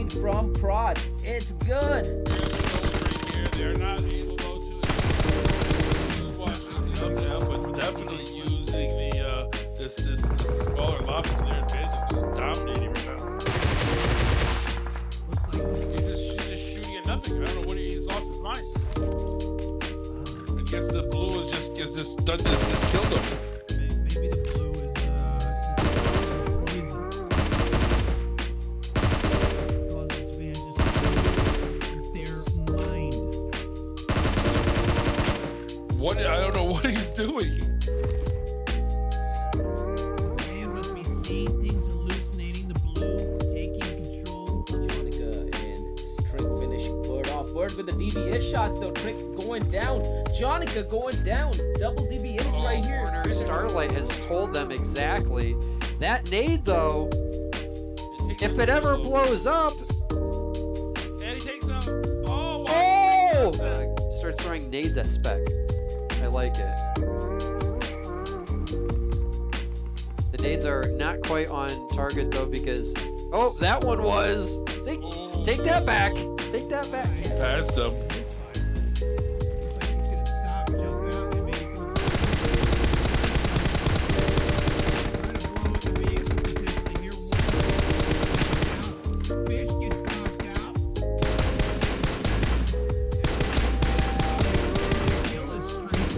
nade from Prod. It's good. They're not able though to watch the up now, but definitely using the this smaller lob to their advantage, just dominating right now. He's just shooting at nothing. I don't know what he's lost his mind. I guess the blue is just killed him. Maybe the blue is poison. Causes fans just their mind. What? I don't know what he's doing. This man must be seeing things, hallucinating the blue, taking control. Jonica and Trick finish. Bird off. Bird with the DBS shots though. Trick going down. Jonica going down. Double DBS right here. Corner Starlight has told them exactly. That nade though, if it ever blows up, And he takes out. Oh! oh! Start throwing nades at Spec. I like it. The nades are not quite on target though because, oh, that one was. Take that back. Take that back. Pass him. Looks like he's gonna stop, jump out, and maybe throw some. Trying to blow up the vehicle potentially here. Fish gets knocked out. Kill his streak.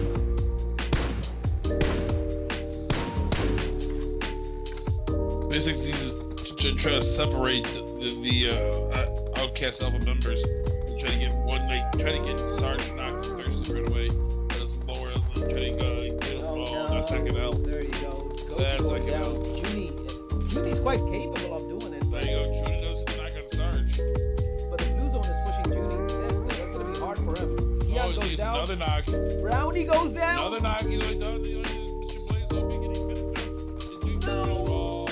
Basically, he's just trying to separate the outcast alpha members and try to get one, like, try to get Sarge knocked thirsty right away. But it's lower, and try to get him ball. That's second L. There you go. That's Going like down. a- Junie's quite capable of doing it. There you go. Judy knows to knock on Sarge. But the blue zone is pushing Junie instead, so that's gonna be hard for him. Keon Oh, goes he's down. another knock. Brownie goes down. Another knock. He's only done. Mr. Blaze hoping getting finished now. No.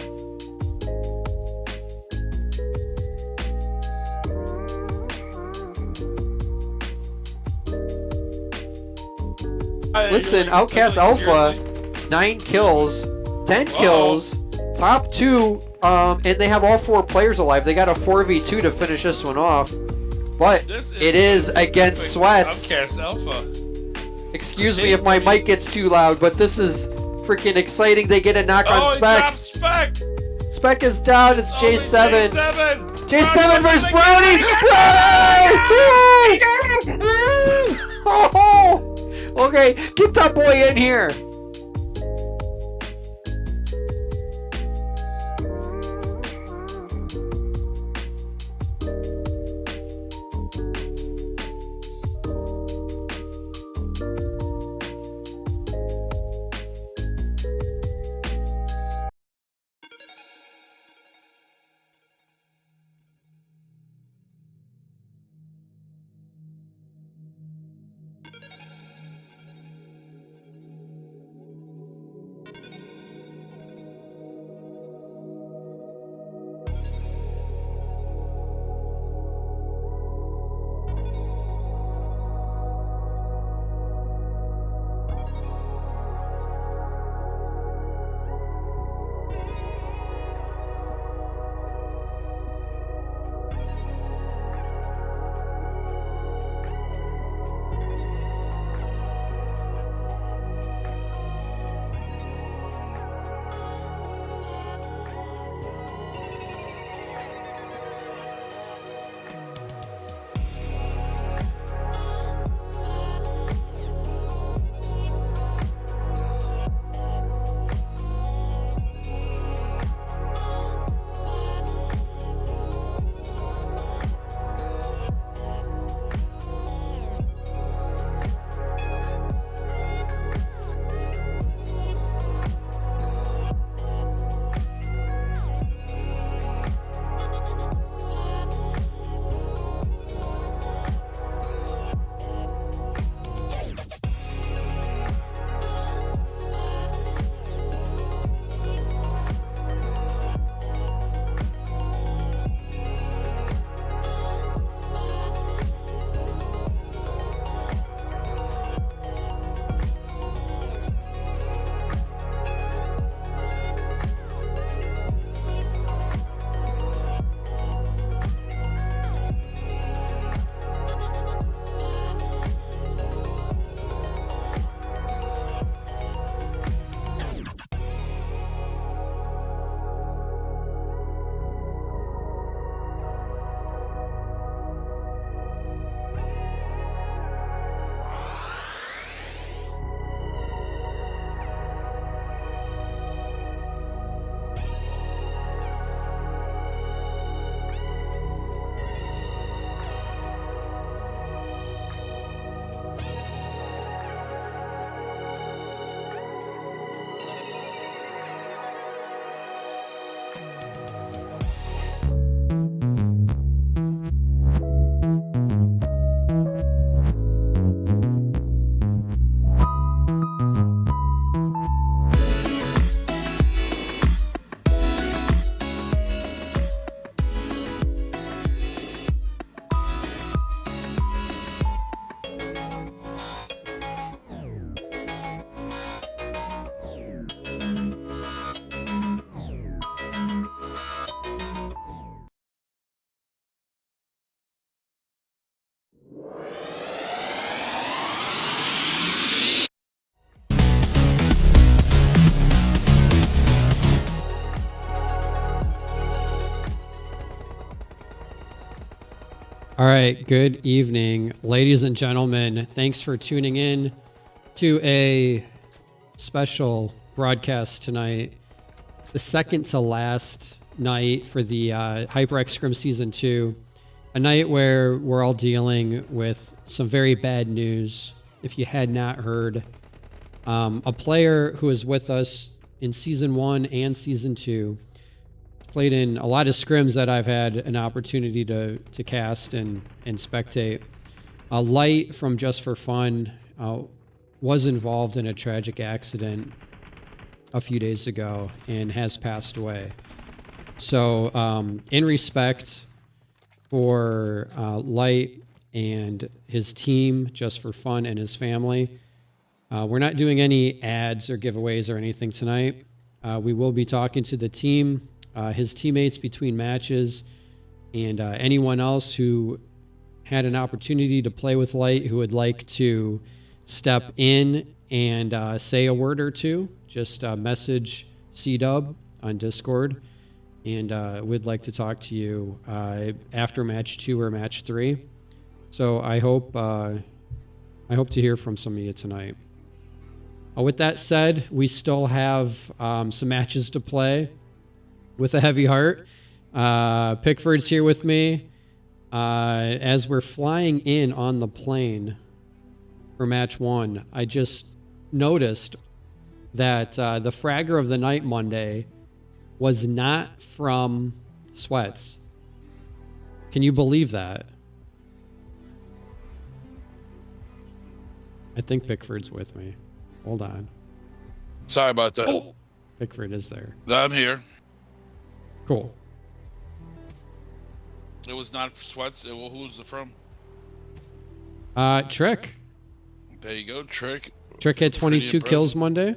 Listen, Outcast Alpha, 9 kills, 10 kills, top 2, and they have all 4 players alive. They got a 4v2 to finish this one off. But it is against Sweats. Outcast Alpha. Excuse me if my mic gets too loud, but this is freaking exciting. They get a knock on Oh, he Spec. dropped Spec. Spec is down. It's J7. J7. J7 versus Brownie. Brownie! Oh! Okay, get that boy in here. All right, good evening, ladies and gentlemen. Thanks for tuning in to a special broadcast tonight. The second to last night for the HyperX Scrim Season 2. A night where we're all dealing with some very bad news. If you had not heard, a player who is with us in Season 1 and Season 2 played in a lot of scrims that I've had an opportunity to cast and spectate. Light from Just for Fun was involved in a tragic accident a few days ago and has passed away. So in respect for Light and his team, Just for Fun, and his family, we're not doing any ads or giveaways or anything tonight. We will be talking to the team, his teammates between matches, and anyone else who had an opportunity to play with Light who would like to step in and say a word or two. Just message C-Dub on Discord, and we'd like to talk to you after match 2 or match 3. So I hope to hear from some of you tonight. With that said, we still have some matches to play with a heavy heart. Pickford's here with me. As we're flying in on the plane for match 1, I just noticed that the Fragger of the Night Monday was not from Sweats. Can you believe that? I think Pickford's with me. Hold on. Sorry about that. Oh, Pickford is there. I'm here. Cool. It was not Sweats. Who was it from? Trick. There you go, Trick. Trick had 22 kills Monday.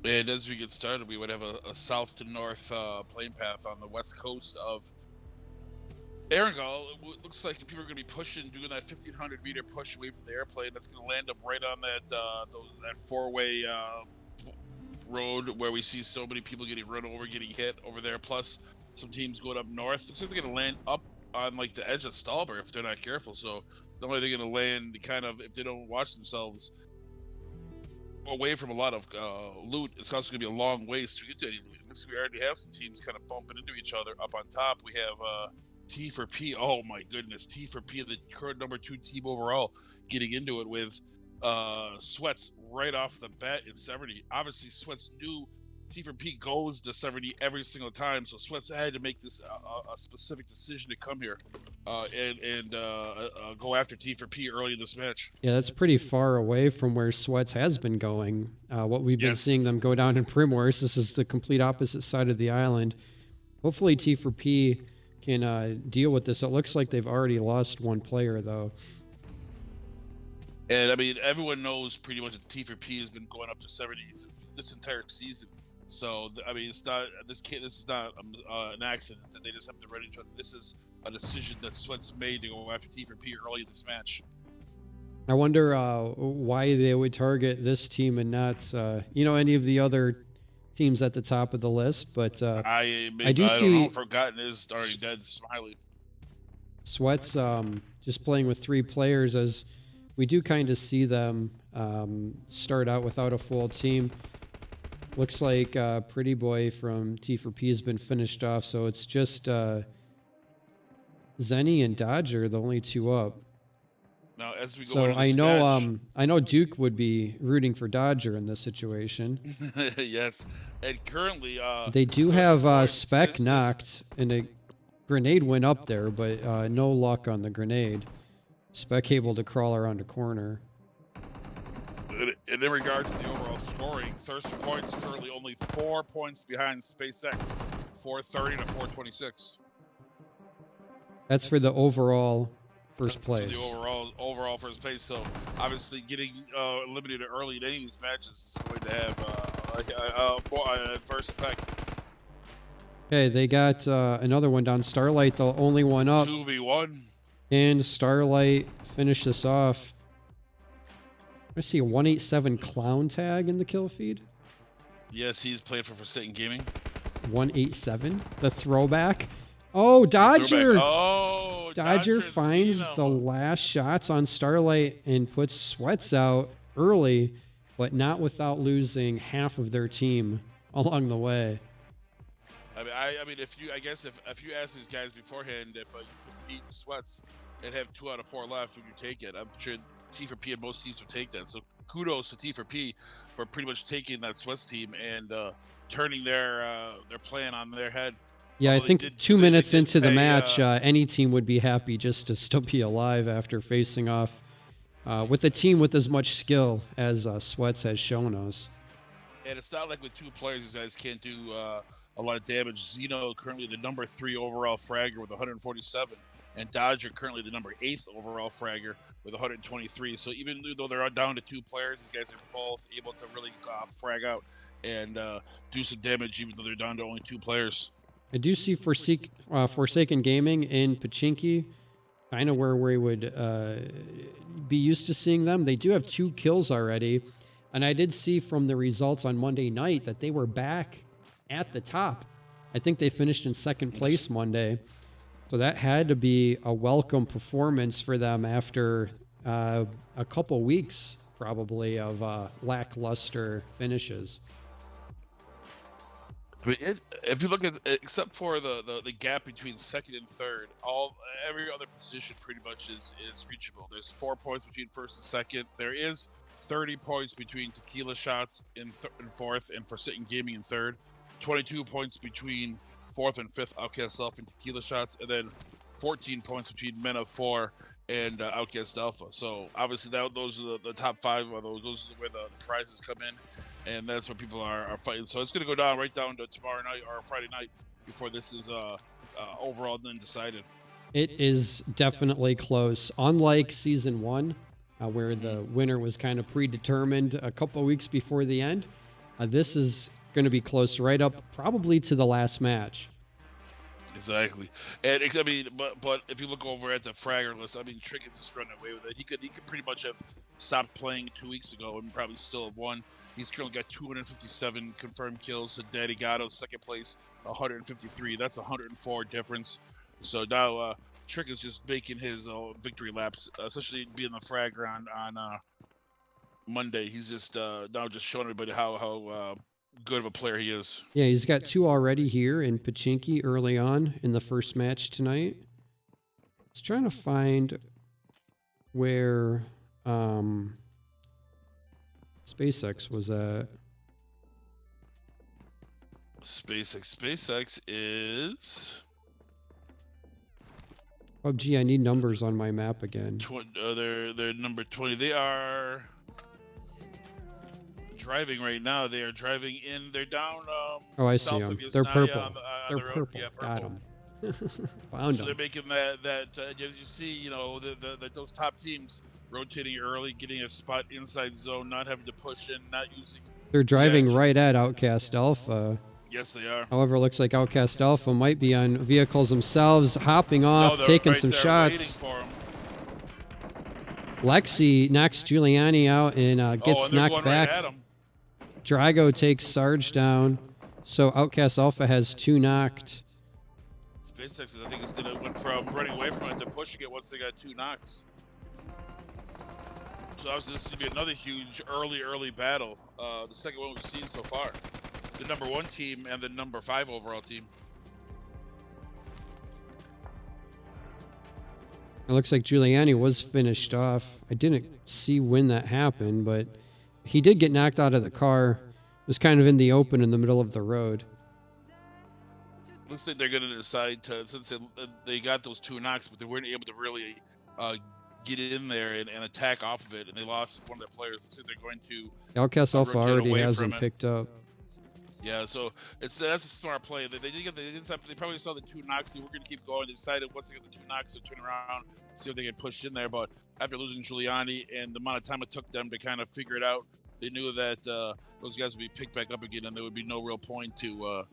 And as we get started, we would have a south to north plane path on the west coast of Erangel. It looks like people are going to be doing that 1,500 meter push away from the airplane. That's going to land them right on that four-way road where we see so many people getting run over, getting hit over there. Plus, some teams going up north. Looks like they're going to land up on like the edge of Stallberg if they're not careful. So not only are they going to land kind of, if they don't watch themselves, away from a lot of loot, it's also going to be a long ways to get to any loot. Looks like we already have some teams kind of bumping into each other. Up on top, we have T4P. Oh my goodness, T4P, the current number 2 team overall, getting into it with Sweats right off the bat in 70. Obviously, Sweats knew T4P goes to 70 every single time, so Sweats had to make this a specific decision to come here and go after T4P early in this match. Yeah, that's pretty far away from where Sweats has been going. What we've been seeing them go down in Primorse, this is the complete opposite side of the island. Hopefully T4P can deal with this. It looks like they've already lost one player, though. And, I mean, everyone knows pretty much that T4P has been going up to 70 this entire season. So, I mean, it's not this is not an accident that they just have to run each other. This is a decision that Sweats made to go after T4P early in this match. I wonder why they would target this team and not, any of the other teams at the top of the list. But I don't know. Forgotten is already dead. Smiley. Sweats just playing with 3 players, as we do kind of see them start out without a full team. Looks like Pretty Boy from T4P has been finished off, so it's just Zenny and Dodger, the only 2 up. Now, as we go so into this I know Duke would be rooting for Dodger in this situation. Yes, and currently they do have Spec knocked, and a grenade went up there, but no luck on the grenade. Spec able to crawl around a corner. And in regards to the overall scoring, Thirst Points currently only 4 points behind SpaceX, 430 to 426. That's for the overall first place. So the overall first place. So obviously getting eliminated early in any of these matches is going to have an adverse effect. Okay, they got another one down. Starlight, the only one up. 2v1. And Starlight finished this off. I see a 187 clown tag in the kill feed. Yes, he's played for Forsaken Gaming. 187. The throwback. Oh, Dodger. Oh, Dodger finds Zeno. the last shots on Starlight and puts Sweats out early, but not without losing half of their team along the way. I mean, if you ask these guys beforehand if you could beat Sweats and have 2 out of 4 left, would you take it? I'm sure T4P and most teams would take that. So kudos to T4P for pretty much taking that Sweats team and turning their plan on their head. Yeah, I think 2 minutes into the match, any team would be happy just to still be alive after facing off with a team with as much skill as Sweats has shown us. And it's not like with 2 players, these guys can't do a lot of damage. Zeno currently the number 3 overall fragger with 147, and Dodger currently the number 8th overall fragger with 123. So even though they're down to 2 players, these guys are both able to really frag out and do some damage, even though they're down to only 2 players. I do see Forsaken Gaming in Pachinki, kind of where we would be used to seeing them. They do have 2 kills already, and I did see from the results on Monday night that they were back at the top. I think they finished in 2nd place Monday, so that had to be a welcome performance for them after a couple weeks probably of lackluster finishes. I mean, if you look at, except for the gap between 2nd and 3rd, every other position pretty much is reachable. There's 4 points between 1st and 2nd. There is 30 points between Tequila Shots in 4th and Forsaken Gaming in 3rd. 22 points between 4th and 5th Outcast Alpha and Tequila Shots, and then 14 points between Men of 4 and Outcast Alpha. So obviously those are the top 5 of those are where the prizes come in. And that's where people are fighting. So it's going to go right down to tomorrow night or Friday night before this is overall then decided. It is definitely close. Unlike Season 1, where the winner was kind of predetermined a couple weeks before the end, this is going to be close right up probably to the last match. Exactly. And I mean, but if you look over at the fragger list, I mean, Tricket's just running away with it. He could pretty much have stopped playing 2 weeks ago and probably still have won. He's currently got 257 confirmed kills. So Daddy Gatto, 2nd place, 153. That's 104 difference. So now Trick is just making his victory laps, especially being the fragger on Monday. He's just now just showing everybody how good of a player he is. Yeah, he's got 2 already here in Pachinki early on in the first match tonight. He's trying to find where SpaceX was at. SpaceX is... Oh, gee, I need numbers on my map again. They're number 20. They are driving right now. They are driving in. They're down. Oh, I see south them. of They're Yasnaya purple. on They're the road. purple. Yeah, Got purple. them. Found So them. they're making that as you see, you know, those top teams rotating early, getting a spot inside zone, not having to push in, not using. They're driving edge. right at Outcast Alpha. Yes, they are. However, it looks like Outcast Alpha might be on vehicles themselves, hopping off, they're taking right some there shots. waiting for 'em. Lexi knocks Giuliani out and gets and they're knocked going back. Right at 'em. Drago takes Sarge down. So Outcast Alpha has 2 knocked. SpaceX, I think, is going to went from running away from it to pushing it once they got 2 knocks. So obviously this is going to be another huge early battle. The second one we've seen so far. The number 1 team and the number 5 overall team. It looks like Giuliani was finished off. I didn't see when that happened, but he did get knocked out of the car. It was kind of in the open in the middle of the road. Looks like they're going to decide to, since they got those 2 knocks, but they weren't able to really get in there and attack off of it, and they lost one of their players. Looks like they're going to Outcast Alpha rotate already away has from him it. picked up. Yeah, so that's a smart play. They probably saw the 2 knocks. They were going to keep going. They decided once they got the 2 knocks to turn around, see if they get pushed in there. But after losing Giuliani and the amount of time it took them to kind of figure it out, they knew that those guys would be picked back up again, and there would be no real point to.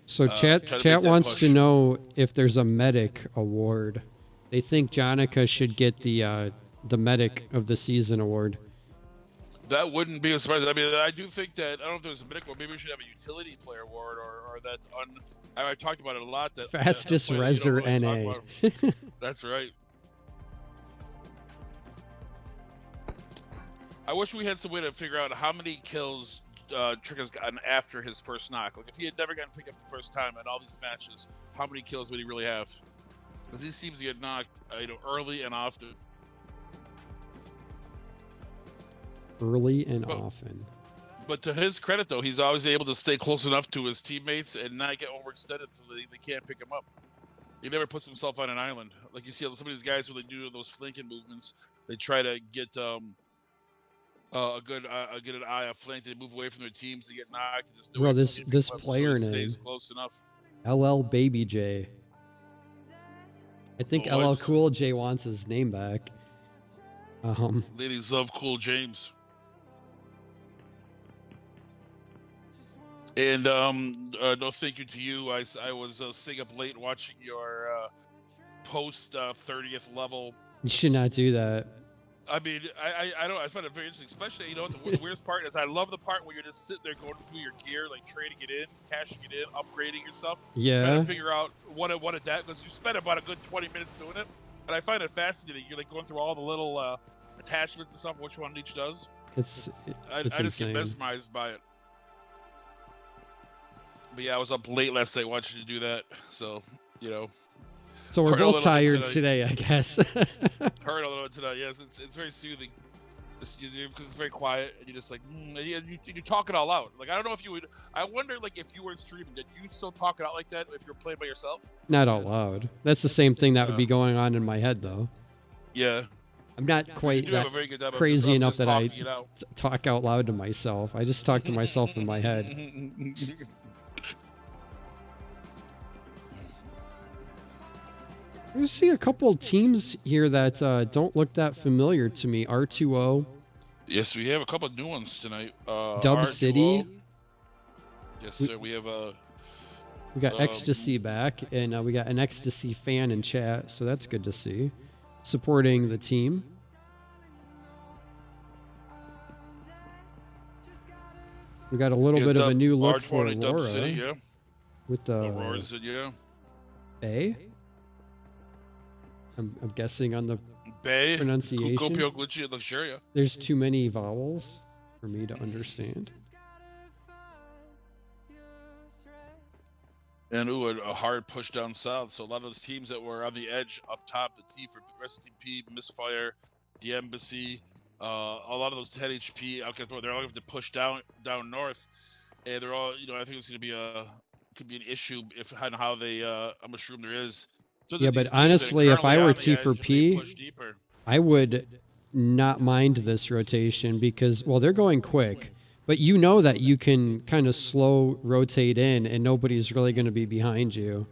So chat try to make that wants push. to know if there's a medic award. They think Jonica should get the medic of the season award. That wouldn't be a surprise. I mean, I do think that, I don't know if there's a medical, maybe we should have a utility player award or that I talked about it a lot. That Fastest that player Reser really NA. talk about. That's right. I wish we had some way to figure out how many kills Trick has gotten after his first knock. Like, if he had never gotten picked up the first time in all these matches, how many kills would he really have? Because he seems to get knocked, early and often. Early and often. But to his credit, though, he's always able to stay close enough to his teammates and not get overextended so they can't pick him up. He never puts himself on an island. Like you see some of these guys when they do those flanking movements, they try to get a good eye of flank. They move away from their teams. They get knocked. And just Bro, this player so name stays close enough. LL Baby J. I think Oh, LL Cool J wants his name back. Ladies love Cool James. And no thank you to you. I was staying up late watching your post 30th level. You should not do that. I mean, I don't. I find it very interesting, especially the weirdest part is I love the part where you're just sitting there going through your gear, like trading it in, cashing it in, upgrading your stuff. Yeah. Trying to figure out what it that because you spend about a good 20 minutes doing it, and I find it fascinating. You're like going through all the little attachments and stuff, which one each does. I just get mesmerized by it. But yeah, I was up late last night watching you do that, so So we're both tired today, I guess. Heard a little bit today. Yes, it's very soothing. Just because it's very quiet and you're just like, and you talk it all out. Like I don't know if you would. I wonder like if you were streaming, did you still talk it out like that if you're playing by yourself? Not out loud. That's the same thing that would be going on in my head, though. Yeah. I'm not quite that crazy enough that I talk out loud to myself. I just talk to myself in my head. I see a couple teams here that don't look that familiar to me. R2O. Yes, we have a couple new ones tonight. Dub R2O. City. Yes, sir. We have we got Ecstasy back, and we got an Ecstasy fan in chat, so that's good to see. Supporting the team. We got a little bit of a new look for Aurora. Dub City, yeah. With the Aurora's it, yeah. A. I'm guessing on the Bay pronunciation. Luxuria. There's too many vowels for me to understand. And a hard push down south. So a lot of those teams that were on the edge up top, the T for Rest in P, Misfire, the Embassy, a lot of those 10 HP, they're all going to have to push down north. And they're all, I think it's going to be could be an issue if and how they, how much room there is. So yeah, but honestly, if I were T4P, I would not mind this rotation because, well, they're going quick. But you know that you can kind of slow rotate in and nobody's really going to be behind you.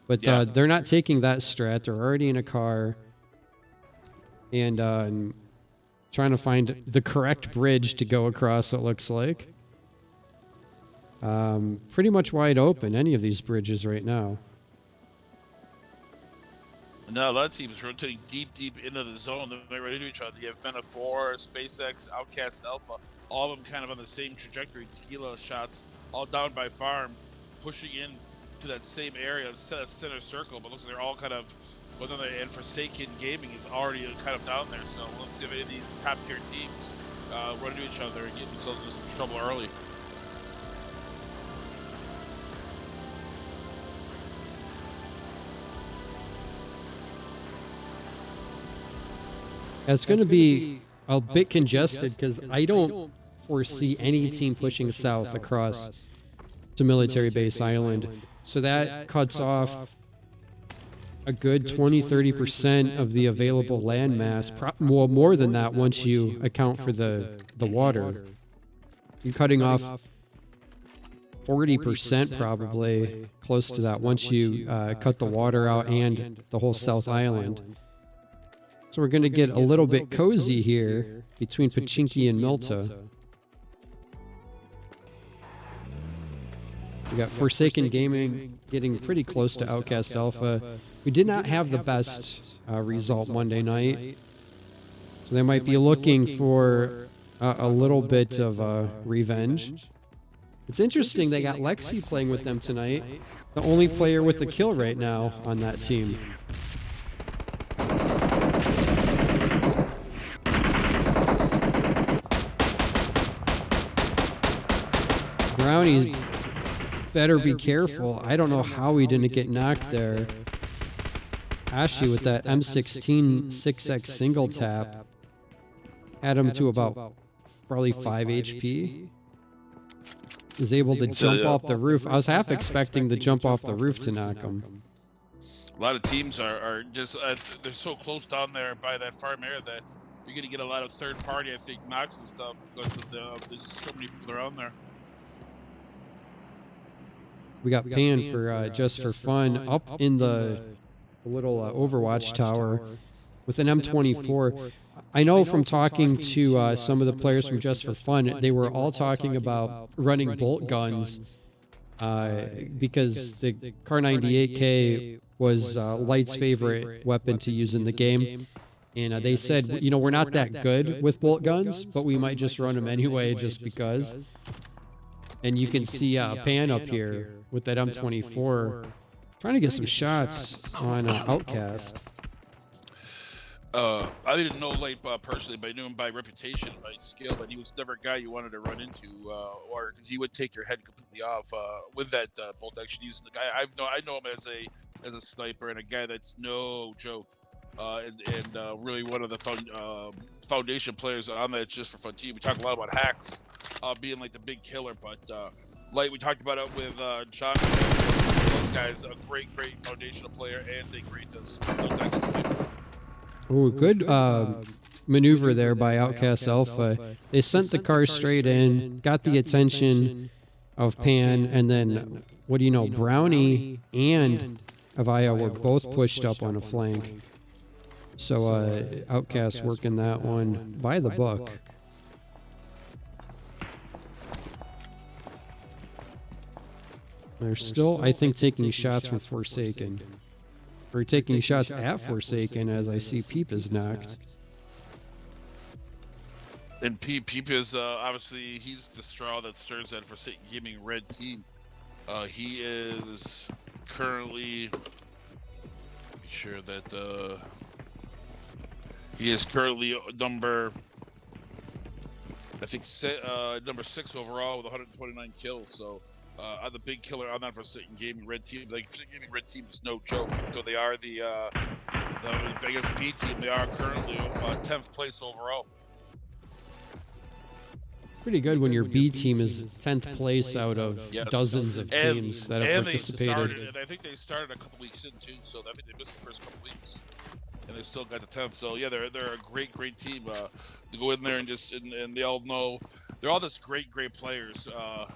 But they're not taking that strat. They're already in a car. And trying to find the correct bridge to go across, it looks like. Pretty much wide open, any of these bridges right now. Now a lot of teams rotating deep into the zone. They're right into each other. You have Men of 4, SpaceX, Outcast Alpha, all of them kind of on the same trajectory. Tequila shots, all down by farm, pushing in to that same area, center circle. But looks like they're all kind of, and Forsaken Gaming is already kind of down there. So let's see if any of these top tier teams run into each other and get themselves into some trouble early. It's going to be a bit congested because I don't foresee any team pushing south across to Military Base Island. So that cuts off a good 20-30% of the available land mass. Well, more than that once you account for the water. You're cutting off 40% probably, close to that, once you cut the water out and the whole South Island. So we're going to get a little bit cozy here between Pachinki and Milta. We got Forsaken Gaming getting pretty close to Outcast Alpha. We did not have the best result Monday night. So they might be looking for a little bit of revenge. It's interesting they got Lexi playing with them tonight. The only player with a kill right now on that team. Brownie better be careful. I don't know how he didn't get knocked there. Ashley with that M16 6x single tap had him to about probably 5 HP. Is able to jump off the roof. I was half expecting the jump off the roof to knock him. A lot of teams are just they're so close down there by that farm area that you're gonna get a lot of third party, I think, knocks and stuff because of there's so many people around there. We got Pan for just for fun up in the little Overwatch tower with an M24. I know from talking to some of the players from Just for Fun, they were all talking about running bolt guns because the Kar 98K was Light's favorite weapon to use in the game. And they said, you know, we're not that good with bolt guns, but we might just run them anyway just because. And you can see Pan up here with that M24 trying to get some shots on Outcast. I didn't know Light personally, but I knew him by reputation, by skill, and he was never a guy you wanted to run into, or he would take your head completely off with that bolt action. He's the guy I know him as a sniper and a guy that's no joke, and really one of the foundation players on that Just for Fun team. We talk a lot about hacks being like the big killer, but Light, we talked about it with John. Those guys, a great foundational player and a great bolt action sniper. Oh, good maneuver there by Outcast Alpha. They sent the car straight in, got the attention of Pan, and then, what do you know, Brownie and Avaya were both pushed up on a flank. So Outcast working that one by the book. They're still, I think, taking shots from Forsaken. Or taking shots at Forsaken as I see Peep is knocked. And Peep is obviously he's the straw that stirs that Forsaken Gaming red team. He is currently sure that he is currently number number 6 overall with 129 kills. So. The big killer on that Forsaken Gaming red team. Like Forsaken Gaming red team is no joke. So they are the biggest B team. They are currently 10th place overall. Pretty good when your B team is 10th place out of dozens of teams that have participated. I think they started a couple weeks in too. So I think they missed the first couple weeks, and they still got the 10th. So yeah, they're a great team to go in there and they all know. They're all just great players.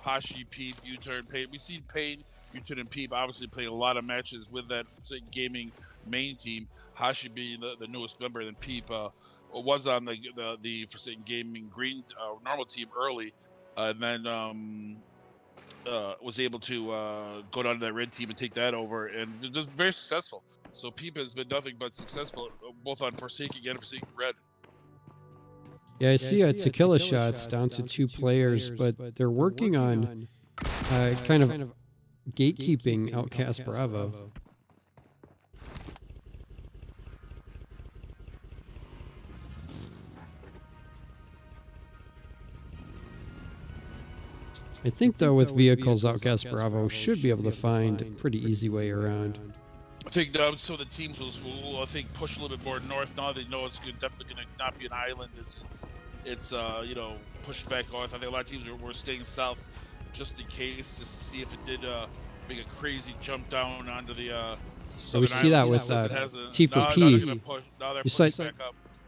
Hashi, Peep, U-Turn, Payne. We've seen Payne, U-Turn, and Peep obviously play a lot of matches with that gaming main team. Hashi being the newest member, and Peep was on the Forsaken Gaming green normal team early, and then was able to go down to that red team and take that over, and just very successful. So Peep has been nothing but successful, both on Forsaken and Forsaken Red. Yeah, I see Tequila shots down to 2 players, but they're working on kind of gatekeeping Outcast Bravo. I think, though, with vehicles, Outcast Bravo should be able to find a pretty easy way around. I think so. The teams will I think push a little bit more north now. They know it's definitely going to not be an island. It's you know, pushed back north. I think a lot of teams were staying south just in case, just to see if it did make a crazy jump down onto the southern we see that with T4P. You saw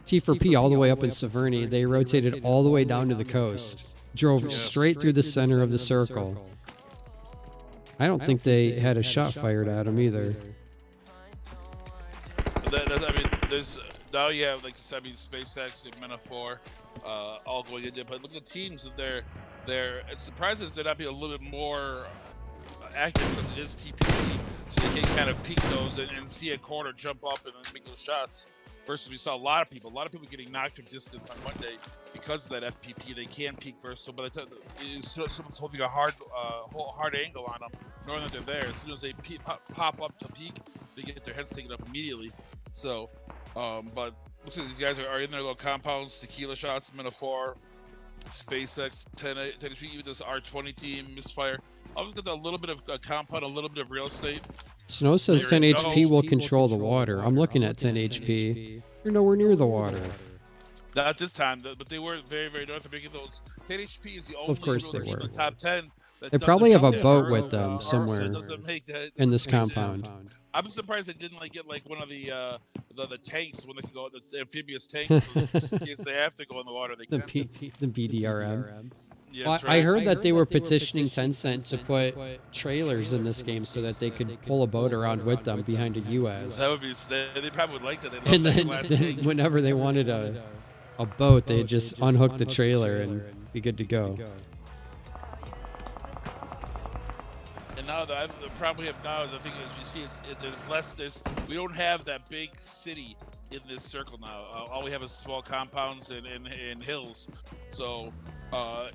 T4P all the way up in Severny. They rotated all the way down to the coast, drove straight through the center of the circle. I don't think they had a shot fired at them either. I mean, there's now you have, like you said, I mean, SpaceX and Mena4 all going in there, but look at the teams that it surprises they're not being a little bit more active because it is TPP, so they can kind of peek those and see a corner, jump up, and then make those shots. Versus we saw a lot of people getting knocked from distance on Monday because of that FPP. They can peek first, so by the time someone's holding a hard angle on them, knowing that they're there, as soon as they pop up to peek, they get their heads taken off immediately. So, but looks like these guys are in their little compounds. Tequila shots, Metaphor, SpaceX, 10 HP, even this R20 team, Misfire. Always got a little bit of a compound, a little bit of real estate. Snow says 10 HP will control the water. I'm looking at 10 HP. You're nowhere near the water. Not this time, but they were very, very North American. Those 10 HP is the only Of course team they in were. the top 10. They probably have a that boat early, with them somewhere in this compound. I'm surprised they didn't get like one of the tanks when they could go, the amphibious tanks, so just in case they have to go in the water. They The can. the BDRM. Yes, Well, right. I heard that they were petitioning Tencent to put trailers in this game so that they could pull a boat around with them behind a UAS. That would be. They probably would like that. They love And that then, glass tank. whenever they wanted a boat, they'd just unhook the trailer and be good to go. And now the problem we have now is I think as we see there's less. We don't have that big city in this circle now. All we have is small compounds and hills. So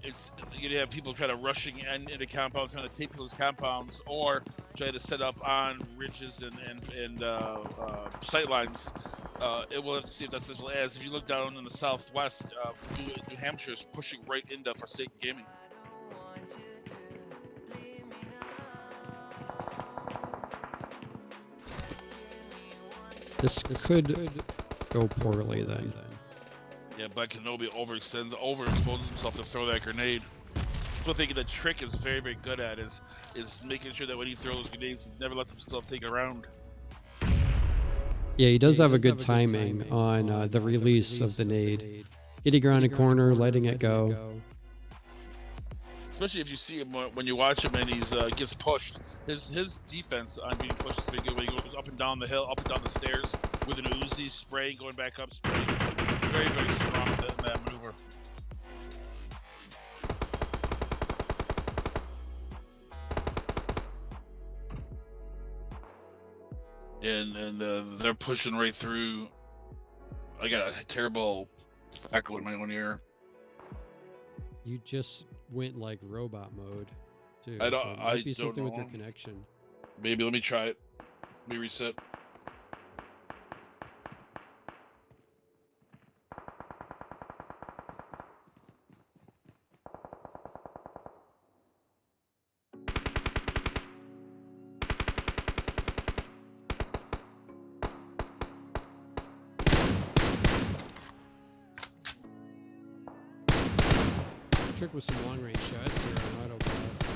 it's you have people kind of rushing into compounds, trying to take people's compounds, or try to set up on ridges and sightlines. We'll have to see if that's as well as if you look down in the southwest, New Hampshire is pushing right into Forsaken Gaming. This could go poorly then. Yeah, but Kenobi overexposes himself to throw that grenade. So I think the trick is very, very good at is making sure that when he throws grenades, he never lets himself take a round. Yeah, he does have a good timing on the release of the nade. Getting around a corner, letting it go. Especially if you see him when you watch him and he's gets pushed. His defense on being pushed is very good. When he goes up and down the hill, up and down the stairs with an Uzi, spraying, going back up, spraying. He's very, very strong in that maneuver. And they're pushing right through. I got a terrible echo in my own ear. You just went like robot mode, too. I don't. So it I might be don't something know. with your connection. Maybe let me try it. Let me reset. Trick with some long range shots here on autobots.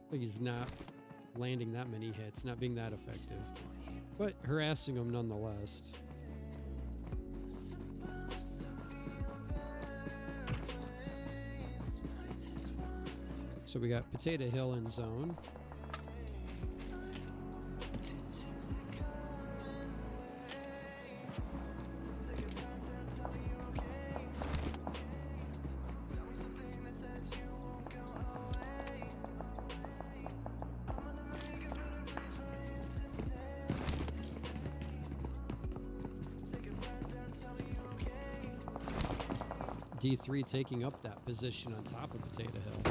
Like he's not landing that many hits, not being that effective, but harassing them nonetheless. So we got Potato Hill in zone. D3 taking up that position on top of Potato Hill.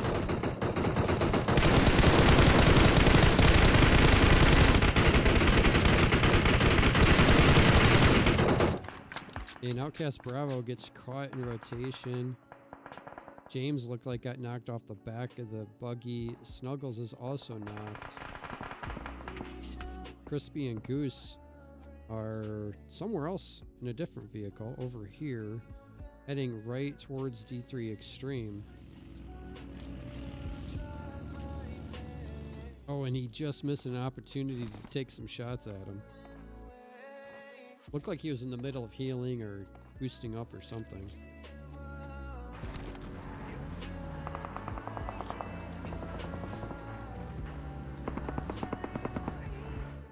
And Outcast Bravo gets caught in rotation. James looked like got knocked off the back of the buggy. Snuggles is also knocked. Crispy and Goose are somewhere else in a different vehicle over here, heading right towards D3 Extreme. Oh, and he just missed an opportunity to take some shots at him. Looked like he was in the middle of healing or boosting up or something.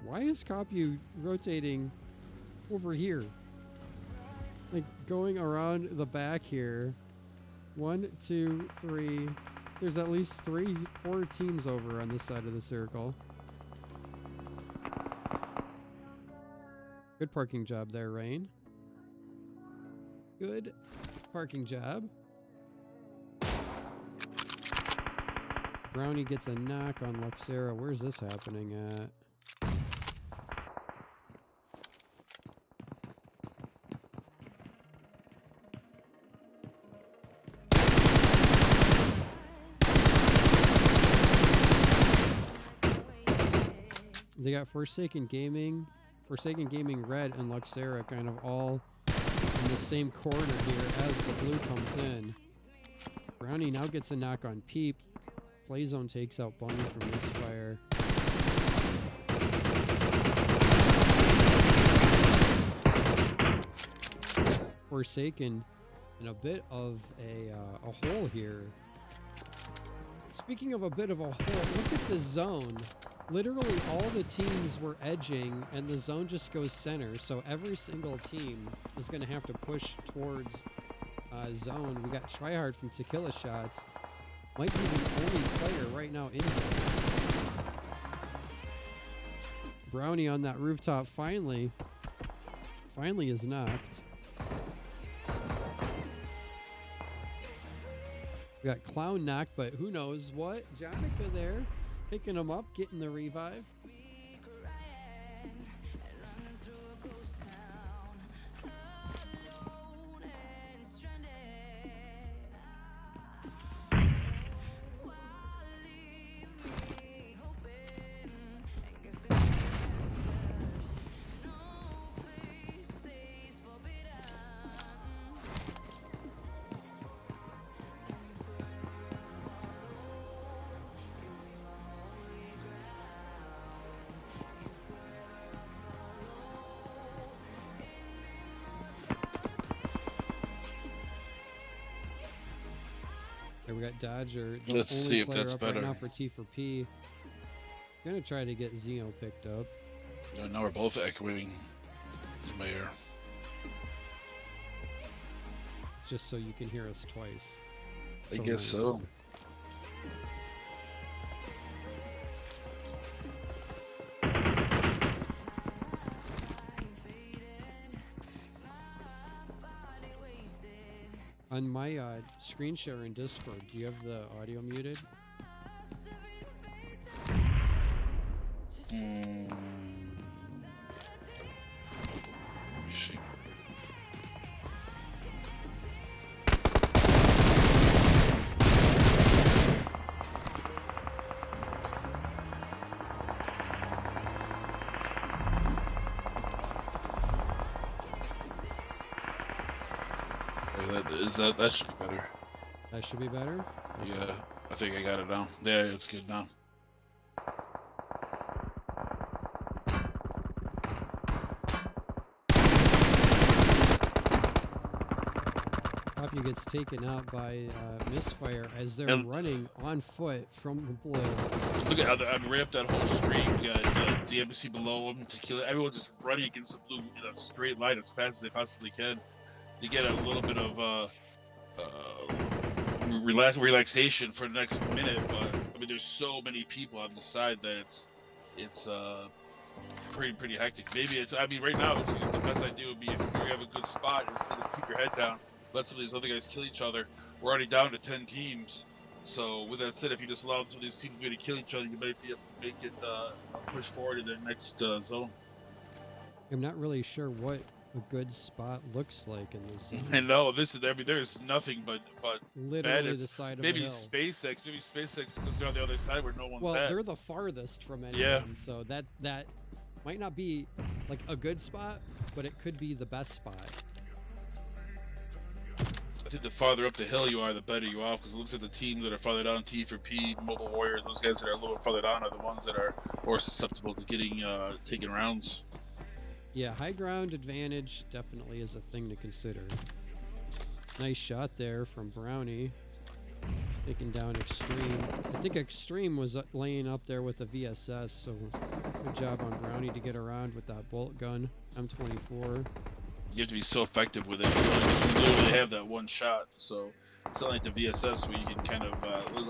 Why is Copu rotating over here? Like going around the back here. 1, 2, 3. There's at least 3, 4 teams over on this side of the circle. Good parking job there, Rain. Good parking job. Brownie gets a knock on Luxera. Where's this happening at? They got Forsaken Gaming Red, and Luxera kind of all in the same corner here as the blue comes in. Brownie now gets a knock on Peep. Playzone takes out Bunny from Misfire. Forsaken in a bit of a hole here. Speaking of a bit of a hole, look at the zone. Literally all the teams were edging and the zone just goes center, so every single team is going to have to push towards zone. We got Tryhard from Tequila Shots. Might be the only player right now in here. Brownie on that rooftop finally is knocked. We got Clown knocked, but who knows what? Jonica there. Picking him up, getting the revive. We got Dodger. Let's see if that's better. Right now for T4P. Gonna try to get Xeno picked up. Now we're both echoing in my ear. Just so you can hear us twice. I guess so. On my screen share in Discord, do you have the audio muted? Let me see. That should be better. That should be better? Yeah, I think I got it now. Yeah, it's good now. Poppy gets taken out by Misfire as they're running on foot from the blue. Look at how I'm right up that whole street. We got the embassy below them to kill it. Everyone's just running against the blue in a straight line as fast as they possibly can to get a little bit of relaxation for the next minute. But I mean, there's so many people on the side that it's pretty hectic. Maybe it's, I mean, right now the best idea would be if you have a good spot is to just keep your head down, let some of these other guys kill each other. We're already down to 10 teams. So with that said, if you just allow some of these teams to kill each other, you might be able to make it push forward to the next zone. I'm not really sure what a good spot looks like in this zone. I know this is. I mean, there's nothing but literally the side of maybe the hill. SpaceX. Maybe SpaceX goes on the other side where no one's at. Well, they're the farthest from anyone. Yeah. So that might not be like a good spot, but it could be the best spot. I think the farther up the hill you are, the better you are, because it looks like the teams that are farther down, T4P, Mobile Warriors, those guys that are a little farther down are the ones that are more susceptible to getting taken rounds. Yeah, high ground advantage definitely is a thing to consider. Nice shot there from Brownie. Taking down Extreme. I think Extreme was laying up there with a VSS, so good job on Brownie to get around with that bolt gun. M24. You have to be so effective with it. You literally have that one shot, so it's not like the VSS where you can kind of,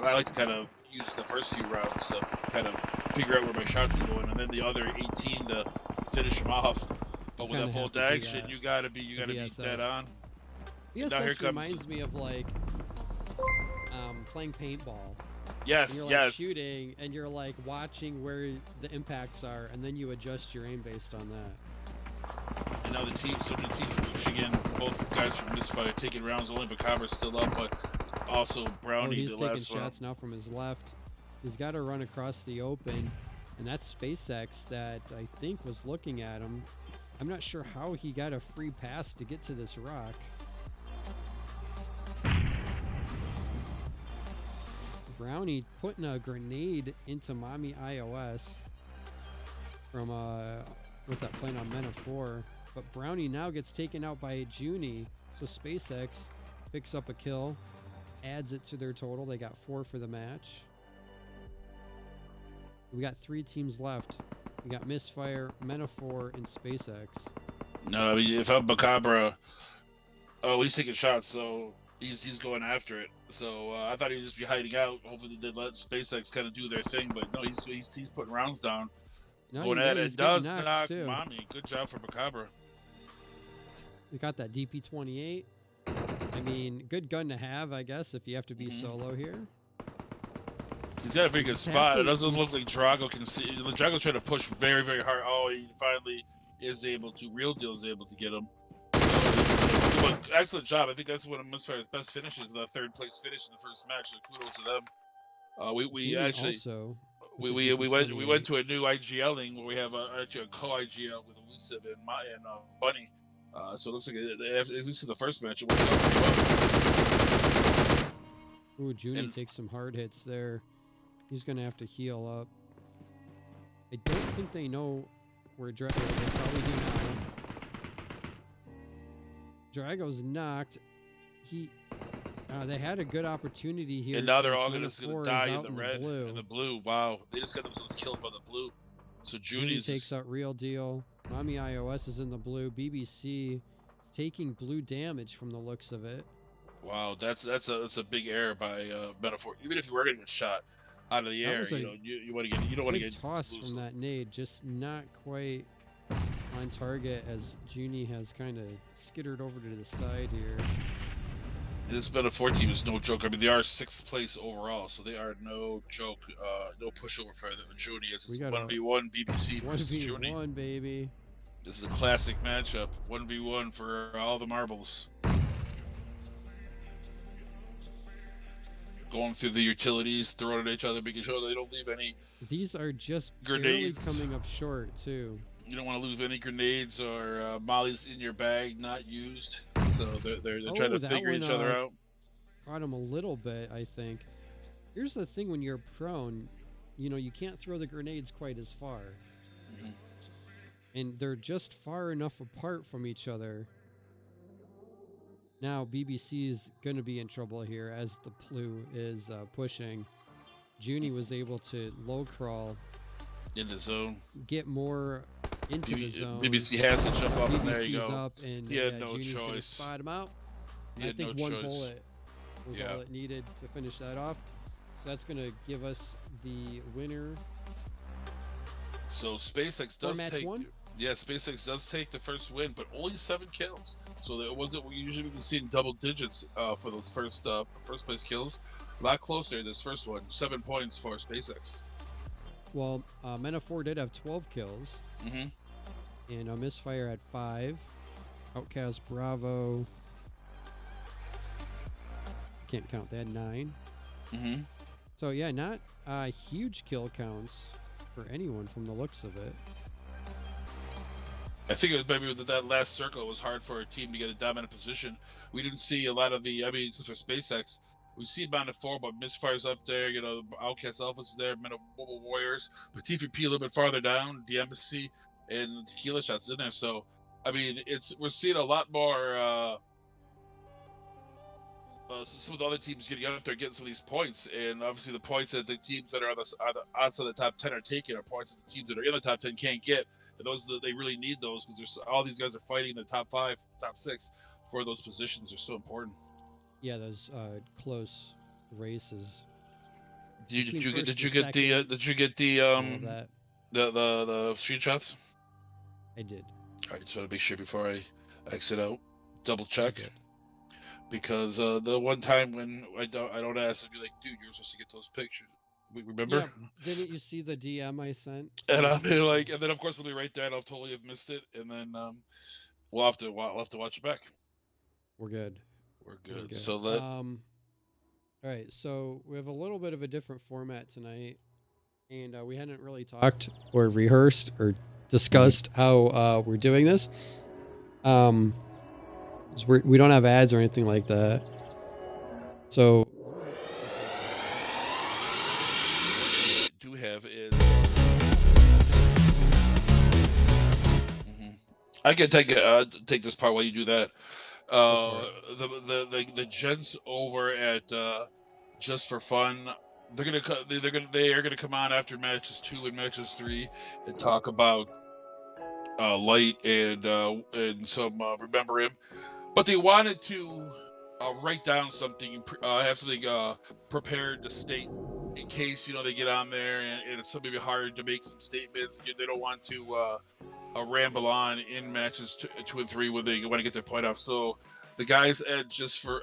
I like to kind of use the first few rounds to kind of figure out where my shots are going, and then the other 18 to finish them off. But with Kinda that bolt have to do action, that. you gotta be VSS. dead on. VSS Now here comes reminds me of like playing paintball. And Yes, you're like yes. shooting, and you're like watching where the impacts are, and then you adjust your aim based on that. And now the team, so many teams pushing in. Both guys from Misfire taking rounds. Only Macabra's still up, but also Brownie, he's the taking last one. shots now from his left. He's got to run across the open, and that's SpaceX that I think was looking at him. I'm not sure how he got a free pass to get to this rock. Brownie putting a grenade into Mommy iOS from what's that, playing on Men of 4. But Brownie now gets taken out by Junie, so SpaceX picks up a kill, adds it to their total. They got 4 for the match. We got 3 teams left. We got Misfire, Men of 4, and SpaceX. No, I mean, if I'm Macabra, he's taking shots, so he's going after it. So I thought he'd just be hiding out. Hopefully they'd let SpaceX kind of do their thing, but no, he's putting rounds down. No, Going you at know, it. he's It getting does knocked, knock too. Mommy. Good job for Macabra. We got that DP-28. I mean, good gun to have, I guess, if you have to be solo here. He's got a very good Just spot. have It to- doesn't look like Drago can see. Drago's trying to push very, very hard. Oh, he finally is able to. Real Deal is able to get him. So, excellent job. I think that's one of Misfire's best finishes. The 3rd place finish in the first match. So kudos to them. We Junie actually also we with the went DP-28. to a new IGLing where we have actually a co-IGL with Elusive and Bunny. So it looks like at least in the first match it worked out pretty well. Ooh, Junie And- takes some hard hits there. He's gonna have to heal up. I don't think they know where Drago. They probably do now. Drago's knocked. They had a good opportunity here. And now they're since all Men gonna of just gonna 4 is die in out the red blue. and the blue. Wow, they just got themselves killed by the blue. So Junie Junie's takes out Real Deal. Mommy iOS is in the blue. BBC is taking blue damage from the looks of it. wow. That's a big error by Metaphor. Even if you were gonna get shot out of the That air, was a you want to get you don't want to Big get toss loose. from that nade, just not quite on target as Junie has kind of skittered over to the side here. And this Metaphor team is no joke. I mean, they are 6th place overall, so they are no joke. No pushover for the Junie. It's We got a 1v1 BBC versus Junie. 1v1, baby. This is a classic matchup. 1v1 for all the marbles. Going through the utilities, throwing at each other, making sure they don't leave any. These are just Grenades. barely coming up short, too. You don't want to lose any grenades or mollies in your bag, not used. So they're trying to that figure one, each other out. Caught him a little bit, I think. Here's the thing when you're prone, you can't throw the grenades quite as far. Mhm. And they're just far enough apart from each other. Now BBC is going to be in trouble here as the blue is pushing. Junie was able to low crawl, In the zone. get more into the zone. BBC has to jump up, and there you BBC's go. up, and He had no Junie's gonna choice. spot him out. He I had think no one choice. bullet was Yeah. all it needed to finish that off. So that's going to give us the winner. So SpaceX For does match take. one? Yeah, SpaceX does take the first win, but only 7 kills. So it wasn't. We usually been seeing double digits for those first place kills. A lot closer this first one. 7 points for SpaceX. Well, Men of 4 did have 12 kills, Mm-hmm. and Misfire had 5. Outcast Bravo. Can't count. They had 9. Mm-hmm. So yeah, not huge kill counts for anyone from the looks of it. I think it was maybe with that last circle, it was hard for a team to get a dominant position. We didn't see a lot of the. I mean, for SpaceX, we see Mounted 4, but Misfire's up there. Outcast Alpha's there. Mobile Warriors, but T3P a little bit farther down. The Embassy and Tequila Shots in there. So, I mean, we're seeing a lot more. Some of the other teams getting up there, getting some of these points, and obviously the points that the teams that are on the outside of the top 10 are taking are points that the teams that are in the top 10 can't get. And those they really need those because all these guys are fighting in the top 5, top 6 for those positions. They're so important. Yeah, those close races. Did you Between get first did you and get the second, did you get the all of that. the screenshots? I did. I just want to make sure before I exit out, double check. Okay. Because the one time when I don't ask, I'd be like, dude, you're supposed to get those pictures. We remember? Yeah. Didn't you see the DM I sent? And I'll be like, and then of course it'll be right there, and I'll totally have missed it, and then we'll have to watch it back. We're good. We're We're good. good. So let All right. So we have a little bit of a different format tonight, and we hadn't really talked or rehearsed or discussed how we're doing this. 'Cause we don't have ads or anything like that. So do have is. I can take this part while you do that. The gents over at Just for Fun, they are gonna come on after matches 2 and matches 3 and talk about Light and some Remember Him, but they wanted to write down something, have something prepared to state in case they get on there and it's maybe hard to make some statements. They don't want to ramble on in matches 2 and 3 when they want to get their point off. So the guys at Just for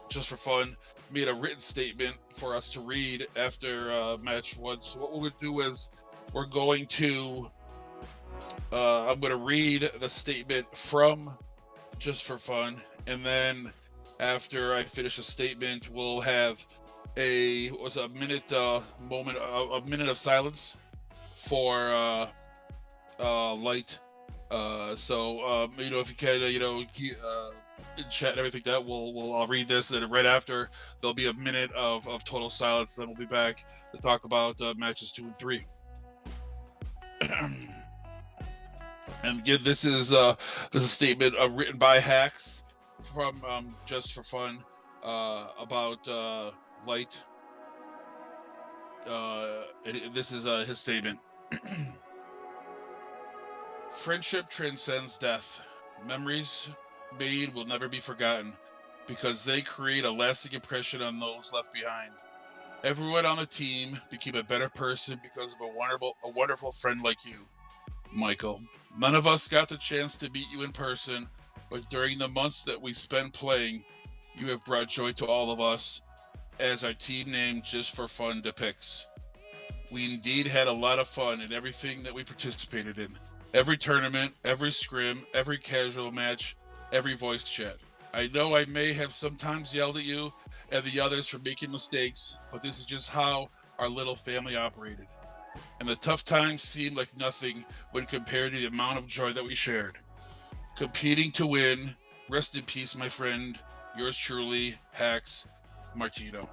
Fun made a written statement for us to read after match 1. So what we're going to do is we're going to I'm going to read the statement from Just for Fun, and then after I finish a statement, we'll have a minute of silence for Light. So if you can, in chat and everything like that, I'll read this, and right after there'll be a minute of total silence. Then we'll be back to talk about matches 2 and 3. And again, this is a statement written by Hacks from Just for Fun about Light. This is his statement. Friendship transcends death. Memories made will never be forgotten because they create a lasting impression on those left behind. Everyone on the team became a better person because of a wonderful friend like you, Michael. None of us got the chance to meet you in person, but during the months that we spent playing, you have brought joy to all of us, as our team name Just for Fun depicts. We indeed had a lot of fun in everything that we participated in. Every tournament, every scrim, every casual match, every voice chat. I know I may have sometimes yelled at you and the others for making mistakes, but this is just how our little family operated. And the tough times seemed like nothing when compared to the amount of joy that we shared. Competing to win, rest in peace, my friend. Yours truly, Hacks Martino.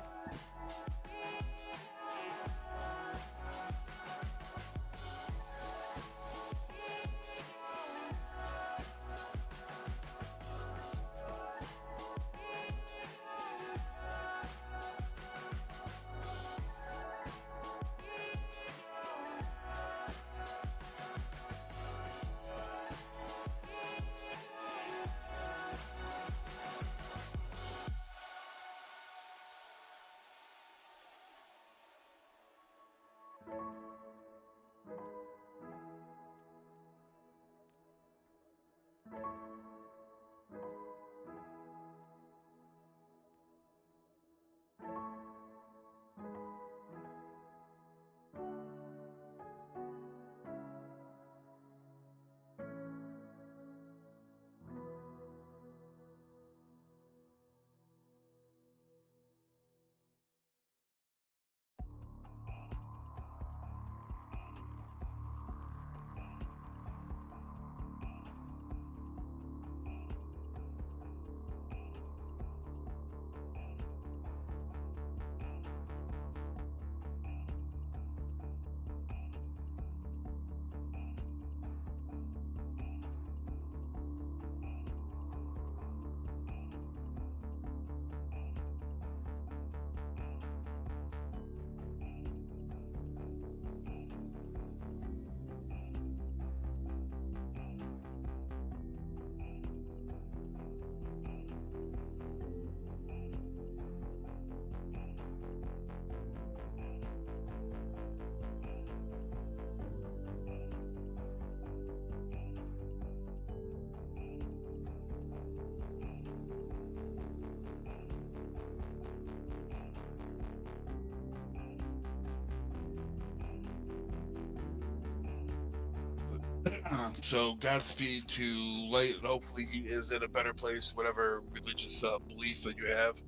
So Godspeed to Light, and hopefully he is in a better place, whatever religious belief that you have.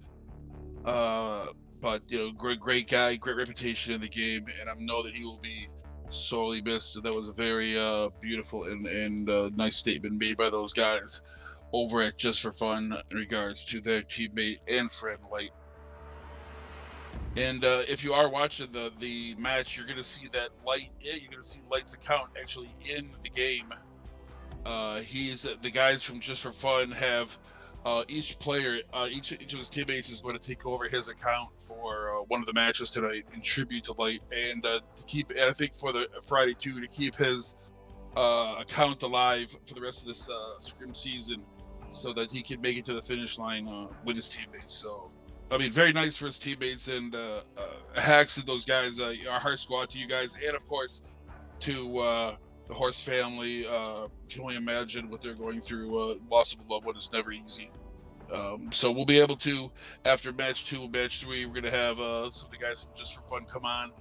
But great guy, great reputation in the game, and I know that he will be sorely missed. That was a very beautiful and nice statement made by those guys over at Just for Fun in regards to their teammate and friend Light. And if you are watching the match, you're gonna see that you're gonna see Light's account actually in the game. He's the guys from Just for Fun have each player, each of his teammates is going to take over his account for one of the matches tonight in tribute to Light, and to keep, I think for the Friday too, to keep his account alive for the rest of this Scrim season, so that he can make it to the finish line with his teammates. So, I mean, very nice for his teammates and Hacks and those guys. Our hearts go out to you guys, and of course to the Horse family. Can only imagine what they're going through. Loss of a loved one is never easy. So we'll be able to, after match 2 and match 3, we're going to have some of the guys from Just for Fun come on,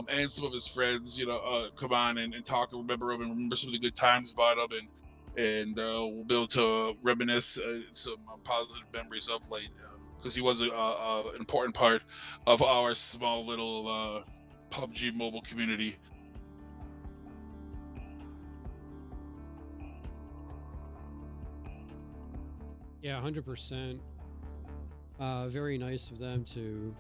and some of his friends, come on and talk and remember him and remember some of the good times about him, and we'll be able to reminisce some positive memories of Light, because he was an important part of our small little PUBG mobile community. Yeah, 100%. Very nice of them to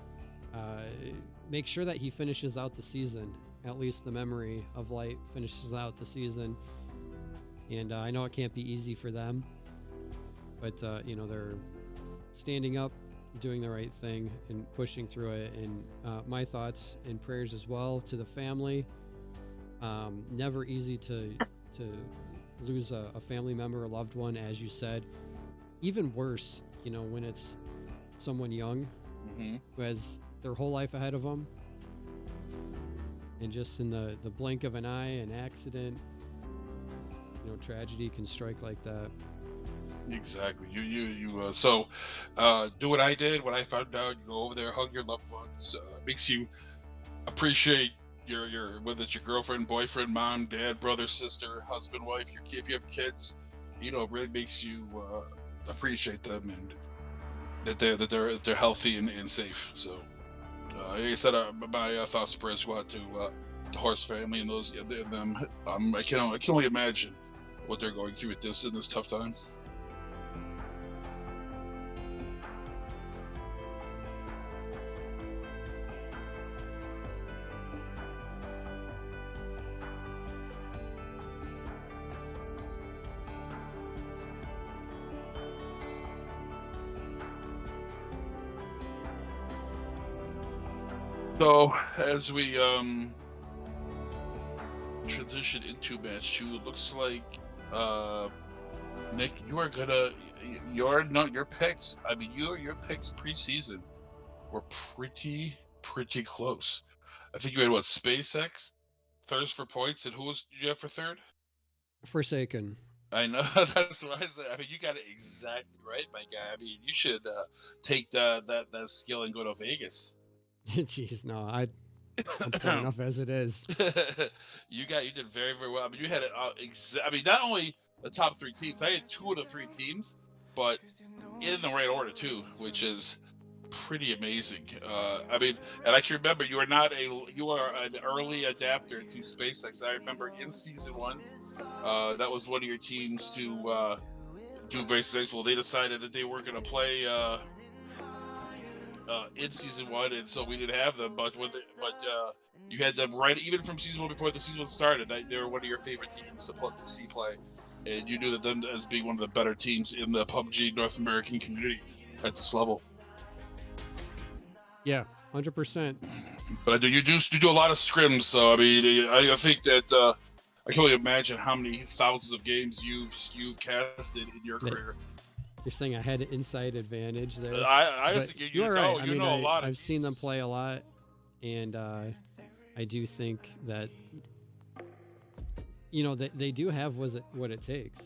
make sure that he finishes out the season. At least the memory of Light finishes out the season. And I know it can't be easy for them, but they're standing up, doing the right thing, and pushing through it. And my thoughts and prayers as well to the family. Never easy to lose a family member, a loved one, as you said. Even worse, when it's someone young who has their whole life ahead of them, and just in the blink of an eye, an accident, tragedy can strike like that. Exactly. So do what I did when I found out. You go over there, hug your loved ones. Makes you appreciate your whether it's your girlfriend, boyfriend, mom, dad, brother, sister, husband, wife, your kid. If you have kids, it really makes you appreciate them, and that they're healthy and safe. So like I said, my thoughts and prayers go out to the Horse family and those them. I can only imagine what they're going through in this tough time. So as we transition into match 2, it looks like Nick, your picks. I mean, your picks preseason were pretty close. I think you had SpaceX first for points, and who did you have for third? Forsaken. I know, that's what I said. I mean, you got it exactly right, my guy. I mean, you should take that skill and go to Vegas. Jeez, no, I'm poor enough as it is. You did very well. I mean, you had it. I mean, not only the top 3 teams. I had 2 of the 3 teams, but in the right order too, which is pretty amazing. I mean, and I can remember you are an early adapter to SpaceX. I remember in season 1, that was one of your teams to do very successful. They decided that they weren't going to play in season 1, and so we didn't have them. But you had them right even from season 1 before the season started. They were one of your favorite teams to see play, and you knew that them as being one of the better teams in the PUBG North American community at this level. Yeah, 100%. But you do a lot of scrims, so I mean, I think that I can only imagine how many thousands of games you've casted in your career. You're saying I had an inside advantage there. I just think you know a lot of I've seen them play a lot, and I do think that they do have what it takes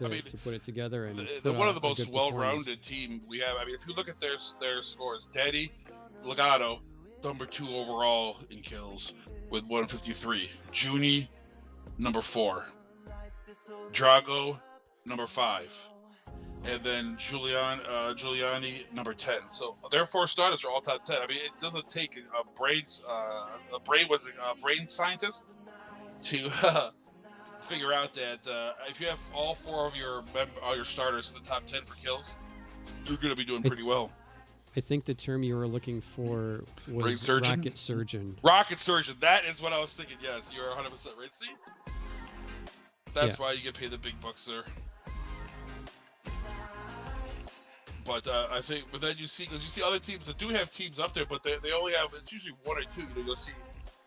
to put it together, and they're one of the most well-rounded team we have. I mean, if you look at their scores, Daddy Legato, number 2 overall in kills with 153. Junie, number 4. Drago, number 5. And then Giuliani, number 10. So their 4 starters are all top 10. I mean, it doesn't take a brain scientist to figure out that if you have all 4 of your starters in the top 10 for kills, you're going to be doing pretty well. I think the term you were looking for was Brain surgeon? rocket surgeon. Rocket surgeon. That is what I was thinking. Yes, you're 100% right. See, that's why you get paid the big bucks, sir. But I think, but then you see other teams that do have teams up there, but they only have, it's usually 1 or 2. You know, you'll see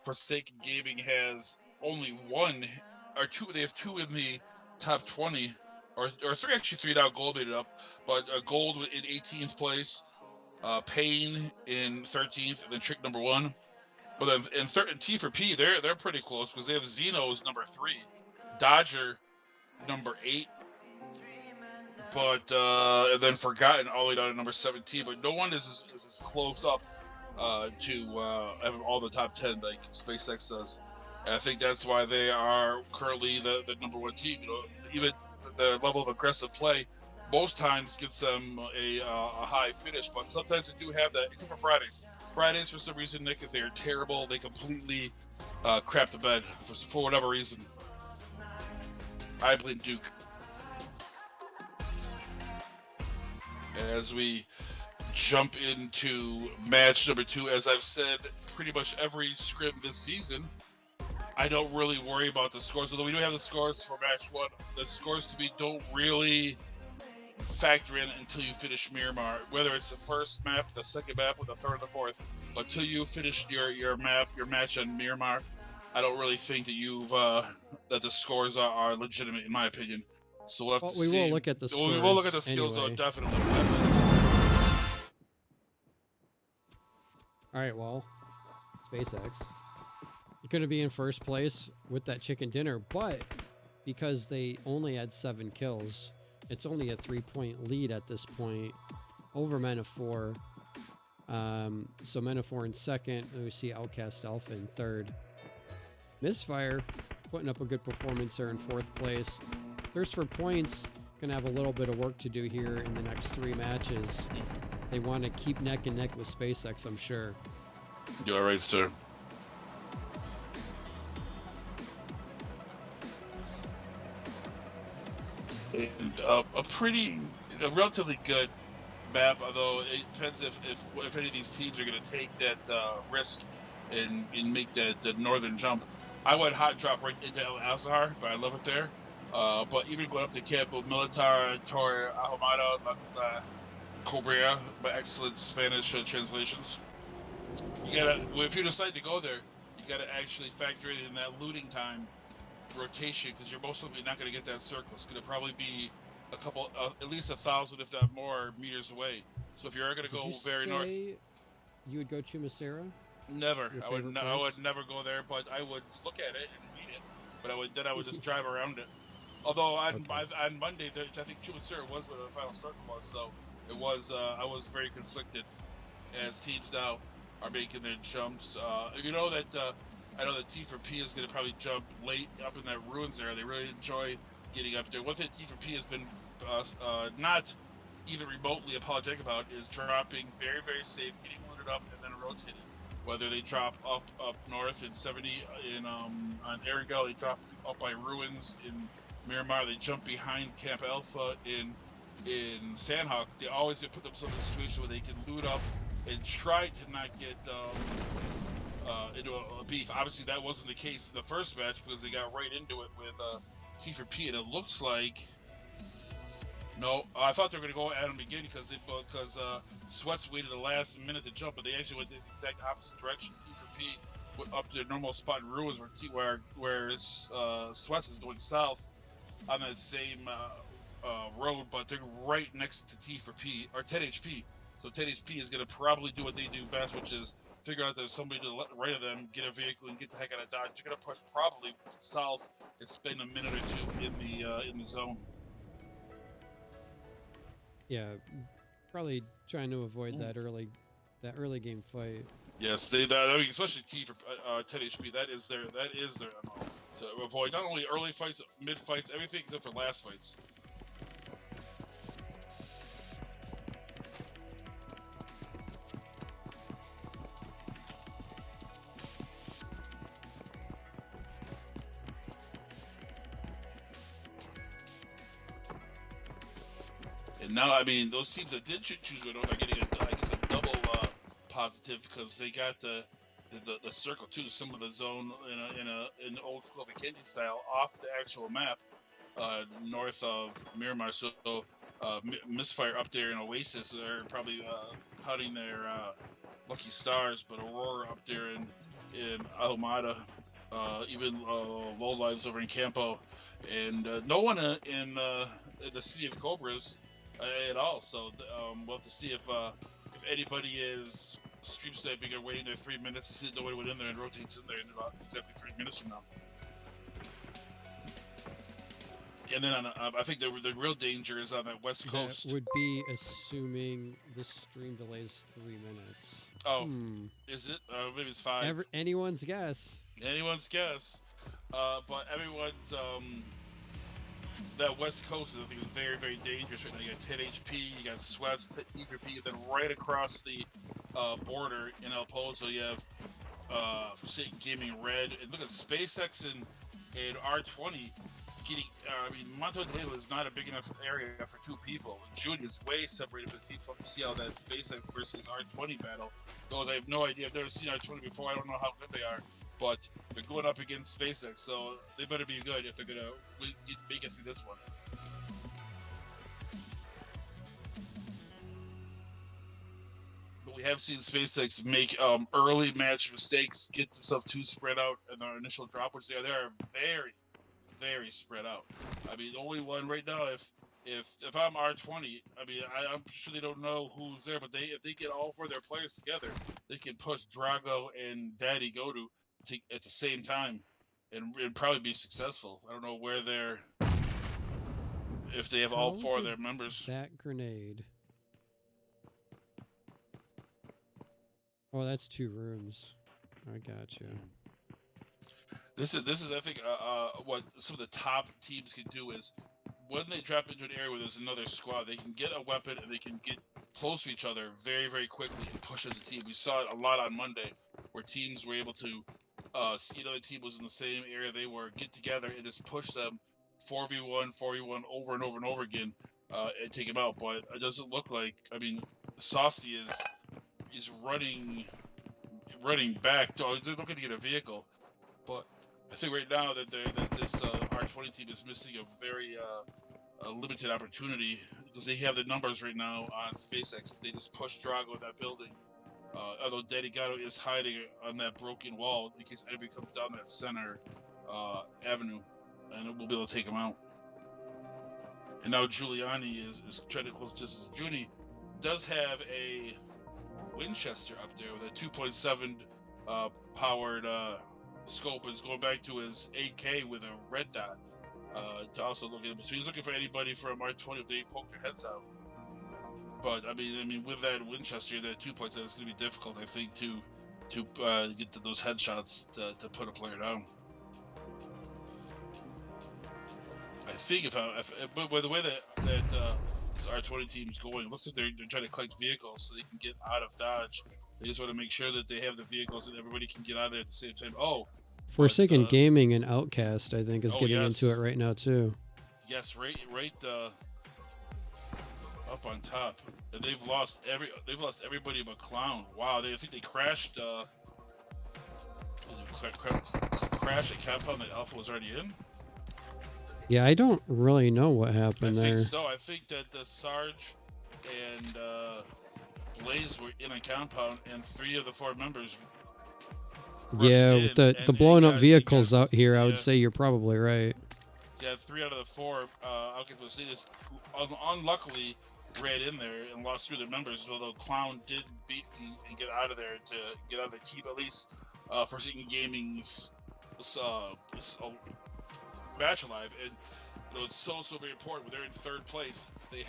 Forsaken Gaming has only 1 or 2. They have 2 in the top 20, or 3, actually 3 now. Gold made it up, but Gold in 18th place, Pain in 13th, and then Trick number 1. But then in T4P, they're pretty close because they have Xeno's number 3, Dodger number 8. But and then Forgotten all the way down to number 17. But no one is as close up to having all the top 10 like SpaceX does. And I think that's why they are currently the number 1 team. You know, even the level of aggressive play most times gets them a high finish. But sometimes they do have that, except for Fridays. Fridays, for some reason, Nick, they're terrible. They completely crap the bed for whatever reason. I blame Duke. As we jump into match number 2, as I've said pretty much every Scrim this season, I don't really worry about the scores. Although we do have the scores for match 1, the scores to me don't really factor in until you finish Miramar. Whether it's the first map, the second map, or the third or the fourth, but until you finish your match on Miramar, I don't really think that that the scores are legitimate, in my opinion. So we'll have to see. We will look at the scores. We will look at the skills, anyway. though, definitely. All right, well, SpaceX. You're going to be in first place with that chicken dinner, but because they only had 7 kills, it's only a 3-point lead at this point over Men of 4. So Men of 4 in second, and we see Outcast Alpha in third. Misfire putting up a good performance there in 4th place. Thirst for Points going to have a little bit of work to do here in the next 3 matches. They want to keep neck and neck with SpaceX, I'm sure. You're right, sir. And a relatively good map, although it depends if any of these teams are going to take that risk and make that northern jump. I went hot drop right into El Azhar, but I love it there. But even going up to Campo Militar, Torre Ahumada, Cobrea, by excellent Spanish translations. If you decide to go there, you gotta actually factor in that looting time rotation, because you're most likely not gonna get that circle. It's gonna probably be a couple, at least 1,000, if not more, meters away. So if you're gonna go very north, you would go Chumacera? Never. I would never go there, but I would look at it and read it. But I would just drive around it. Although on Monday, I think Chumacera was where the final circle was, so it was. I was very conflicted, as teams now are making their jumps. You know that I know that T4P is going to probably jump late up in that ruins area. They really enjoy getting up there. One thing T4P has been not even remotely apologetic about is dropping very, very safe, getting loaded up, and then rotating. Whether they drop up north in 70 on Erangel, they drop up by ruins in Miramar, they jump behind Camp Alpha in Sandhawk. They always put themselves in a situation where they can loot up and try to not get into a beef. Obviously, that wasn't the case in the first match because they got right into it with T4P, and it looks like no. I thought they were going to go at them again because Sweats waited the last minute to jump, but they actually went the exact opposite direction. T4P went up to their normal spot in ruins where Sweats is going south on that same road, but they're right next to T4P or 10 HP. So 10 HP is going to probably do what they do best, which is figure out there's somebody to the right of them, get a vehicle, and get the heck out of Dodge. You're going to push probably south and spend a minute or two in the zone. Yeah, probably trying to avoid that early game fight. Yes, especially T for 10 HP. That is their MO. to avoid not only early fights, mid fights, everything except for last fights. And now, I mean, those teams that did choose Widow are getting a double positive because they got the circle too, some of the zone in old school Vikendi style off the actual map, north of Miramar. So Misfire up there in Oasis are probably hunting their lucky stars, but Aurora up there in Almada, even Low Lives over in Campo, and no one in the City of Cobras at all. So we'll have to see if anybody is stream sniping or waiting there 3 minutes to see if nobody went in there and rotates in there in about exactly 3 minutes from now. And then I think the real danger is on that west coast. That would be assuming the stream delays 3 minutes. Oh, is it? Maybe it's 5. Anyone's guess. Anyone's guess. But everyone's that west coast I think is very, very dangerous right now. You got 10 HP, you got Sweats, T3P, and then right across the border in El Pozo you have Forsaken Gaming Red, and look at SpaceX and R20 getting. I mean, Monte Nuevo is not a big enough area for 2 people. June is way separated from the team. So we'll have to see how that SpaceX versus R20 battle goes. I have no idea. I've never seen R20 before. I don't know how good they are, but they're going up against SpaceX, so they better be good if they're gonna make it through this one. We have seen SpaceX make early match mistakes, get themselves too spread out in their initial drop, which they are very, very spread out. I mean, the only one right now, if I'm R20, I mean, I'm sure they don't know who's there, but if they get all 4 of their players together, they can push Drago and Daddy Godu at the same time and probably be successful. I don't know where they're, if they have all 4 of their members. That grenade. Oh, that's 2 rooms. I got you. This is I think what some of the top teams can do is when they drop into an area where there's another squad, they can get a weapon and they can get close to each other very, very quickly and push as a team. We saw it a lot on Monday where teams were able to see another team was in the same area they were, get together and just push them 4v1 over and over and over again and take them out. But it doesn't look like, I mean, Saucy is running back. They're looking to get a vehicle, but I think right now that this R20 team is missing a very limited opportunity because they have the numbers right now on SpaceX. If they just push Drago in that building, although Dedicato is hiding on that broken wall in case anybody comes down that center avenue, and we'll be able to take him out. And now Giuliani is trying to close distance. Juni does have a Winchester up there with a 2.7 powered scope, is going back to his 8K with a red dot to also look at him. So he's looking for anybody from R20 if they poke their heads out. But I mean, with that Winchester, that 2.7, it's going to be difficult, I think, to get to those headshots to put a player down. I think but by the way that this R20 team's going, it looks like they're trying to collect vehicles so they can get out of Dodge. They just want to make sure that they have the vehicles and everybody can get out of there at the same time. Forsaken Gaming and Outcast, I think, is getting into it right now too. Yes, right up on top. And they've lost everybody but Clown. Wow, I think they crashed crash a compound that Alpha was already in. Yeah, I don't really know what happened there. I think so. I think that the Sarge and Blaze were in a compound, and 3 of the 4 members. Yeah, with the blowing up vehicles out here, I would say you're probably right. Yeah, 3 out of the 4 Alcatraz unluckily ran in there and lost 3 of their members, although Clown did beat feet and get out of there to get out of the keep at least Forsaken Gaming's match alive. And it's so very important when they're in 3rd place. They're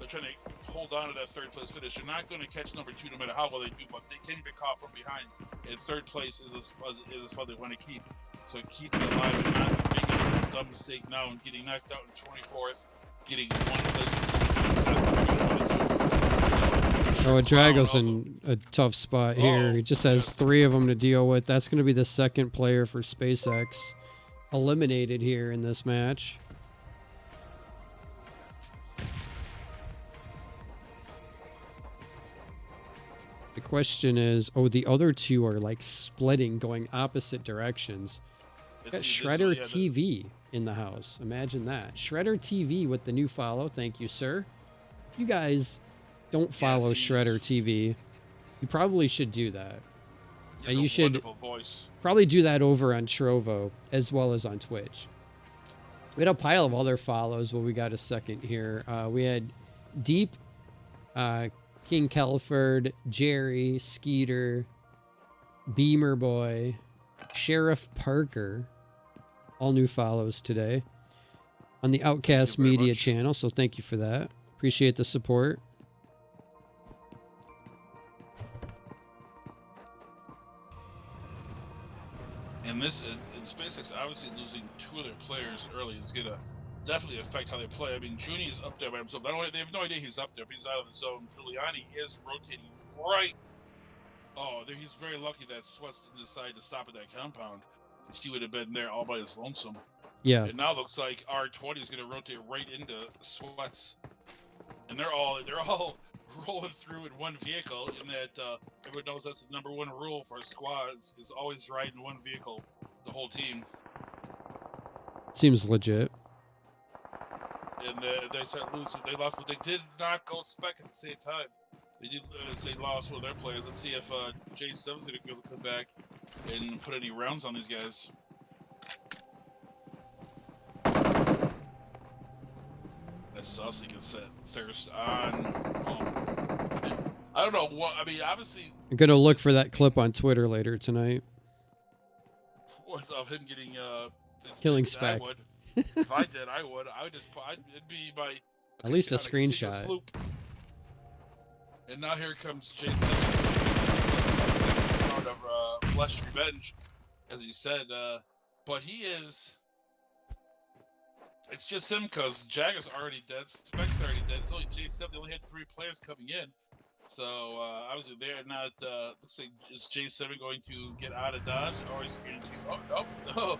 trying to hold on to that 3rd place finish. They're not going to catch number 2 no matter how well they do, but they can be caught from behind. And 3rd place is a spot they want to keep. So keep it alive and not making a dumb mistake now and getting knocked out in 24th, getting one place. Oh, Drago's in a tough spot here. He just has 3 of them to deal with. That's going to be the second player for SpaceX eliminated here in this match. The question is, oh, the other 2 are like splitting, going opposite directions. Got Shredder TV in the house. Imagine that. Shredder TV with the new follow. Thank you, sir. If you guys don't follow Shredder TV, you probably should do that. And you should probably do that over on Trovo as well as on Twitch. We had a pile of other follows. Well, we got a second here. We had Deep, King Kelford, Jerry, Skeeter, Beamer Boy, Sheriff Parker. All new follows today on the Outcast Media channel. So thank you for that. Appreciate the support. And this, in SpaceX, obviously losing 2 of their players early is going to definitely affect how they play. I mean, Junie is up there by himself. They have no idea he's up there, but he's out of the zone. Giuliani is rotating right. Oh, he's very lucky that Sweats didn't decide to stop at that compound. Because he would have been there all by his lonesome. Yeah. And now it looks like R20 is going to rotate right into Sweats. And they're all rolling through in one vehicle, in that everyone knows that's the #1 rule for squads is always ride in one vehicle, the whole team. Seems legit. And they start losing. They lost, but they did not go spec at the same time. They did say lost one of their players. Let's see if J7's going to be able to come back and put any rounds on these guys. That Saucy can set Thirst on. I don't know what. I mean, obviously. I'm going to look for that clip on Twitter later tonight. What's of him getting killing Spec. I would. If I did, I would. It'd be my. At least a screenshot. And now here comes J7 round of Flesh Revenge, as he said. But he is. It's just him because Jagger's already dead, Spec's already dead. It's only J7. They only had 3 players coming in. So obviously they're not. Looks like is J7 going to get out of dodge, or is he going to? Oh no!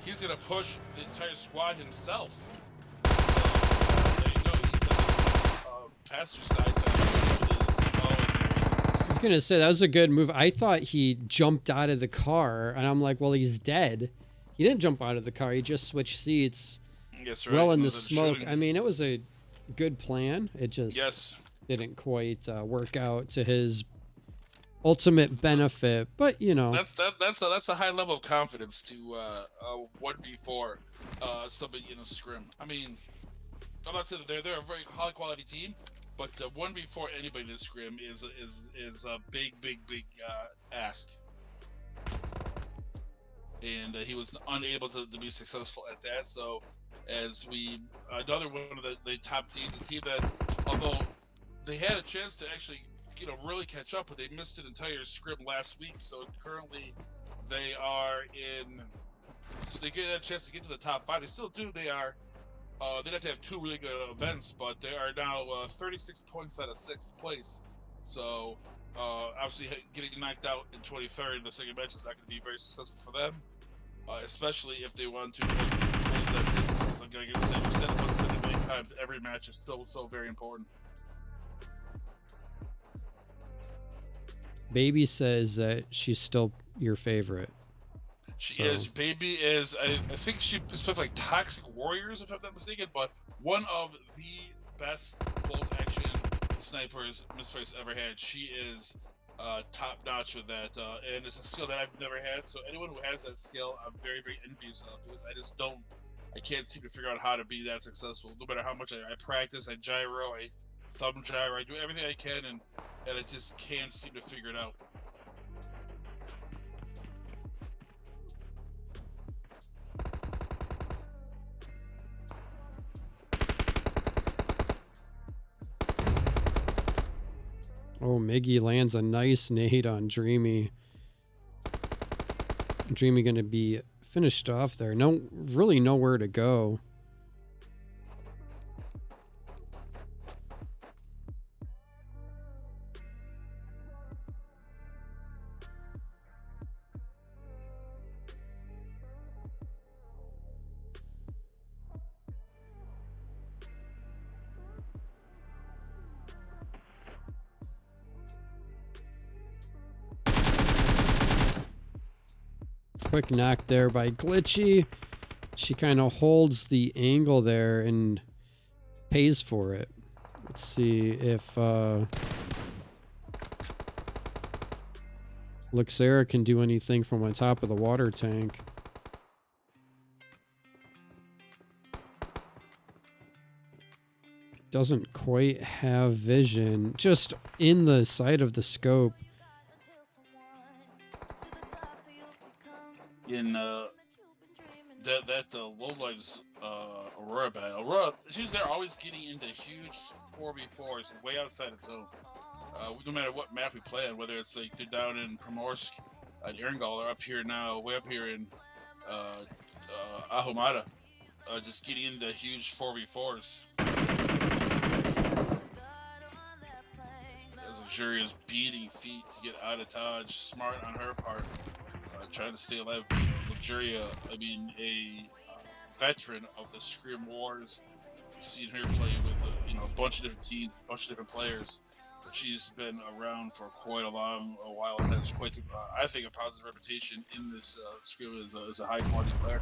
He's going to push the entire squad himself. So, there you go. He's passenger side. I was going to say, that was a good move. I thought he jumped out of the car, and I'm like, well, he's dead. He didn't jump out of the car. He just switched seats. That's right. Well in the smoke. I mean, it was a good plan. It just didn't quite work out to his ultimate benefit, but you know, that's a high level of confidence to 1v4 somebody in a scrim. I mean, I'm not saying that they're a very high quality team, but 1v4 anybody in a scrim is a big ask. And he was unable to be successful at that. So, as another one of the top teams, the team that, although they had a chance to actually really catch up, but they missed an entire scrim last week. So currently they are so they get a chance to get to the top 5. They still do. They'd have to have 2 really good events, but they are now 36 points out of 6th place. So obviously getting knocked out in 23rd in the second match is not going to be very successful for them, especially if they want to close that distance. Like I said, we've said it once a million times, every match is still so very important. Baby says that she's still your favorite. She is. Baby is. I think she is with like Toxic Warriors, if I'm not mistaken, but one of the best bolt action snipers Misfits ever had. She is top notch with that, and it's a skill that I've never had. So anyone who has that skill, I'm very envious of, because I can't seem to figure out how to be that successful. No matter how much I practice, I gyro, I thumb gyro, I do everything I can, and I just can't seem to figure it out. Oh, Miggy lands a nice nade on Dreamy. Dreamy going to be finished off there. No, really nowhere to go. Quick knock there by Glitchy. She kind of holds the angle there and pays for it. Let's see if Luxera can do anything from on top of the water tank. Doesn't quite have vision. Just in the side of the scope. In that low lives Aurora battle. Aurora, she's there always getting into huge 4v4s way outside its zone. No matter what map we play on, whether it's like they're down in Primorsk, Erngol, or up here now, way up here in Ahumada, just getting into huge 4v4s. As Luxuria's beating feet to get out of dodge, smart on her part. Trying to stay alive. Luxuria, I mean, a veteran of the Scrim Wars. We've seen her play with a bunch of different teams, a bunch of different players. But she's been around for quite a while. And has quite, I think, a positive reputation in this Scrim as a high quality player.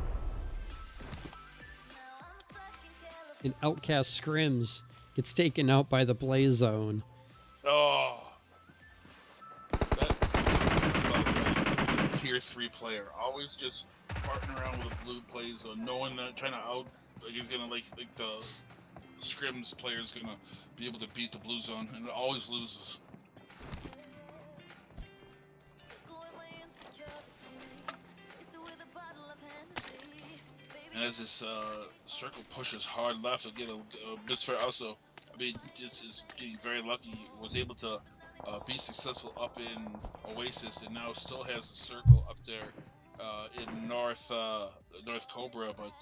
And Outcast Scrims gets taken out by the Blaze Zone. Oh. Tier 3 player, always just partner around with a blue plays on knowing that trying to he's gonna like the Scrims player is gonna be able to beat the blue zone, and it always loses. And as this circle pushes hard left, he'll get a misfire also. I mean, just is getting very lucky. Was able to be successful up in Oasis, and now still has a circle up there in North Cobra, but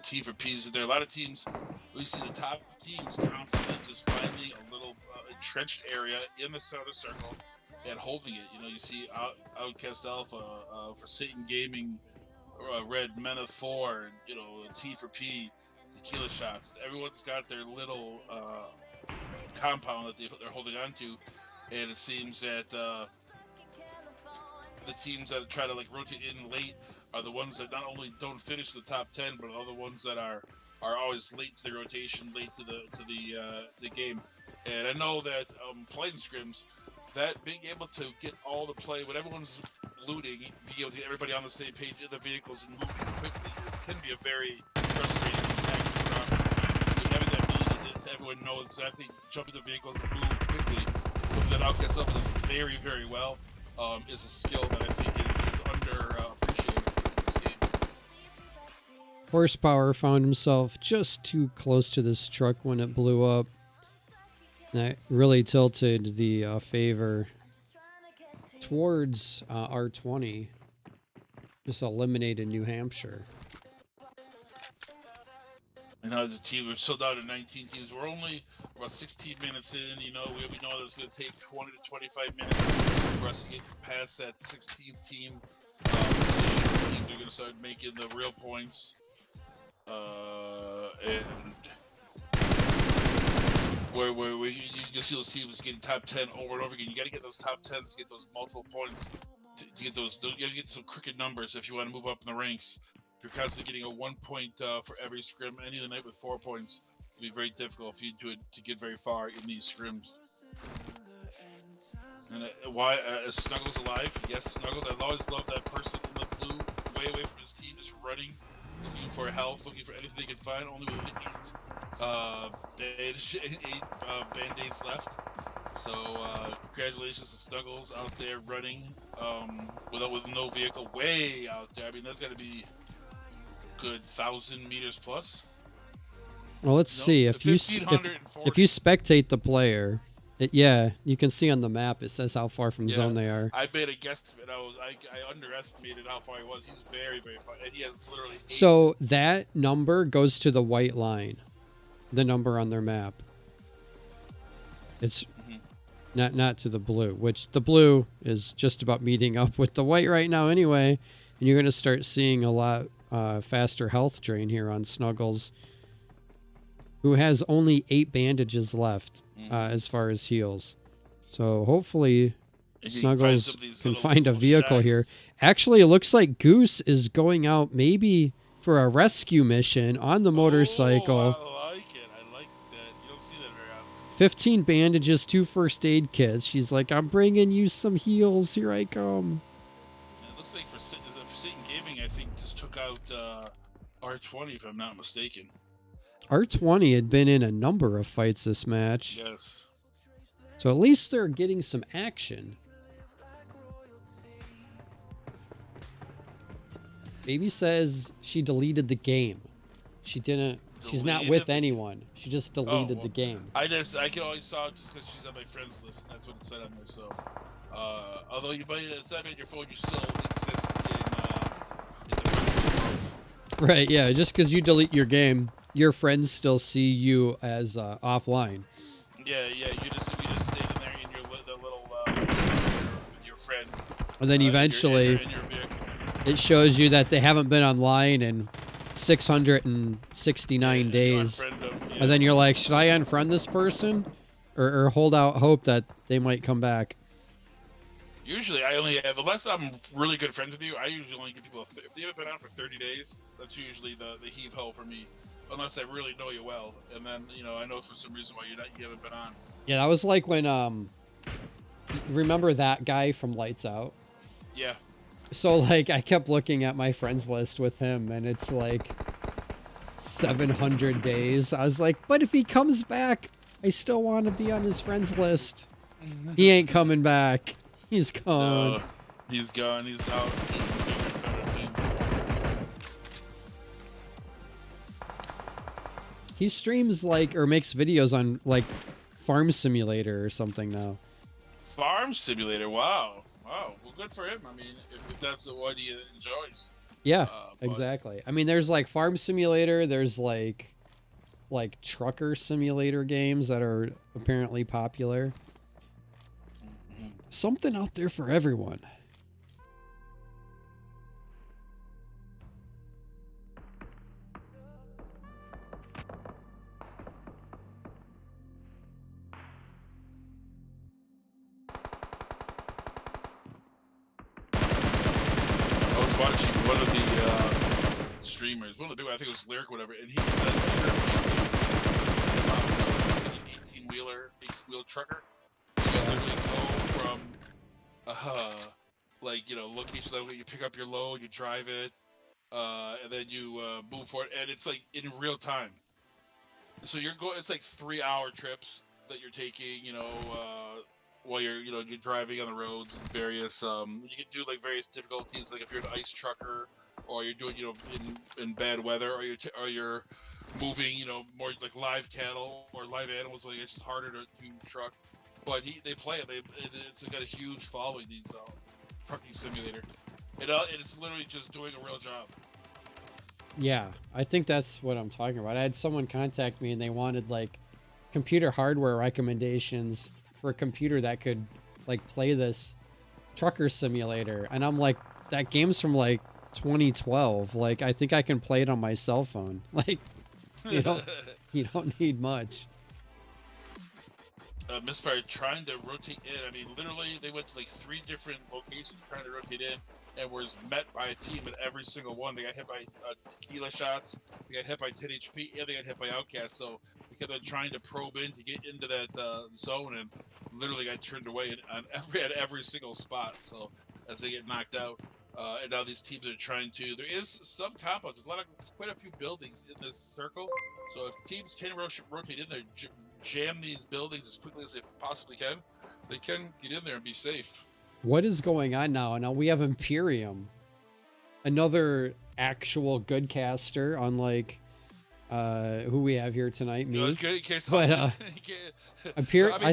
T4P's in there. A lot of teams, we see the top teams constantly just finding a little entrenched area in the center circle and holding it. You see Outcast Alpha, Forsaken Gaming, Red Mena 4, T4P, Tequila Shots. Everyone's got their little compound that they're holding on to. And it seems that the teams that try to rotate in late are the ones that not only don't finish the top 10, but are the ones that are always late to the rotation, late to the game. And I know that playing scrims, that being able to get all the play when everyone's looting, being able to get everybody on the same page in the vehicles and moving quickly can be a very frustrating taxing process. Having that ability to everyone know exactly to jump into vehicles and move quickly. That Outcast up very, very well is a skill that I think is underappreciated in this game. Horsepower found himself just too close to this truck when it blew up. That really tilted the favor towards R20. Just eliminated New Hampshire. The team, we're still down to 19 teams. We're only about 16 minutes in. We know that it's going to take 20 to 25 minutes for us to get past that 16th team position. The teams are going to start making the real points. And where you see those teams getting top 10 over and over again. You got to get those top 10s to get those multiple points. To get those, you got to get some crooked numbers if you want to move up in the ranks. You're constantly getting a 1 point for every scrim, any of the night with 4 points. It's going to be very difficult for you to get very far in these scrims. And why is Snuggles alive? Yes, Snuggles. I've always loved that person in the blue, way away from his team, just running, looking for health, looking for anything they can find, only with 8 band-aids left. So congratulations to Snuggles out there running with no vehicle, way out there. I mean, that's got to be good 1,000 meters plus. Well, let's see if you spectate the player. Yeah, you can see on the map. It says how far from Yeah. zone they are. I made a guesstimate. I underestimated how far he was. He's very, very far. And he has literally 8. So that number goes to the white line, the number on their map. It's not to the blue, which the blue is just about meeting up with the white right now anyway. And you're going to start seeing a lot faster health drain here on Snuggles, who has only 8 bandages left as far as heals. So hopefully Snuggles can find a vehicle here. Actually, it looks like Goose is going out maybe for a rescue mission on the motorcycle. Oh, I like it. I like that. You don't see that very often. 15 bandages, 2 first aid kits. She's like, I'm bringing you some heals. Here I come. And it looks like for Satan Gaming, I think, just took out R20, if I'm not mistaken. R20 had been in a number of fights this match. Yes. So at least they're getting some action. Baby says she deleted the game. She didn't. She's not with anyone. She just deleted the game. I can always saw it just because she's on my friends list. That's what it said on there. So, although you might it's not on your phone, you still exist in the virtual world. Right? Yeah. Just because you delete your game, your friends still see you as offline. Yeah. You just stayed in there in the little with your friend. And then eventually, in your vehicle. it shows you that they haven't been online in 669 days. And then you're like, should I unfriend this person? Or hold out hope that they might come back? Usually, I only have, unless I'm really good friends with you, I usually only give people, if they haven't been on for 30 days, that's usually the heave-ho for me. Unless I really know you well. And then, I know for some reason why you haven't been on. Yeah, that was like when, remember that guy from Lights Out? Yeah. So, like, I kept looking at my friends list with him, and it's like 700 days. I was like, but if he comes back, I still want to be on his friends list. He ain't coming back. He's gone. No, he's gone. He's out doing bigger, better things. He streams, like, or makes videos on, like, Farm Simulator or something now. Farm Simulator, wow. Wow, well, good for him. I mean, if that's what he enjoys. Yeah, exactly. I mean, there's, like, Farm Simulator. There's, like Trucker Simulator games that are apparently popular. Something out there for everyone. I was watching one of the streamers, one of the big, I think it was Lyric, whatever, and he was at an 18-wheeler trucker. You literally go from, location level, you pick up your load, you drive it, and then you move forward, and it's like in real time. So it's like 3-hour trips that you're taking, while you're driving on the roads, various you can do like various difficulties, like if you're an ice trucker, or you're doing in bad weather, or you're moving more like live cattle or live animals, like it's just harder to truck. But they play it. It's got a huge following, these trucking simulator. It's literally just doing a real job. Yeah, I think that's what I'm talking about. I had someone contact me and they wanted like computer hardware recommendations for a computer that could like play this trucker simulator, and I'm like, that game's from like 2012. Like, I think I can play it on my cell phone. Like, you don't need much. Misfire trying to rotate in. I mean, literally, they went to like 3 different locations trying to rotate in, and was met by a team at every single one. They got hit by tequila shots, they got hit by 10 HP, and they got hit by Outcast. So we kept on trying to probe in to get into that zone, and literally got turned away at every single spot. So as they get knocked out, and now these teams are trying to. There is some compounds. There's quite a few buildings in this circle. So if teams can rotate in there, jam these buildings as quickly as they possibly can, they can get in there and be safe. What is going on now? Now we have Imperium, another actual good caster, unlike who we have here tonight, me. Okay, in case But I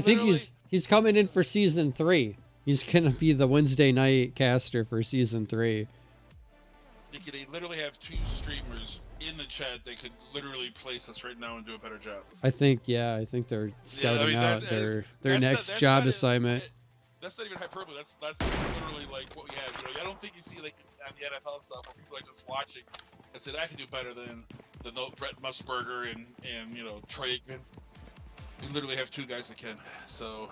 think literally- he's coming in for season 3. He's gonna be the Wednesday night caster for season 3. They literally have 2 streamers in the chat that could literally place us right now and do a better job. I think they're scouting out their that's next not job it. assignment. That's not even hyperbole. That's literally like what we have. I don't think you see like on the NFL stuff where people are just watching and say I can do better than Brett Musburger and Troy Aikman. We literally have 2 guys that can. So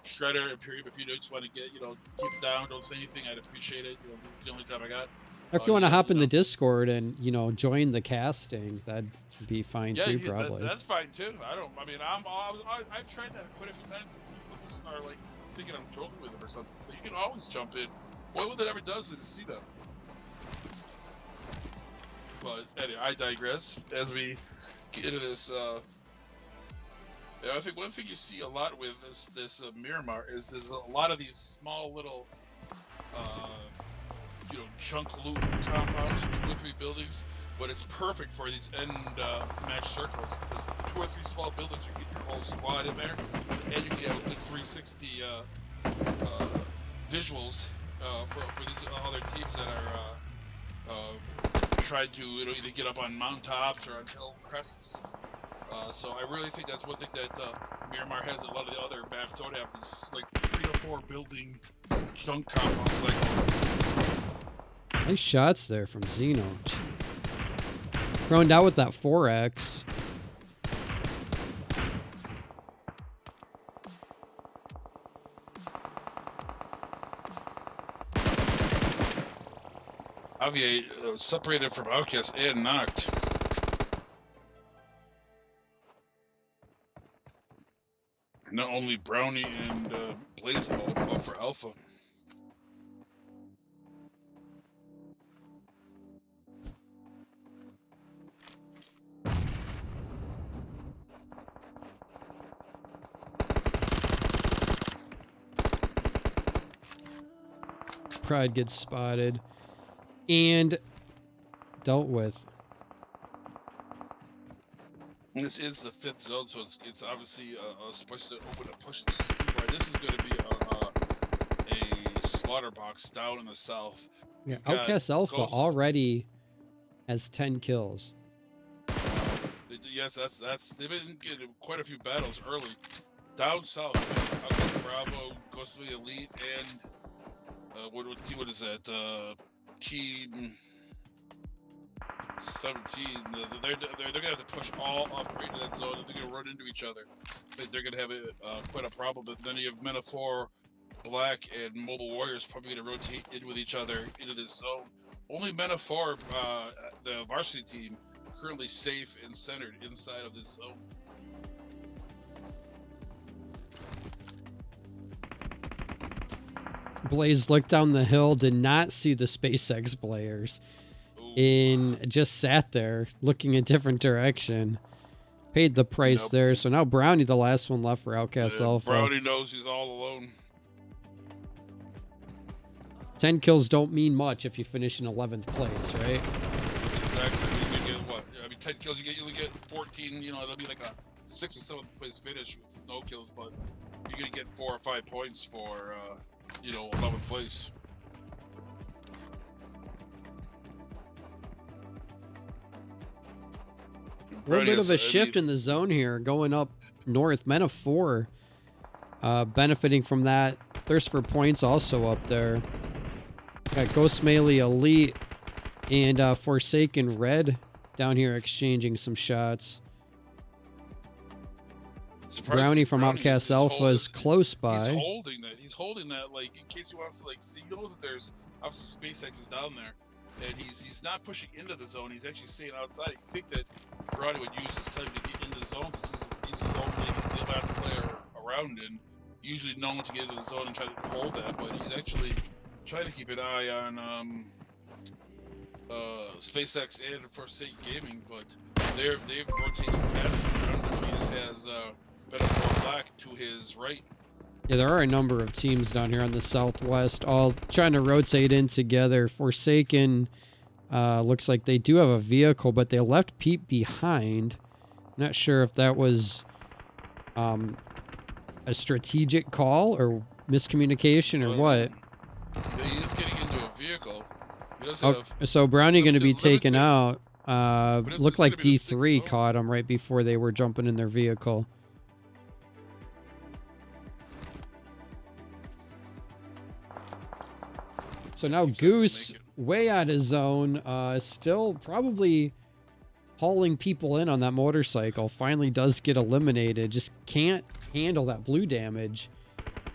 Shredder and Imperium, if you just want to keep it down, don't say anything. I'd appreciate it. It's the only job I got. If you want to hop in the Discord and join the casting, that'd be fine too, probably. That's fine too. I've tried that quite a few times. People just are like thinking I'm joking with them or something. But you can always jump in. What it ever does is see them. But anyway, I digress. As we get into this, I think one thing you see a lot with this Miramar is a lot of these small little chunk loot compounds, 2 or 3 buildings, but it's perfect for these end match circles. There's 2 or 3 small buildings, you get your whole squad in there, and you can have a good 360 visuals for these other teams that are trying to either get up on mountaintops or on hill crests. So I really think that's one thing that Miramar has. A lot of the other maps don't have these like 3 or 4 building junk compounds like. Nice shots there from Zeno. Thrown down with that 4X. Javier separated from Outcast and knocked. Not only Brownie and Blaze all for Alpha. Pride gets spotted and dealt with. This is the 5th zone, so it's obviously supposed to open a push. This is going to be a slaughter box down in the south. Yeah, Outcast Alpha already has 10 kills. Yes, that's they've been getting quite a few battles early. Down south, Outcast Bravo, Ghost of the Elite, and what is that? Team 17. They're gonna have to push all up right into that zone. They're gonna run into each other. They're gonna have quite a problem. But then you have Men of 4, Black, and Mobile Warriors probably gonna rotate in with each other into this zone. Only Men of 4, the varsity team, currently safe and centered inside of this zone. Blaze looked down the hill, did not see the SpaceX players, and just sat there looking a different direction. Paid the price there. So now Brownie, the last one left for Outcast Alpha. Brownie knows he's all alone. 10 kills don't mean much if you finish in 11th place, right? Exactly. You get what? 10 kills, you get 14. It'll be like a 6th or 7th place finish with no kills, but you're gonna get 4 or 5 points for 11th place. A little bit of a shift in the zone here, going up north. Men of 4 benefiting from that. Thirst for points also up there. Got Ghost Melee Elite and Forsaken Red down here exchanging some shots. Brownie from Outcast Alpha is close by. He's holding that like in case he wants to see. He knows that there's obviously SpaceX is down there, and he's not pushing into the zone. He's actually staying outside. You think that Brownie would use his time to get into the zone since he's his only the last player around, and usually known to get into the zone and try to hold that. But he's actually trying to keep an eye on SpaceX and Forsaken Gaming, but they've rotated past him around. He just has Men of 4 Black to his right. Yeah, there are a number of teams down here on the southwest, all trying to rotate in together. Forsaken Looks like they do have a vehicle, but they left Pete behind. Not sure if that was a strategic call or miscommunication or what. He is getting into a vehicle. He does Oh, have so Brownie going to be taken limited. out. But Looked it's like gonna be the sixth D3 zone. caught him right before they were jumping in their vehicle. So now Keeps on Goose, making- way out of zone, still probably hauling people in on that motorcycle. Finally does get eliminated. Just can't handle that blue damage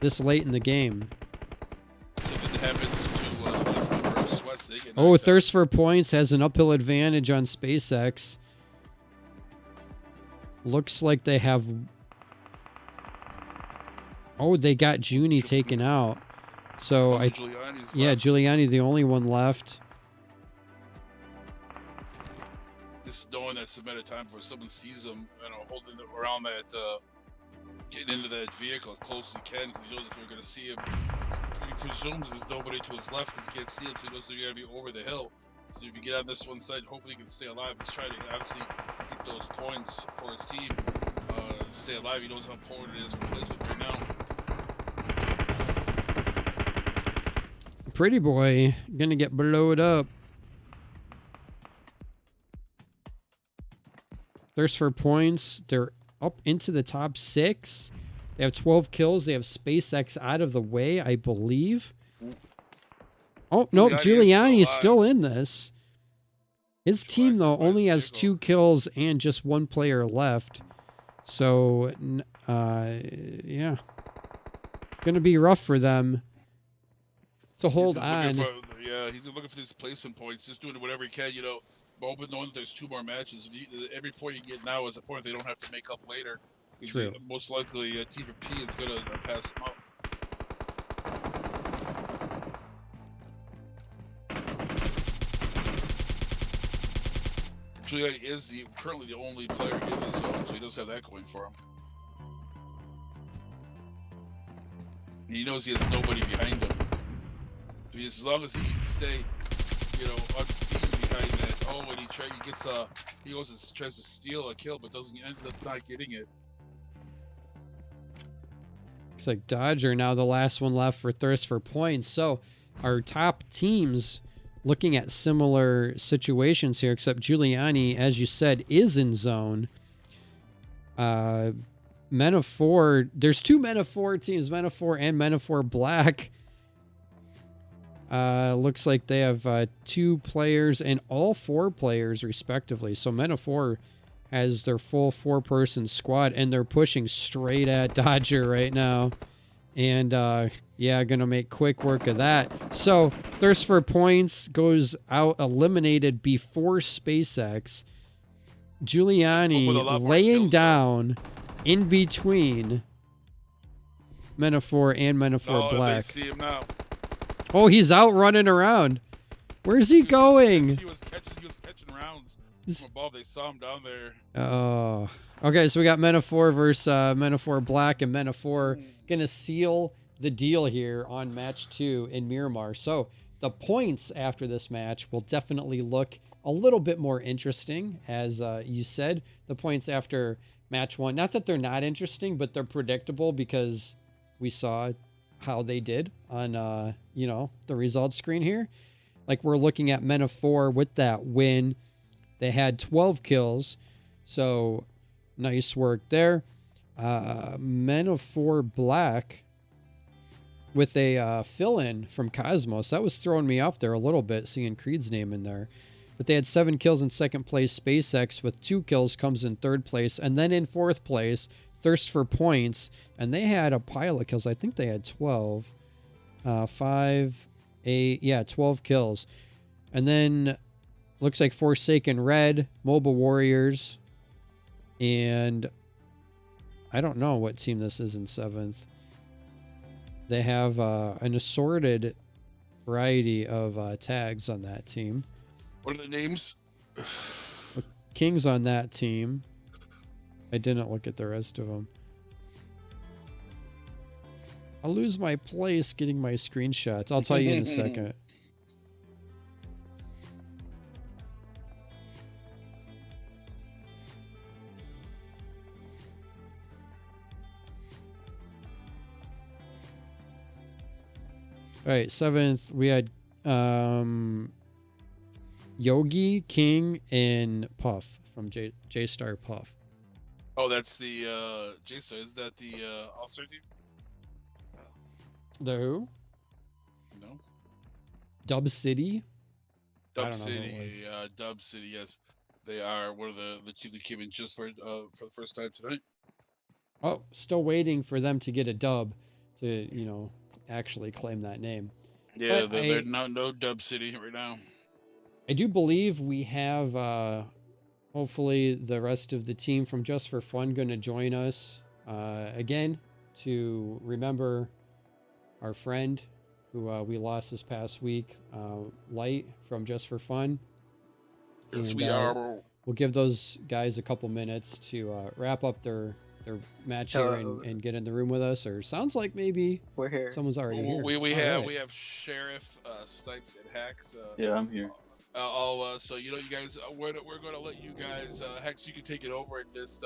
this late in the game. Something happens to this member of Sweats, they get Oh, knocked out. Thirst for Points has an uphill advantage on SpaceX. Looks like they have... Oh, they got Junie taken out. So, Giuliani's yeah, left. Giuliani, the only one left. Just knowing that's a better time for someone sees him, holding around that, getting into that vehicle as close as he can, because he knows if you're going to see him, he presumes there's nobody to his left because he can't see him, so he knows you got to be over the hill. So if you get on this one side, hopefully he can stay alive. He's trying to obviously keep those points for his team, stay alive. He knows how important it is for placement right now. Pretty Boy gonna get blowed up. Thirst for Points. They're up into the top 6. They have 12 kills. They have SpaceX out of the way, I believe. Oh, no, Giuliani is still in this. His team, though, only has 2 kills and just 1 player left. So, yeah. Gonna be rough for them. So hold on. He's looking for these placement points, just doing whatever he can, hoping knowing that there's 2 more matches. Every point you get now is a point they don't have to make up later. True. Most likely, T4P is going to pass him up. Giuliani is currently the only player in the zone, so he does have that going for him. And he knows he has nobody behind him. As long as he can stay, unseen behind that. Oh, and he tries to steal a kill, but ends up not getting it. Looks like Dodger now the last one left for Thirst for Points. So our top teams looking at similar situations here, except Giuliani, as you said, is in zone. Men of 4, there's 2 Men of 4 teams, Men of 4 and Men of 4 Black. Looks like they have 2 players and all 4 players respectively. So Men of 4 has their full 4-person squad, and they're pushing straight at Dodger right now. And yeah, gonna make quick work of that. So Thirst for Points goes out eliminated before SpaceX. Giuliani laying down in between Men of 4 and Men of 4 Black. They see him now. Oh, he's out running around. Where's he going? He was catching rounds from above. They saw him down there. Oh. Okay, so we got Men of 4 versus Men of 4 Black, and Men of 4 gonna seal the deal here on match 2 in Miramar. So the points after this match will definitely look a little bit more interesting, as you said. The points after match 1, not that they're not interesting, but they're predictable because we saw how they did on the results screen here. Like, we're looking at Men of 4 with that win. They had 12 kills, so nice work there. Men of 4 Black with a fill-in from Cosmos. That was throwing me off there a little bit, seeing Creed's name in there. But they had 7 kills in second place. SpaceX with 2 kills comes in third place. And then in fourth place, Thirst for Points. And they had a pile of kills. I think they had 12. 5, 8, yeah, 12 kills. And then looks like Forsaken Red, Mobile Warriors, and I don't know what team this is in 7th. They have an assorted variety of tags on that team. What are the names? King's on that team. I didn't look at the rest of them. I'll lose my place getting my screenshots. I'll tell you in a second. All right, 7th we had Yogi, King, and Puff from J Star Puff. Oh, that's the J-Star. Is that the All-Star team? The who? No. Dub City. I Dub don't know who it City. Dub City. Yes, they are one of the teams that came in just for the first time tonight. Oh, still waiting for them to get a dub to actually claim that name. Yeah, But they're not no Dub City right now. I do believe we have hopefully the rest of the team from Just for Fun going to join us again to remember our friend who we lost this past week, Light from Just for Fun. Yes, And, we are. We'll give those guys a couple minutes to wrap up their match here and get in the room with us. Or sounds like maybe We're here. someone's already here. We All have right. we have Sheriff, Snipes, and Hex. Yeah, I'm here. So you guys, we're going to let you guys. Hex, you can take it over and just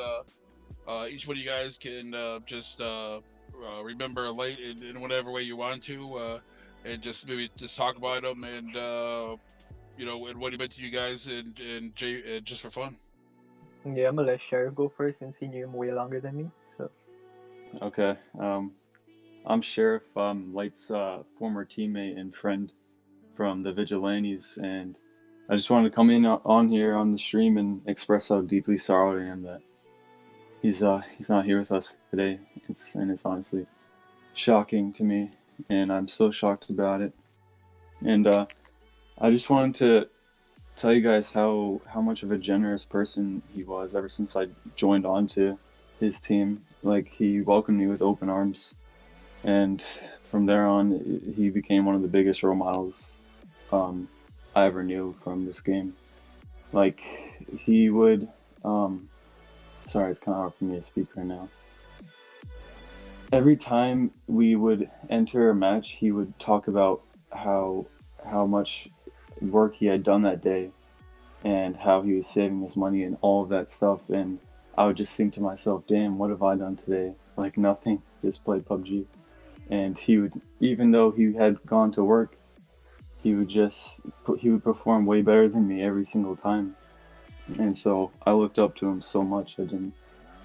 each one of you guys can just remember Light in whatever way you want to, and just maybe just talk about them and and what he meant to you guys and just for fun. Yeah, I'm gonna let Sheriff go first since he knew him way longer than me. So. Okay. I'm Sheriff. Light's former teammate and friend from the Vigilantes, and I just wanted to come in on here on the stream and express how deeply sorry I am that he's not here with us today. It's honestly shocking to me, and I'm so shocked about it. And I just wanted to tell you guys how much of a generous person he was ever since I joined onto his team. Like, he welcomed me with open arms, and from there on he became one of the biggest role models I ever knew from this game. Like, he would sorry, it's kind of hard for me to speak right now. Every time we would enter a match, he would talk about how much work he had done that day and how he was saving his money and all of that stuff. And I would just think to myself, damn, what have I done today? Like, nothing, just play PUBG. And he would, even though he had gone to work, he would perform way better than me every single time. And so I looked up to him so much. I didn't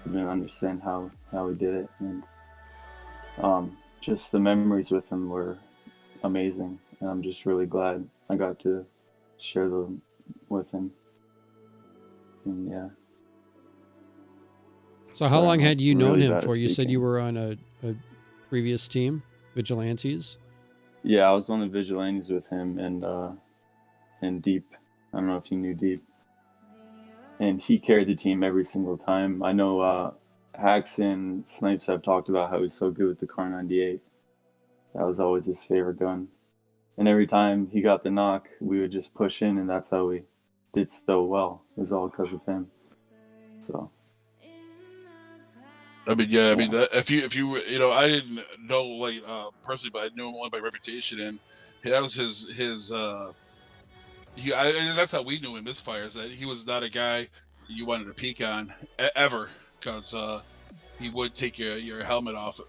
understand how he did it. And just the memories with him were amazing. And I'm just really glad I got to share them with him. And yeah. So how long had you known really him bad at for? You said speaking. you were on a previous team, Vigilantes? Yeah, I was on the Vigilantes with him and Deep. I don't know if you knew Deep. And he carried the team every single time. I know Hacks and Snipes have talked about how he's so good with the Car 98. That was always his favorite gun. And every time he got the knock, we would just push in, and that's how we did so well. It was all because of him. So. I mean, yeah. I mean, if you I didn't know Light personally, but I knew him only by reputation, and that was his. That's how we knew him. Misfires, that he was not a guy you wanted to peek on ever, because he would take your helmet off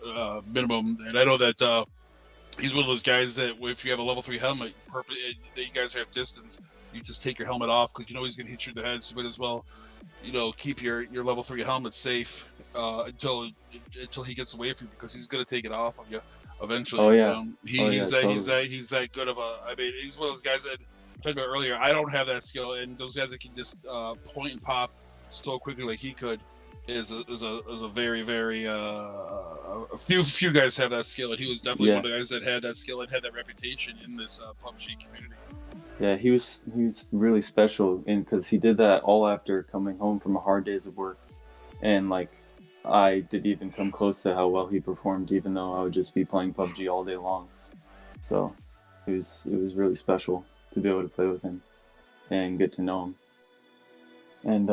minimum. And I know that he's one of those guys that if you have a level 3 helmet, that you guys have distance, you just take your helmet off because you know he's gonna hit you in the head. So you might as well, keep your level 3 helmet safe until he gets away from you, because he's gonna take it off of you eventually. Oh yeah. He's that good of a. I mean, he's one of those guys that I talked about earlier. I don't have that skill, and those guys that can just point and pop so quickly like he could is a very, very a few guys have that skill, and he was definitely one of the guys that had that skill and had that reputation in this PUBG community. Yeah, he was really special, and because he did that all after coming home from a hard days of work, and like, I didn't even come close to how well he performed, even though I would just be playing PUBG all day long. So it was really special to be able to play with him and get to know him. And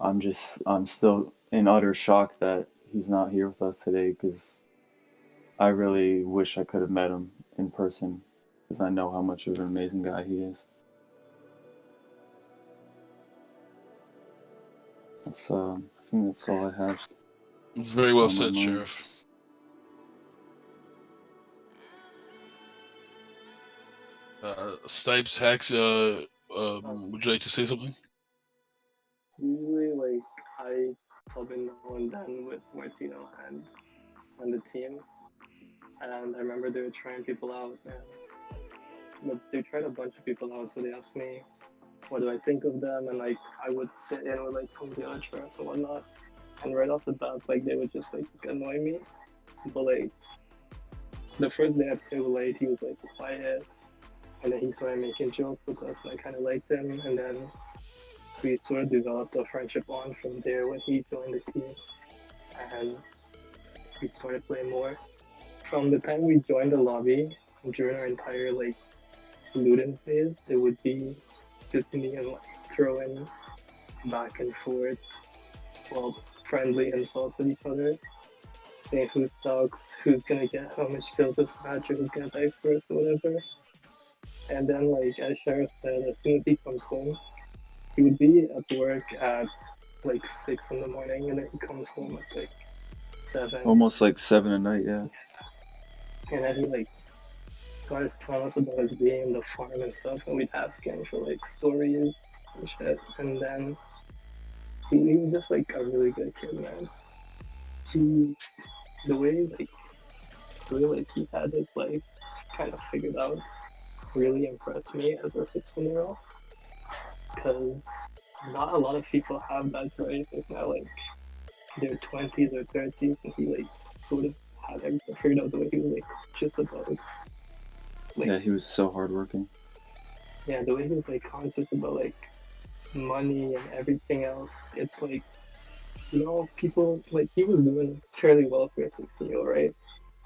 I'm still in utter shock that he's not here with us today, because I really wish I could have met him in person, because I know how much of an amazing guy he is. That's I think that's all I have. It's very well said, Sheriff. Snipes, Hacks, would you like to say something? Usually, like, I sub in now and then with Martino and the team. And I remember they were trying people out, and they tried a bunch of people out, so they asked me, what do I think of them? And, like, I would sit in with, like, some of the other tracks and whatnot. And right off the bat, like, they would just, like, annoy me. But, like, the first day I played with Light, he was, like, quiet. And then he started making jokes with us, and I kind of liked him. And then we sort of developed a friendship on from there when he joined the team. And we started playing more. From the time we joined the lobby, during our entire, like, looting phase, it would be just me and, like, throwing back and forth, well, friendly insults at each other. Saying who sucks, who's gonna get how much kills this match, or who's gonna die first, or whatever. And then, like, as Sheriff said, as soon as he comes home, he would be at work at like 6 in the morning, and then he comes home at like 7. Almost like 7 at night, yeah. And then he like starts telling us about his game, the farm and stuff, and we'd ask him for like stories and shit. And then he was just like a really good kid, man. The way he had his life kind of figured out really impressed me as a 16-year-old, because not a lot of people have that drive. It's not like their 20s or 30s, and he like sort of had everything figured out. The way he was like just about, like, Yeah, he was so hardworking. yeah, the way he was like conscious about like money and everything else. It's like, you know, people like, he was doing fairly well for a 16-year-old, right?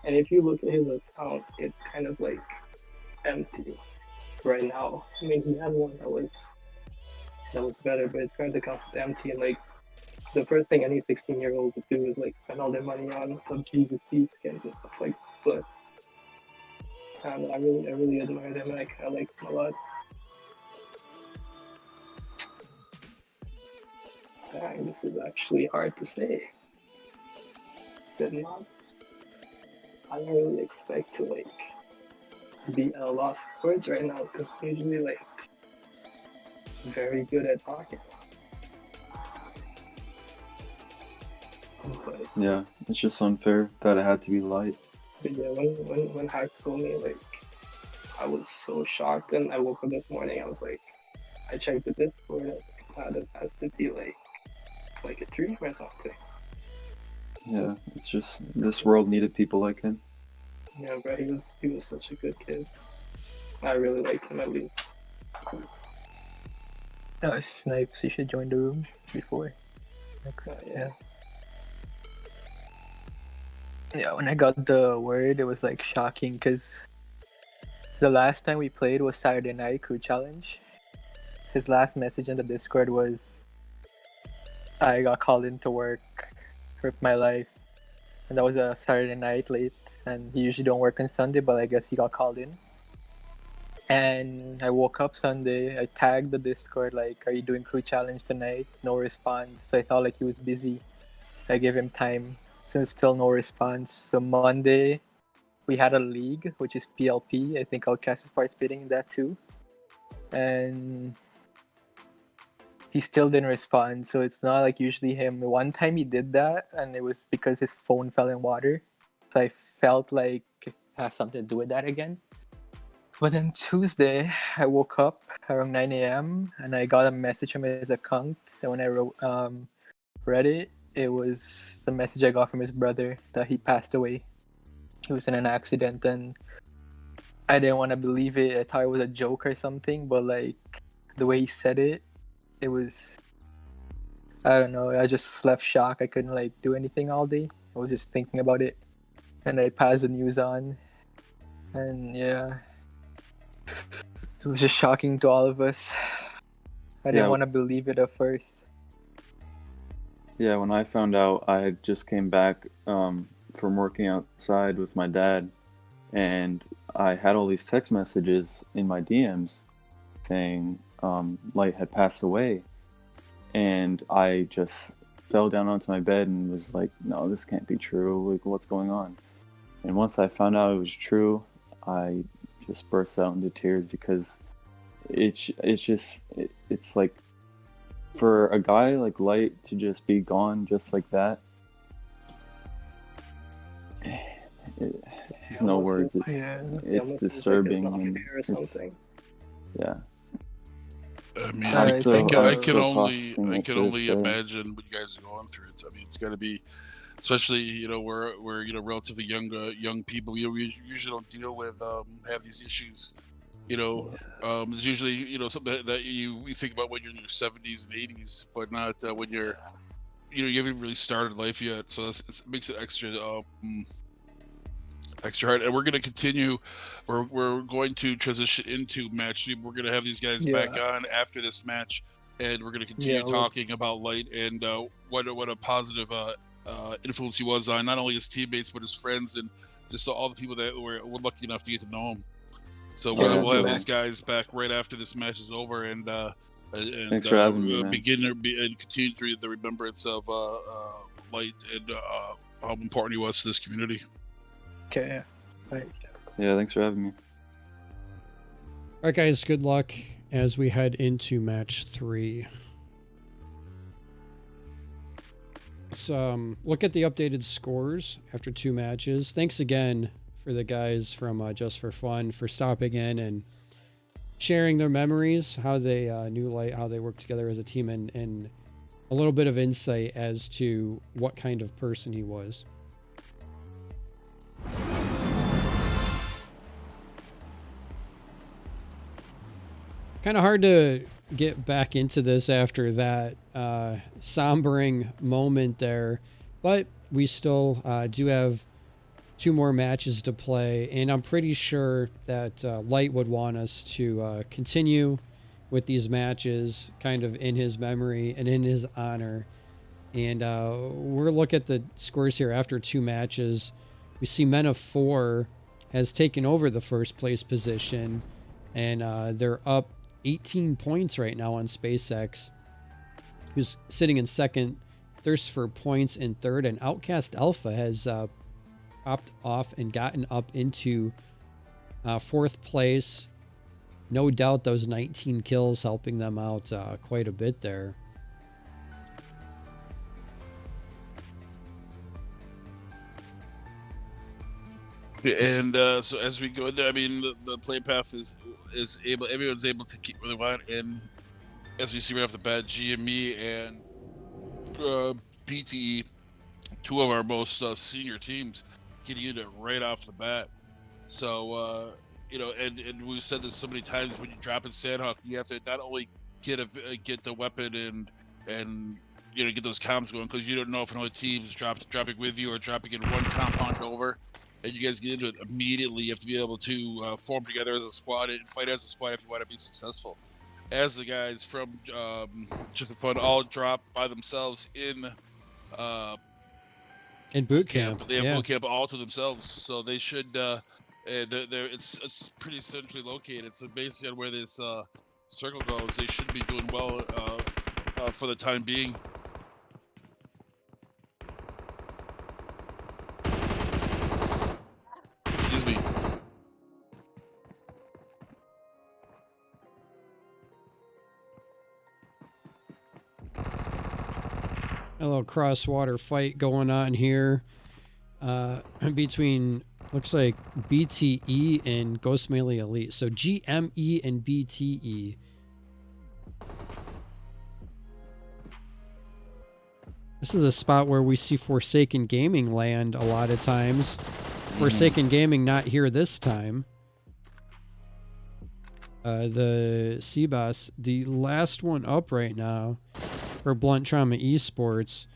And if you look at his account, it's kind of like empty right now. I mean, he had one that was better, but his current account is empty. And like, the first thing any 16-year-old would do is like spend all their money on some Jesus skins and stuff like that. But I really admired him, and I kind of liked him a lot. Dang, this is actually hard to say. Did not. I don't really expect to like be at a loss of words right now, because I'm usually like very good at talking. But Yeah, it's just unfair that it had to be Light. yeah, when Hacks told me, like, I was so shocked, and I woke up this morning, I was like, I checked the Discord, and I was like, it has to be like a dream or something. Yeah, it's just, this world needed people like him. Yeah, bro, he was such a good kid. I really liked him, at least. Snipes, you should join the room before. Yeah. Yeah, when I got the word, it was like shocking, because the last time we played was Saturday night crew challenge. His last message in the Discord was, I got called into work, ripped my life. And that was a Saturday night late, and he usually don't work on Sunday, but I guess he got called in. And I woke up Sunday, I tagged the Discord like, are you doing crew challenge tonight? No response. So I thought like he was busy. I gave him time. Since still no response. So Monday, we had a league, which is PLP. I think Outcast is participating in that too. And he still didn't respond. So it's not like usually him. One time he did that, and it was because his phone fell in water. So I felt like it has something to do with that again. But then Tuesday, I woke up around 9 a.m. and I got a message from his account. And when I read it, it was the message I got from his brother that he passed away. He was in an accident, and I didn't want to believe it. I thought it was a joke or something, but like the way he said it, it was, I don't know, I just left shocked. I couldn't like do anything all day. I was just thinking about it, and I passed the news on, and yeah, it was just shocking to all of us. I didn't want to believe it at first. Yeah, when I found out, I had just came back from working outside with my dad, and I had all these text messages in my DMs saying Light had passed away, and I just fell down onto my bed and was like, no, this can't be true, like, what's going on? And once I found out it was true, I just bursts out into tears because it's like for a guy like Light to just be gone just like that. There's no words. It's disturbing and or something. yeah. I mean, I I can so only processing what you're saying. imagine what you guys are going through. I mean, it's got to be, especially we're relatively young people. We usually don't deal with have these issues. It's usually something that you think about when you're in your 70s and 80s, but not when you're you haven't really started life yet. So it makes it extra hard. And we're going to continue. We're going to transition into match 3. We're going to have these guys back on after this match, and we're going to continue talking about Light and what a positive influence he was on not only his teammates but his friends and just all the people that were lucky enough to get to know him. So we'll have these guys back right after this match is over, and thanks for having me, man. And continue through the remembrance of Light and how important he was to this community. Okay. Right. Yeah, thanks for having me. All right, guys, good luck as we head into match 3. Let's look at the updated scores after 2 matches. Thanks again for the guys from Just for Fun for stopping in and sharing their memories, how they knew Light, how they worked together as a team, and a little bit of insight as to what kind of person he was. Kind of hard to get back into this after that sombering moment there, but we still do have 2 more matches to play, and I'm pretty sure that Light would want us to continue with these matches kind of in his memory and in his honor. And we're looking at the scores here after 2 matches. We see Men of 4 has taken over the first place position, and they're up 18 points right now on SpaceX, who's sitting in second. Thirst for Points in third, and Outcast Alpha has popped off and gotten up into 4th place. No doubt those 19 kills helping them out quite a bit there. And so as we go there, I mean, the play path is able. Everyone's able to keep where they want, and as we see right off the bat, GME and BTE, 2 of our most senior teams, getting into it right off the bat. So and we've said this so many times: when you drop in Sandhawk, you have to not only get the weapon and get those comms going, because you don't know if another team's dropping with you or dropping in one compound over. And you guys get into it immediately. You have to be able to form together as a squad and fight as a squad if you want to be successful. As the guys from Just for Fun all drop by themselves in boot camp. They have boot camp all to themselves, so they should. It's pretty centrally located. So basically, on where this circle goes, they should be doing well for the time being. Excuse me. A little cross-water fight going on here between, looks like, BTE and Ghost Melee Elite. So GME and BTE. This is a spot where we see Forsaken Gaming land a lot of times. Forsaken Gaming not here this time. The C-Boss, the last one up right now for Blunt Trauma Esports,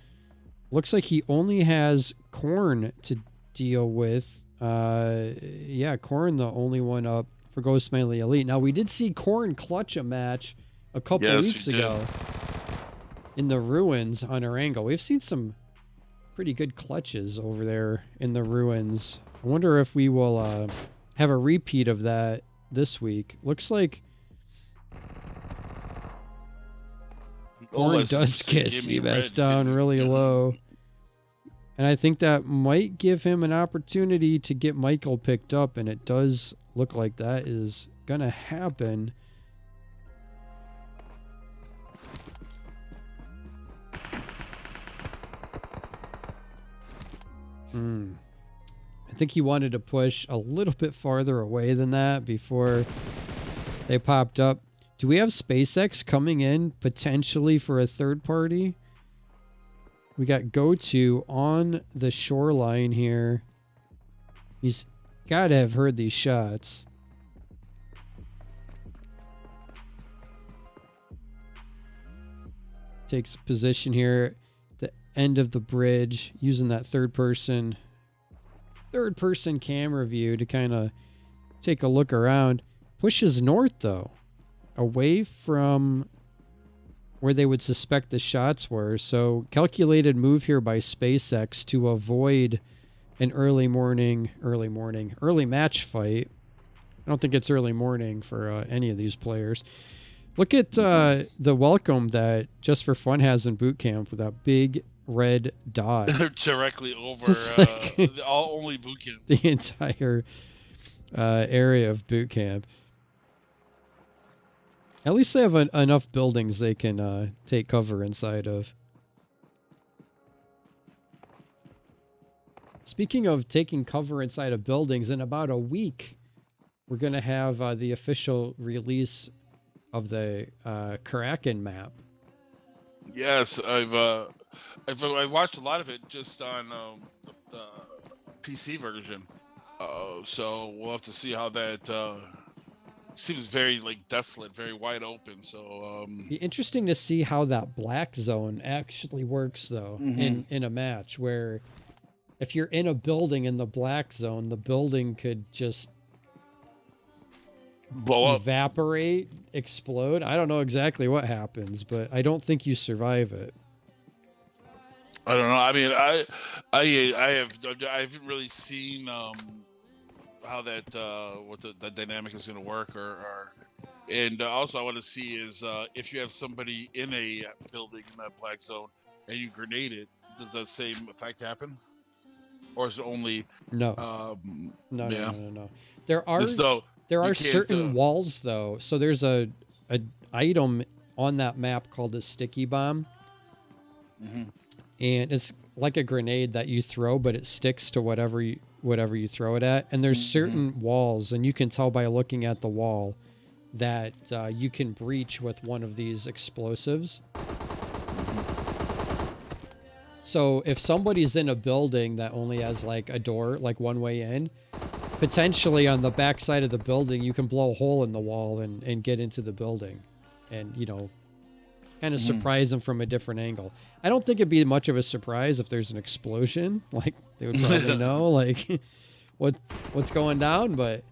looks like he only has Korn to deal with. Yeah, Korn the only one up for Ghost Melee Elite. Now, we did see Korn clutch a match a couple weeks ago in the Ruins on Erangel. We've seen some pretty good clutches over there in the Ruins. I wonder if we will have a repeat of that this week. Looks like Korn does get Seabass down really low. And I think that might give him an opportunity to get Michael picked up, and it does look like that is gonna happen. I think he wanted to push a little bit farther away than that before they popped up. Do we have SpaceX coming in potentially for a third party? We got GoTo on the shoreline here. He's got to have heard these shots. Takes position here at the end of the bridge, using that third person camera view to kind of take a look around. Pushes north though, away from where they would suspect the shots were. So calculated move here by SpaceX to avoid an early match fight. I don't think it's early morning for any of these players. Look at the welcome that Just for Fun has in boot camp with that big red dot. They're directly over Like only boot camp. the entire area of boot camp. At least they have enough buildings they can take cover inside of. Speaking of taking cover inside of buildings, in about a week, we're going to have the official release of the Kraken map. Yes, I've watched a lot of it just on the PC version. So we'll have to see how that seems very like desolate, very wide open. So be interesting to see how that black zone actually works though in a match where if you're in a building in the black zone, the building could just blow up, evaporate, explode. I don't know exactly what happens, but I don't think you survive it. I don't know. I mean, I haven't really seen how that what the dynamic is going to work and also I want to see is if you have somebody in a building in that black zone and you grenade it, does that same effect happen, or is it only no? No. There are you certain can't, walls though. So there's a item on that map called a sticky bomb. And it's like a grenade that you throw, but it sticks to whatever you throw it at. And there's certain walls, and you can tell by looking at the wall that you can breach with one of these explosives. So if somebody's in a building that only has like a door, like one way in, potentially on the back side of the building, you can blow a hole in the wall and get into the building and, you know, kind of surprise them from a different angle. I don't think it'd be much of a surprise if there's an explosion. Like, they would probably know, like, what's going down, but...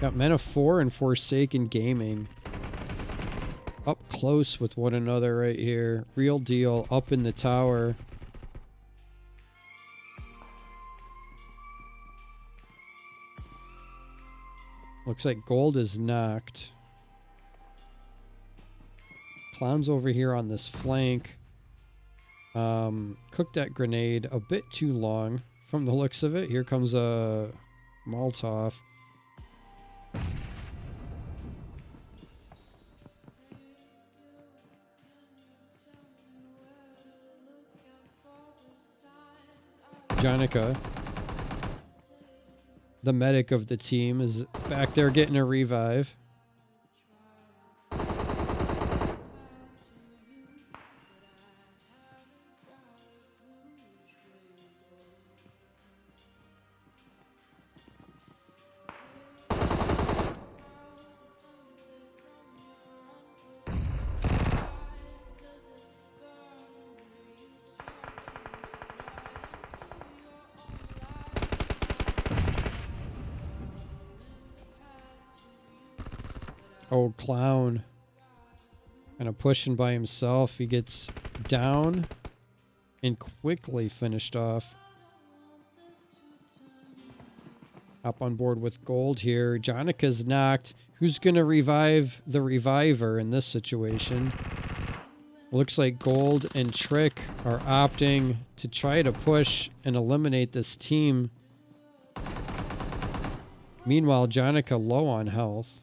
Got Men of 4 and Forsaken Gaming up close with one another right here. Real deal up in the tower. Looks like gold is knocked. Clown's over here on this flank. Cooked that grenade a bit too long from the looks of it. Here comes a Molotov. Jonica, the medic of the team, is back there getting a revive. Oh, Clown. Kind of pushing by himself. He gets down and quickly finished off. Hop on board with Gold here. Jonika's knocked. Who's going to revive the Reviver in this situation? Looks like Gold and Trick are opting to try to push and eliminate this team. Meanwhile, Jonica low on health.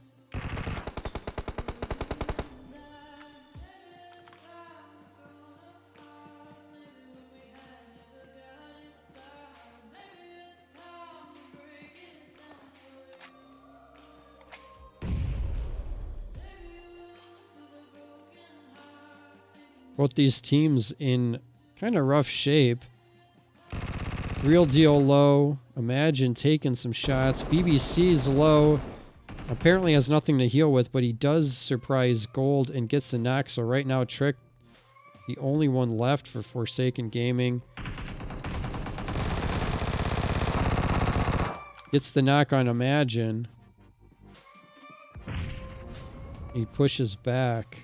Both these teams in kind of rough shape. Real Deal low. Imagine taking some shots. BBC's low. Apparently has nothing to heal with, but he does surprise Gold and gets the knock. So right now, Trick, the only one left for Forsaken Gaming. Gets the knock on Imagine. He pushes back.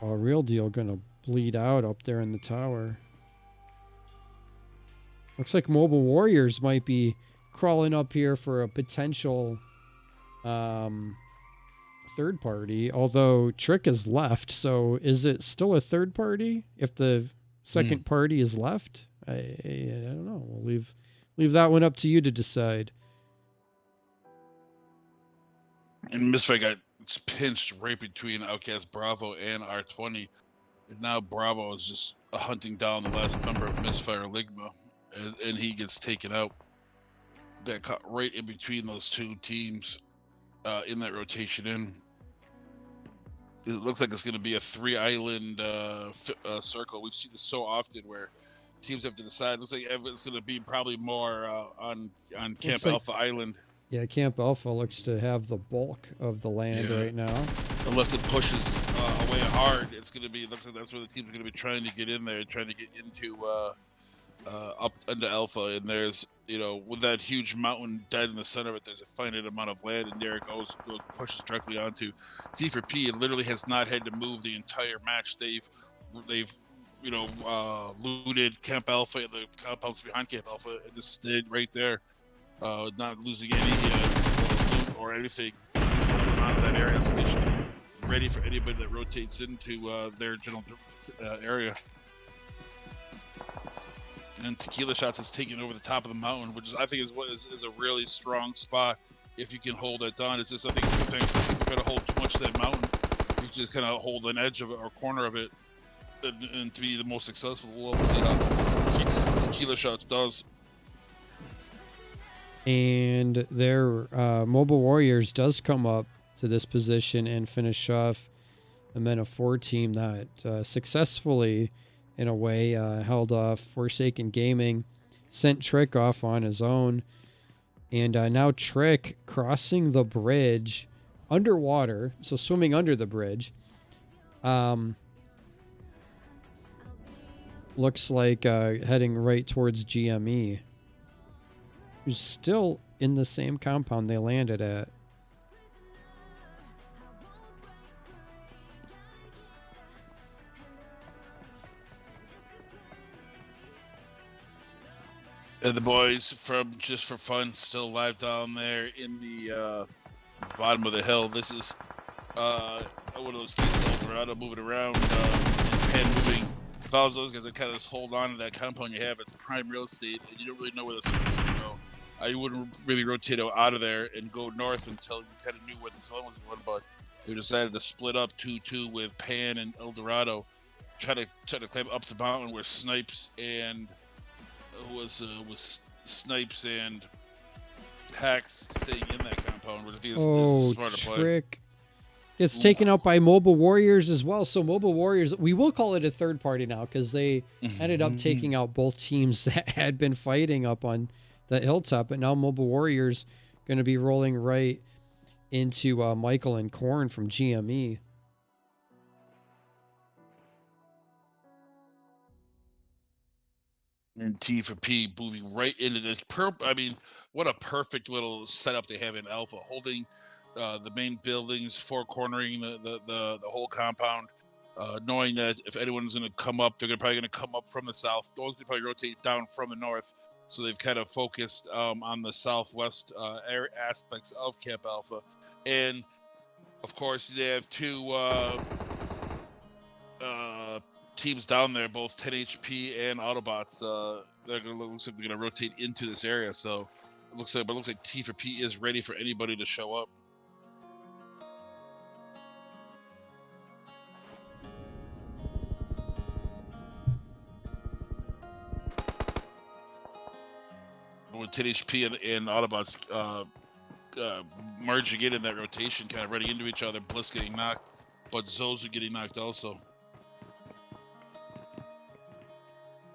Oh, Real Deal gonna bleed out up there in the tower. Looks like Mobile Warriors might be crawling up here for a potential third party, although Trick is left. So is it still a third party if the second party is left? I don't know. We'll leave that one up to you to decide. And Misfire got pinched right between Outcast Bravo and R20. And now Bravo is just hunting down the last member of Misfire Ligma, and he gets taken out. That caught right in between those two teams in that rotation in. It looks like it's going to be a 3-island circle. We've seen this so often where teams have to decide. It looks like it's going to be probably more on Camp Alpha Island. Yeah, Camp Alpha looks to have the bulk of the land right now. Unless it pushes away hard, it's going to be. Looks like that's where the teams are going to be trying to get in there, trying to get into up into Alpha. And there's, with that huge mountain dead in the center of it, there's a finite amount of land, and there it goes pushes directly onto T4P. It literally has not had to move the entire match. They've looted Camp Alpha and the compounds behind Camp Alpha, and just stayed right there. Not losing any loot or anything out of that area, so they should be ready for anybody that rotates into their general area. And Tequila Shots is taking over the top of the mountain, which I think is a really strong spot if you can hold that down. It's just, I think sometimes people try to hold too much of that mountain. You just kind of hold an edge of it or corner of it, and to be the most successful. We'll see how Tequila Shots does. And their Mobile Warriors does come up to this position and finish off the Men of 4 team that successfully, in a way, held off Forsaken Gaming, sent Trick off on his own. And now Trick crossing the bridge underwater, so swimming under the bridge. Looks like heading right towards GME. Who's still in the same compound they landed at. And the boys from Just for Fun still live down there in the bottom of the hill. This is one of those cases where I'm moving around and moving. If I was those guys, I'd kind of just hold on to that compound you have. It's prime real estate, and you don't really know where the circle's going to go. I wouldn't really rotate out of there and go north until you kind of knew where the zone was going, but they decided to split up 2-2 with Pan and El Dorado, try to climb up the mountain where Snipes and was Snipes and Hacks staying in that compound, which I think is a smarter play. Trick. It's taken out by Mobile Warriors as well. So Mobile Warriors, we will call it a third party now because they ended up taking out both teams that had been fighting up on the hilltop, but now Mobile Warriors going to be rolling right into Michael and Korn from GME. And T for P moving right into this. I mean, what a perfect little setup they have in Alpha, holding the main buildings, four cornering the whole compound, knowing that if anyone's going to come up, they're probably going to come up from the south. Those going to probably rotate down from the north. So they've kind of focused on the southwest aspects of Camp Alpha, and of course they have two teams down there, both 10 HP and Autobots. Looks like they're gonna rotate into this area. So it looks like T for P is ready for anybody to show up. When 10 HP and Autobots merging in that rotation, kind of running into each other, Bliss getting knocked, but Zozu getting knocked also.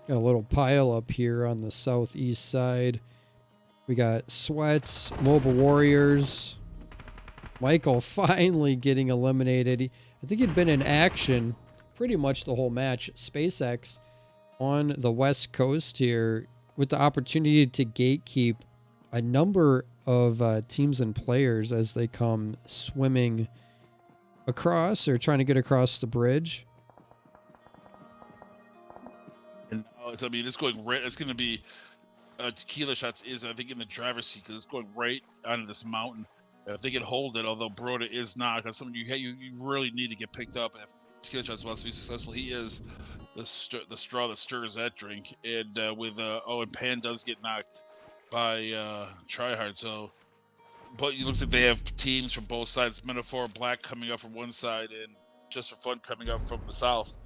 Got a little pile up here on the southeast side. We got Sweats, Mobile Warriors. Michael finally getting eliminated. I think he'd been in action pretty much the whole match. SpaceX on the west coast here with the opportunity to gatekeep a number of teams and players as they come swimming across or trying to get across the bridge. And I mean, it's going right. It's going to be Tequila Shots is, I think, in the driver's seat because it's going right onto this mountain. If they can hold it, although Broda is not, that's something you really need to get picked up. If Tequila Shots wants to be successful, he is the straw that stirs that drink. And and Pan does get knocked by Tryhard. So, but it looks like they have teams from both sides. Metaphor Black coming up from one side, and Just for Fun coming up from the south.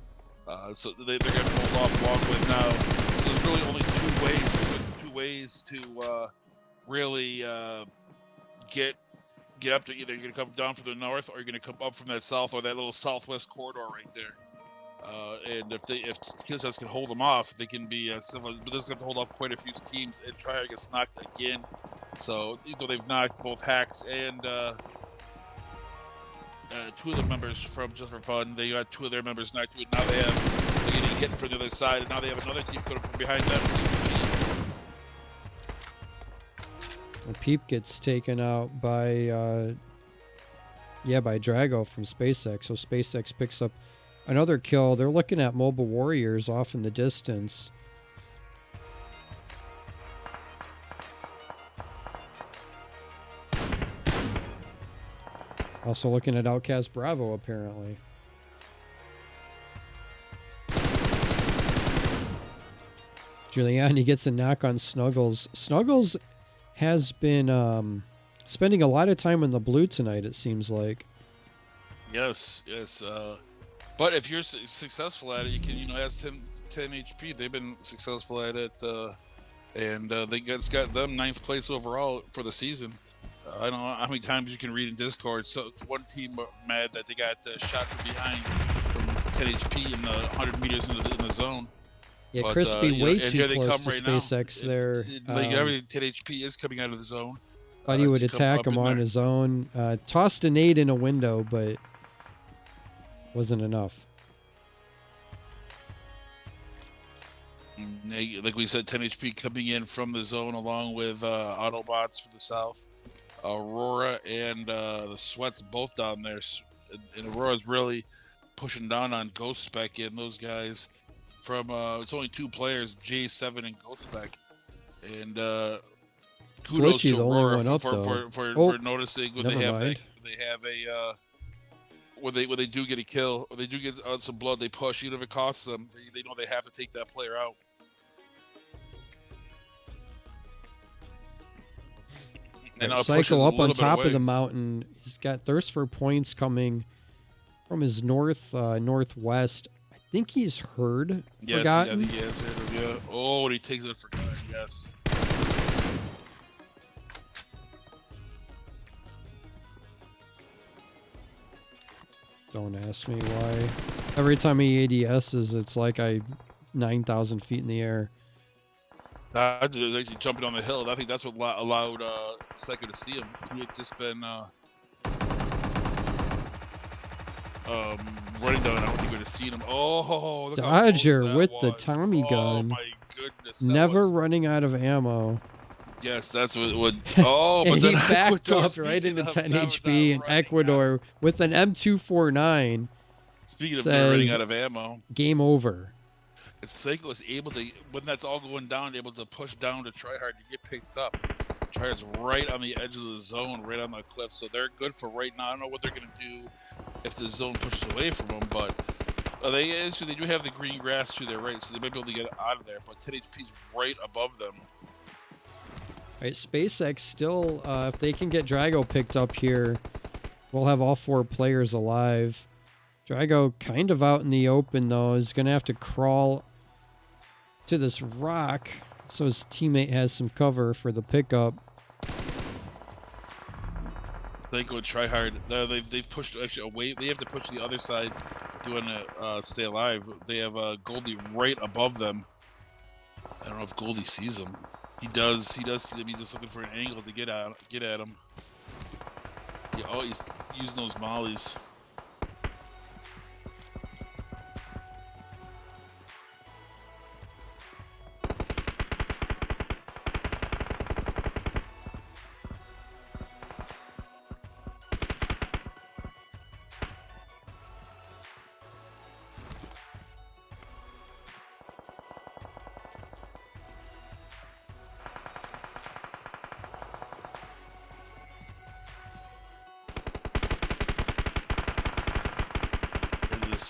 So they're going to hold off along with now. There's really only two ways to really get up to either you're going to come down from the north or you're going to come up from that south or that little southwest corridor right there. And if Killshots can hold them off, they can be similar. But they're going to hold off quite a few teams and try to get knocked again. So though they've knocked both Hacks and two of the members from Just for Fun, they got two of their members knocked. Now they're getting hit from the other side, and now they have another team coming from behind them. The Peep gets taken out by Drago from SpaceX. So SpaceX picks up another kill. They're looking at Mobile Warriors off in the distance. Also looking at Outcast Bravo, apparently. Giuliani gets a knock on Snuggles. Snuggles has been spending a lot of time in the blue tonight, it seems like. Yes. But if you're successful at it, you can, as 10 HP, they've been successful at it, and it's got them 9th place overall for the season. I don't know how many times you can read in Discord. So one team mad that they got shot from behind from 10 HP in the 100 meters in the zone. Yeah, but, Crispy way and too here they close come to right SpaceX now. there. Every 10 HP is coming out of the zone. Thought he would to come attack up him in on there. his own. Tossed a nade in a window, but wasn't enough. Like we said, 10 HP coming in from the zone along with Autobots from the south. Aurora and the Sweats both down there. And Aurora's really pushing down on Ghost Spec and those guys from it's only 2 players, J7 and Ghost Spec. And kudos Glitchy, to the only Aurora one up, for noticing when they never have mind. when they do get a kill or they do get some blood, they push. Even if it costs them, they know they have to take that player out. And now pushes Cycle a up on little bit top of away. the mountain. He's got thirst for points coming from his northwest. I think he's heard. Yes, Forgotten. I think he has heard of, yeah. Oh, and he takes it for Forgotten, yes. Don't ask me why. Every time he ADSs, it's like 9,000 feet in the air. Actually jumping on the hill. I think that's what allowed Psycho to see him. If he had just been running down, I don't think we would have seen him. Oh, look how close Dodger that with was. the Tommy Oh gun. my goodness. That Never was, running out of ammo. yes, that's what it would. Oh, And but he then backed Ecuador, up right into 10 now HP in running Ecuador with an M249. Speaking of not running Says- out of ammo, Game over. it's Seiko is able to, when that's all going down, able to push down to try hard to get picked up. Tryhard's right on the edge of the zone, right on the cliff, so they're good for right now. I don't know what they're going to do if the zone pushes away from them, but they do have the green grass to their right, so they might be able to get out of there, but 10 HP's right above them. All right, SpaceX still, if they can get Drago picked up here, we'll have all 4 players alive. Drago kind of out in the open, though. Is going to have to crawl to this rock so his teammate has some cover for the pickup. They go try hard. They've pushed actually away. They have to push the other side to want to stay alive. They have Goldie right above them. I don't know if Goldie sees them. He does. He does see them. He's just looking for an angle to get at him. Yeah, oh, he's using those mollies.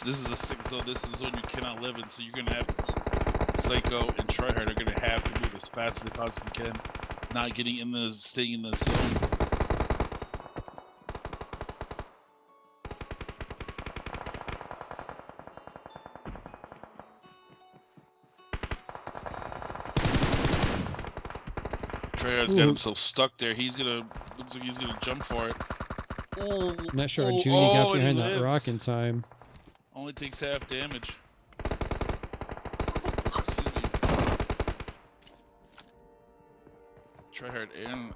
This is a sick zone. This is a zone you cannot live in, so you're gonna have to move. Psycho and Tryhard are gonna have to move as fast as they possibly can, not getting in the staying in the zone. Tryhard's got himself stuck there. Looks like he's gonna jump for it. Oh, I'm not sure how Junie got behind that lives. rock in time. Only takes half damage. Try hard and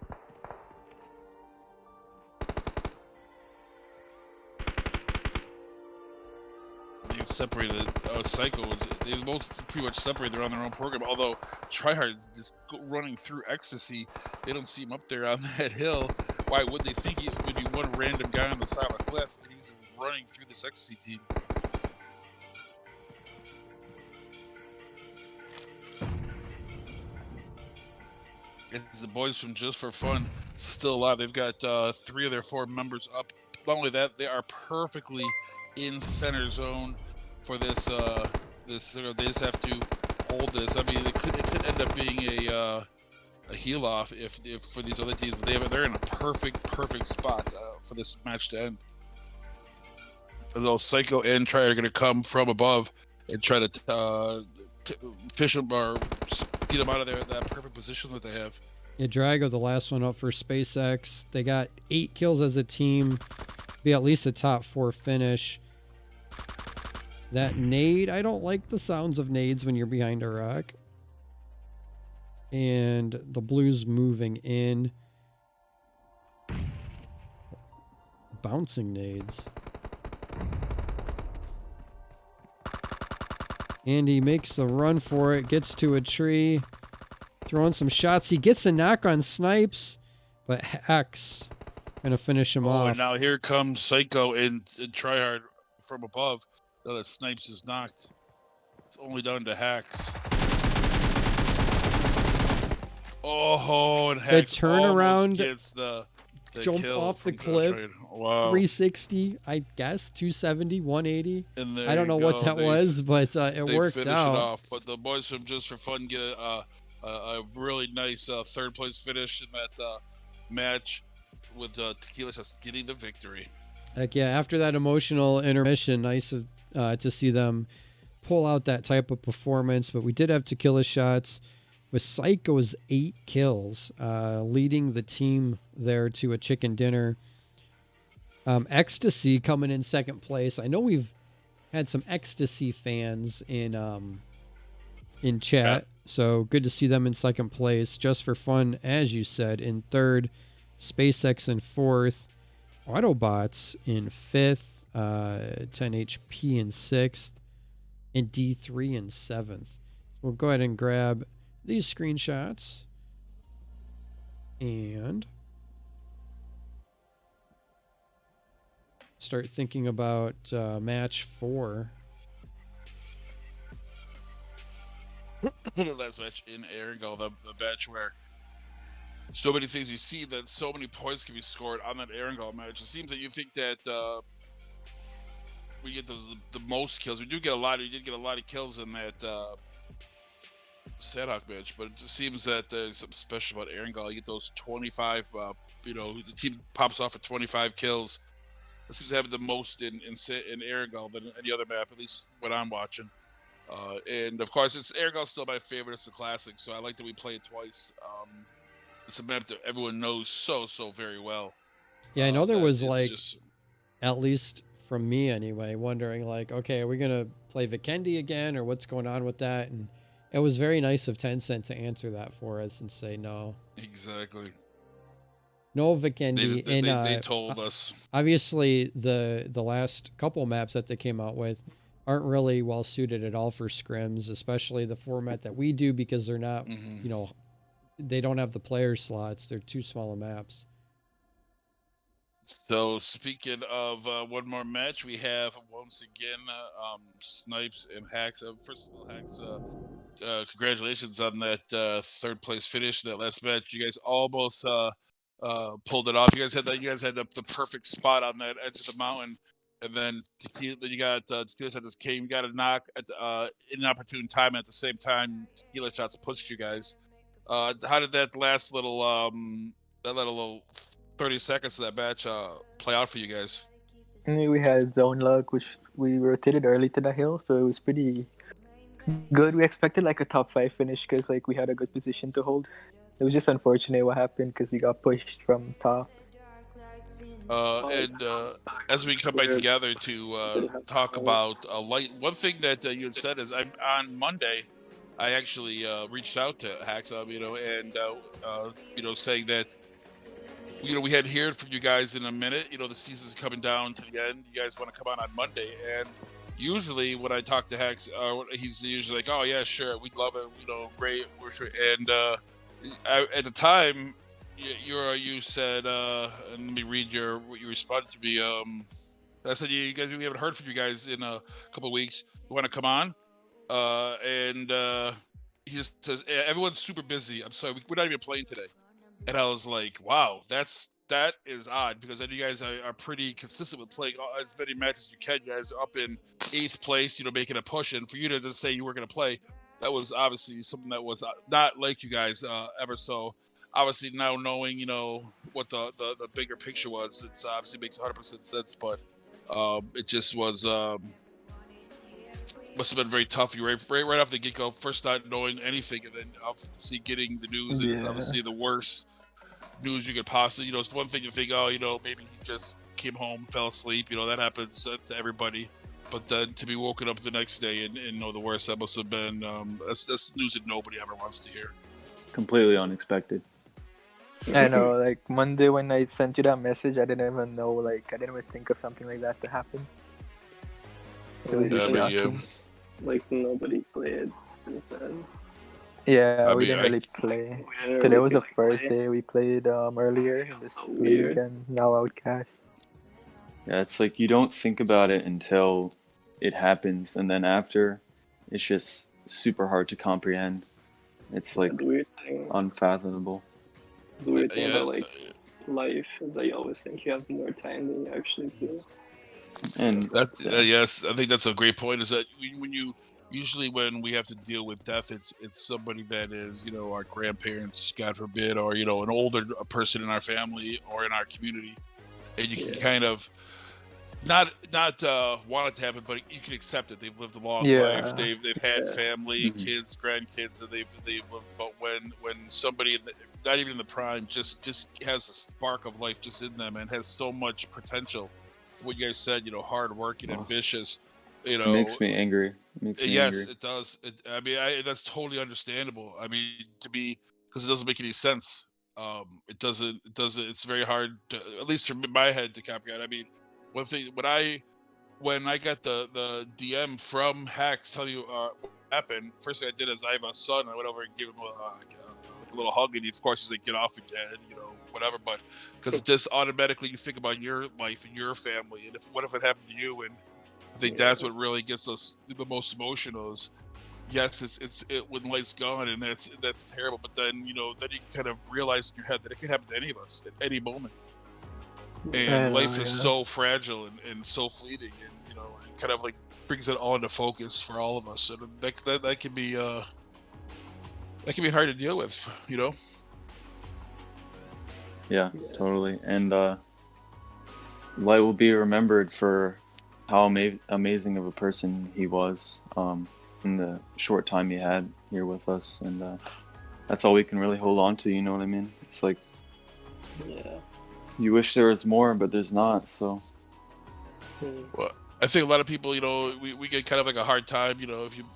they've separated. Psycho they both pretty much separated. They're on their own program. Although Tryhard is just running through ecstasy. They don't see him up there on that hill. Why would they think it would be one random guy on the side of a cliff? And he's running through this ecstasy team. It's the boys from Just for Fun still alive. They've got 3 of their 4 members up. Not only that, they are perfectly in center zone for this. They just have to hold this. I mean, it could end up being a heal off if for these other teams. But they're in a perfect spot for this match to end. Although Psycho and Try are going to come from above and try to fish them or get them out of that perfect position that they have. Yeah, Drago, the last one up for SpaceX. They got 8 kills as a team. Be at least a top 4 finish. That nade, I don't like the sounds of nades when you're behind a rock. And the Blues moving in. Bouncing nades. And he makes the run for it, gets to a tree, throwing some shots. He gets a knock on Snipes, but Hex gonna finish him off. And now here comes Psycho and Tryhard from above. Now that Snipes is knocked. It's only down to Hacks. Oh, and Hacks the turnaround gets the jump kill off the from cliff. Tryhard. Wow. 360, I guess, 270, 180. And there I don't you know go. what that was, but it they worked finish out. It off. But the boys from Just for Fun get a really nice 3rd place finish in that match with Tequila just getting the victory. Heck yeah, after that emotional intermission, nice to see them pull out that type of performance. But we did have Tequila shots with Psycho's 8 kills, leading the team there to a chicken dinner. Ecstasy coming in 2nd place. I know we've had some Ecstasy fans in chat, so good to see them in 2nd place. Just for Fun, as you said, in 3rd. SpaceX in 4th. Autobots in 5th. 10 HP in 6th. And D3 in 7th. we'll go ahead and grab these screenshots and start thinking about match 4. The last match in Erangel, the match where so many things you see that so many points can be scored on that Erangel match. It seems that you think that we get the most kills. We did get a lot of kills in that Sadhawk match, but it just seems that there's something special about Erangel. You get those 25. The team pops off at 25 kills. It seems to have the most in Erangel than any other map, at least when I'm watching. And of course, Eragel's still my favorite. It's a classic, so I like that we play it twice. It's a map that everyone knows so very well. Yeah, I know there was just... at least from me anyway, wondering like, okay, are we gonna play Vikendi again, or what's going on with that? And it was very nice of Tencent to answer that for us and say no. Exactly. No Vikendi. They told us. Obviously, the last couple maps that they came out with aren't really well suited at all for scrims, especially the format that we do, because they're not, they don't have the player slots. They're too small of maps. So speaking of one more match, we have once again Snipes and Hacks. First of all, Hacks, congratulations on that third place finish. That last match, you guys almost pulled it off. You guys had the perfect spot on that edge of the mountain, and then you got Tequila's had this game. You got a knock at in an opportune time. And at the same time, Tequila shots pushed you guys. How did that last little 30 seconds of that match play out for you guys? We had zone luck, which we rotated early to the hill, so it was pretty good. We expected like a top 5 finish because like we had a good position to hold. It was just unfortunate what happened because we got pushed from top. And as we come back together to talk about light, one thing that you had said is on Monday, I actually reached out to Hacks, saying that we hadn't heard from you guys in a minute. The season's coming down to the end. You guys want to come on Monday, and usually when I talk to Hacks, he's usually like, "Oh yeah, sure, we'd love it. Great." And at the time, you said, and let me read what you responded to me. I said, we haven't heard from you guys in a couple of weeks. You want to come on? And he just says, everyone's super busy. I'm sorry, we're not even playing today. And I was like, wow, that is odd, because I know you guys are pretty consistent with playing as many matches as you can. You guys are up in 8th place, making a push. And for you to just say you were going to play, that was obviously something that was not like you guys ever. So obviously now knowing, what the bigger picture was, it's obviously makes 100% sense. But it just was... must have been very tough. You right off the get-go, first not knowing anything, and then obviously getting the news, and it's obviously the worst news you could possibly. It's one thing to think, maybe he just came home, fell asleep. That happens to everybody. But then to be woken up the next day and know the worst, that must have been that's news that nobody ever wants to hear. Completely unexpected. I know, like Monday when I sent you that message, I didn't even know, I didn't even think of something like that to happen. It was just shocking. Like nobody played since then. Yeah, we didn't really play. Today was the first day we played earlier this week, and now Outcast. Yeah, it's like you don't think about it until it happens, and then after, it's just super hard to comprehend. It's like unfathomable. The weird thing about life is that you always think you have more time than you actually do. And that's yes, I think that's a great point. Is that when we have to deal with death, it's somebody that is our grandparents, God forbid, or an older person in our family or in our community, and you can kind of not want it to happen, but you can accept it. They've lived a long life. They've had family, kids, grandkids, and they've lived. But when somebody not even in the prime just has a spark of life just in them and has so much potential. What you guys said, hard working, ambitious, it makes me angry. Yes, it does. That's totally understandable. Because it doesn't make any sense. It doesn't. It's very hard to, at least from my head, to comprehend. One thing when I got the DM from Hacks telling you happened, first thing I did is I have a son. I went over and gave him a little hug, and of course he's like, "Get off your dad," whatever. But because just automatically you think about your life and your family, and what if it happened to you? And I think that's what really gets us the most emotional. Is yes, it's when light's gone, and that's terrible. But then then you kind of realize in your head that it can happen to any of us at any moment. And life is so fragile and so fleeting, and it kind of like brings it all into focus for all of us, and that can be hard to deal with, Yeah, totally. And Light will be remembered for how amazing of a person he was in the short time he had here with us, and that's all we can really hold on to. You know what I mean? It's like, you wish there was more, but there's not. So. Well, I think a lot of people, we get kind of like a hard time,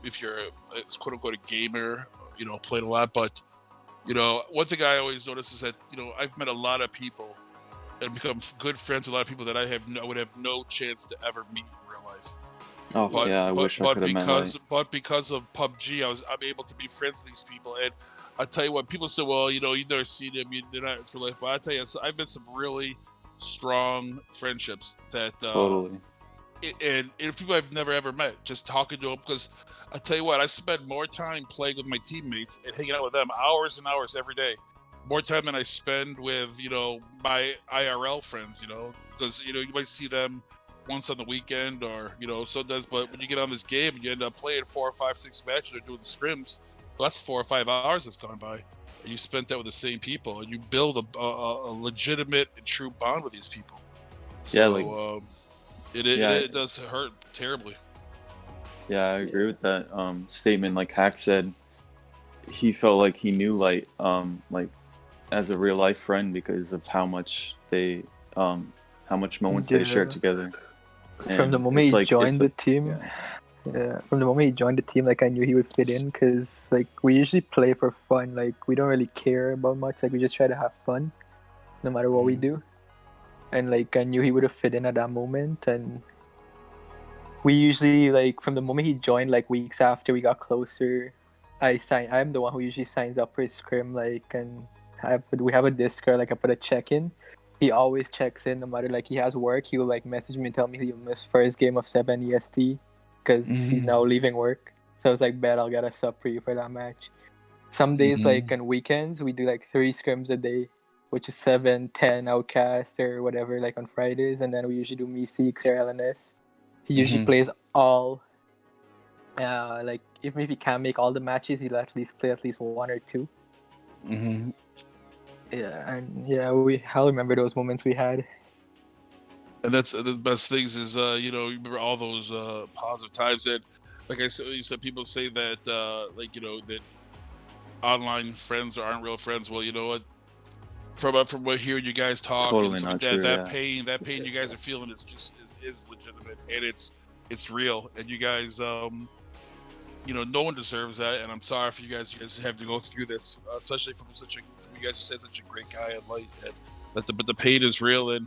if you're a quote unquote a gamer, played a lot. But one thing I always notice is that I've met a lot of people and become good friends with a lot of people that I would have no chance to ever meet in real life. Oh, but, yeah, I wish I could have met Light. But because of PUBG, I'm able to be friends with these people. And I tell you what, people say, well, you've never seen them, they're not in real life. But I tell you, I've been some really strong friendships that Totally. And people I've never ever met, just talking to them. Because I tell you what, I spend more time playing with my teammates and hanging out with them hours and hours every day, more time than I spend with my IRL friends. Because you might see them once on the weekend or sometimes, but when you get on this game and you end up playing 4 or 5, 6 matches or doing the scrims, well, that's 4 or 5 hours that's gone by, and you spent that with the same people, and you build a legitimate and true bond with these people. So, it does hurt terribly. Yeah, I agree with that statement. Like Hack said, he felt like he knew Light like as a real life friend because of how much moments they shared together. From the moment he joined the team, from the moment he joined the team, like I knew he would fit in, because like we usually play for fun. Like we don't really care about much. Like we just try to have fun, no matter what we do. And like I knew he would have fit in at that moment. And we usually, like, from the moment he joined, like weeks after we got closer, I'm the one who usually signs up for Scrim. Like, and we have a Discord. Like I put a check-in. He always checks in, no matter, like, he has work. He'll like message me and tell me he'll miss first game of 7 EST because he's now leaving work. So I was like, bet I'll get a sub for you for that match. Some days, like on weekends, we do like 3 scrims a day, which is 7, 10 Outcast or whatever, like on Fridays, and then we usually do Me-Seeks or LNS. He usually plays all, like, even if he can't make all the matches, he'll at least play at least 1 or 2. Yeah, and I'll remember those moments we had. And that's the best things is, you remember all those positive times. And like I said, you said people say that, that online friends aren't real friends. Well, you know what? From what hearing you guys talk, totally and that pain you guys are feeling is legitimate, and it's real. And you guys, no one deserves that, and I'm sorry for you guys. You guys have to go through this, especially from you guys who said such a great guy and Light. But the pain is real,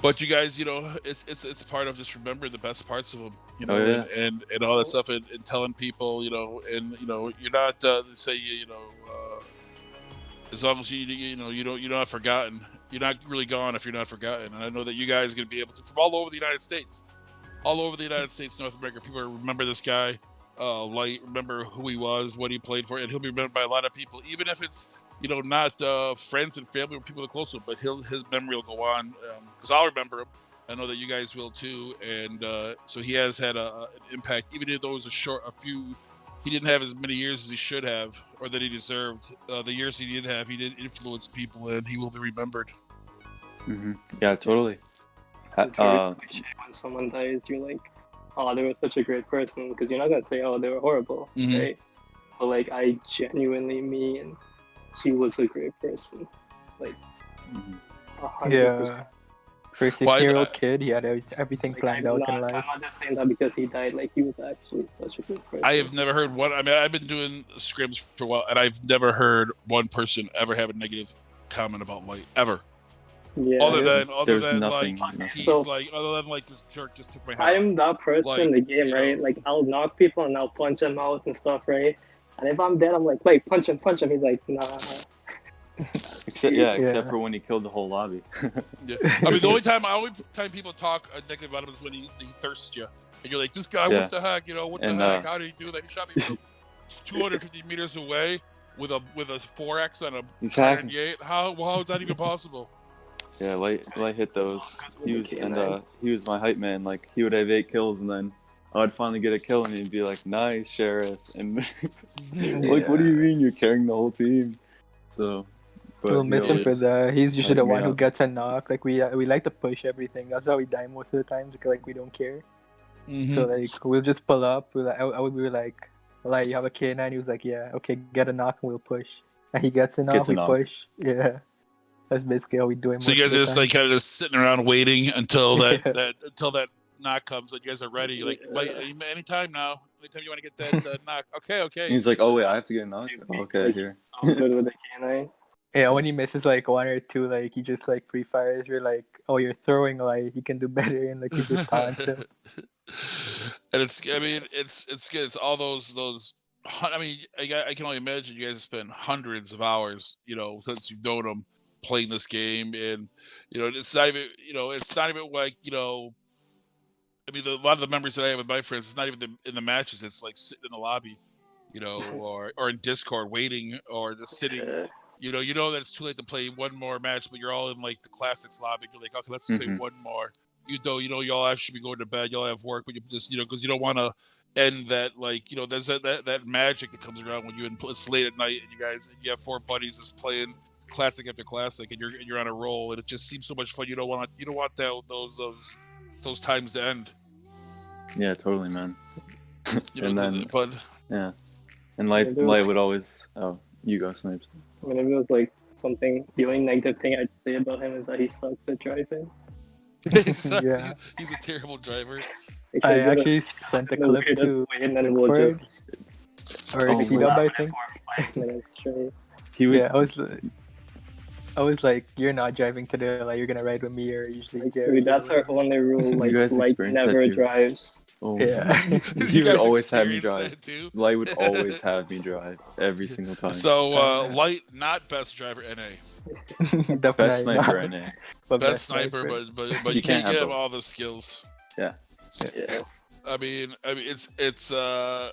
but you guys, it's part of just remembering the best parts of them, and all that stuff, and telling people, and you're not say as long as you're not forgotten. You're not really gone if you're not forgotten. And I know that you guys are going to be able to, from all over the United States, North America, people remember this guy, Light, remember who he was, what he played for, and he'll be remembered by a lot of people, even if it's, not friends and family or people that are close to him, but his memory will go on, because I'll remember him. I know that you guys will too, and so he has had an impact, even if there was he didn't have as many years as he should have, or that he deserved. The years he did have, he did influence people, and he will be remembered. Yeah, totally. When someone dies, you're like, oh, they were such a great person, because you're not going to say, oh, they were horrible, right? But like, I genuinely mean he was a great person. Like, 100%. For a 16-year-old kid, he had everything planned out in life. I'm not just saying that because he died. Like, he was actually such a good person. I have never heard one. I mean, I've been doing scrims for a while, and I've never heard one person ever have a negative comment about Light, ever. Yeah. Other There's than nothing. like he's So- like other than like this jerk just took my head I'm off. that person Like, in the game, you right? know. Like I'll knock people and I'll punch them out and stuff, right? And if I'm dead, I'm like, punch him. He's like, nah. Except for when he killed the whole lobby. Yeah. I mean, the only time people talk negative about him is when he thirsts you, and you're like, this guy, Yeah. what the heck, you know, what the And, heck? How did he do that? He shot me from 250 meters away with a 4x on a Exactly. 108. How is that even possible? Yeah, light hit those. He was my hype man. Like he would have 8 kills, and then I'd finally get a kill, and he'd be like, "Nice, Sheriff." And like, what do you mean you're carrying the whole team? So, but We'll miss him for that. He's usually the hype me one who up. gets a knock. Like we like to push everything. That's how we die most of the times. Like we don't care. Mm-hmm. So like we'll just pull up. I would be like, you have a K9. He was like, yeah, okay, get a knock and we'll push. And he gets a knock, we push. Yeah, that's basically how we do it. So you guys are just like kind of just sitting around waiting until that knock comes and you guys are ready. You're like, anytime now. Anytime you want to get that knock. Okay. And he's like, oh wait, I have to get a knock. Okay, here. So good with the K9. Yeah, when he misses like 1 or 2, like he just like pre-fires. You're like, oh, you're throwing, like you can do better, and like you just taunts him. And it's good. It's all those. I mean, I can only imagine you guys have spent hundreds of hours, you know, since you've known them playing this game, and you know, it's not even like, you know. I mean, a lot of the memories that I have with my friends, it's not even in the matches. It's like sitting in the lobby, you know, or in Discord waiting, or just sitting. You know that it's too late to play one more match, but you're all in like the classics lobby. You're like, okay, let's play one more. You know, y'all actually be going to bed. Y'all have work, but you just, you know, because you don't want to end that, like, you know, there's that magic that comes around when it's late at night and you have 4 buddies just playing classic after classic, and you're on a roll, and it just seems so much fun. You don't want those times to end. Yeah, totally, man. And then, and light would always. Oh, you go, Snipes. Whenever it was like something, the only negative thing I'd say about him is that he sucks at driving. Yeah. He's a terrible driver. I actually sent a clip to and then we'll just or Speed-Up, I think. 5 minutes straight. Yeah, I was like, you're not driving today, like you're gonna ride with me or usually Jerry. Dude, that's our only rule. Like, Light never drives. Oh. Yeah. He would always have me drive. Light would always have me drive every single time. So Light, not best driver NA. Best sniper NA. Best sniper, but you can't get all the skills. Yeah. I mean, it's I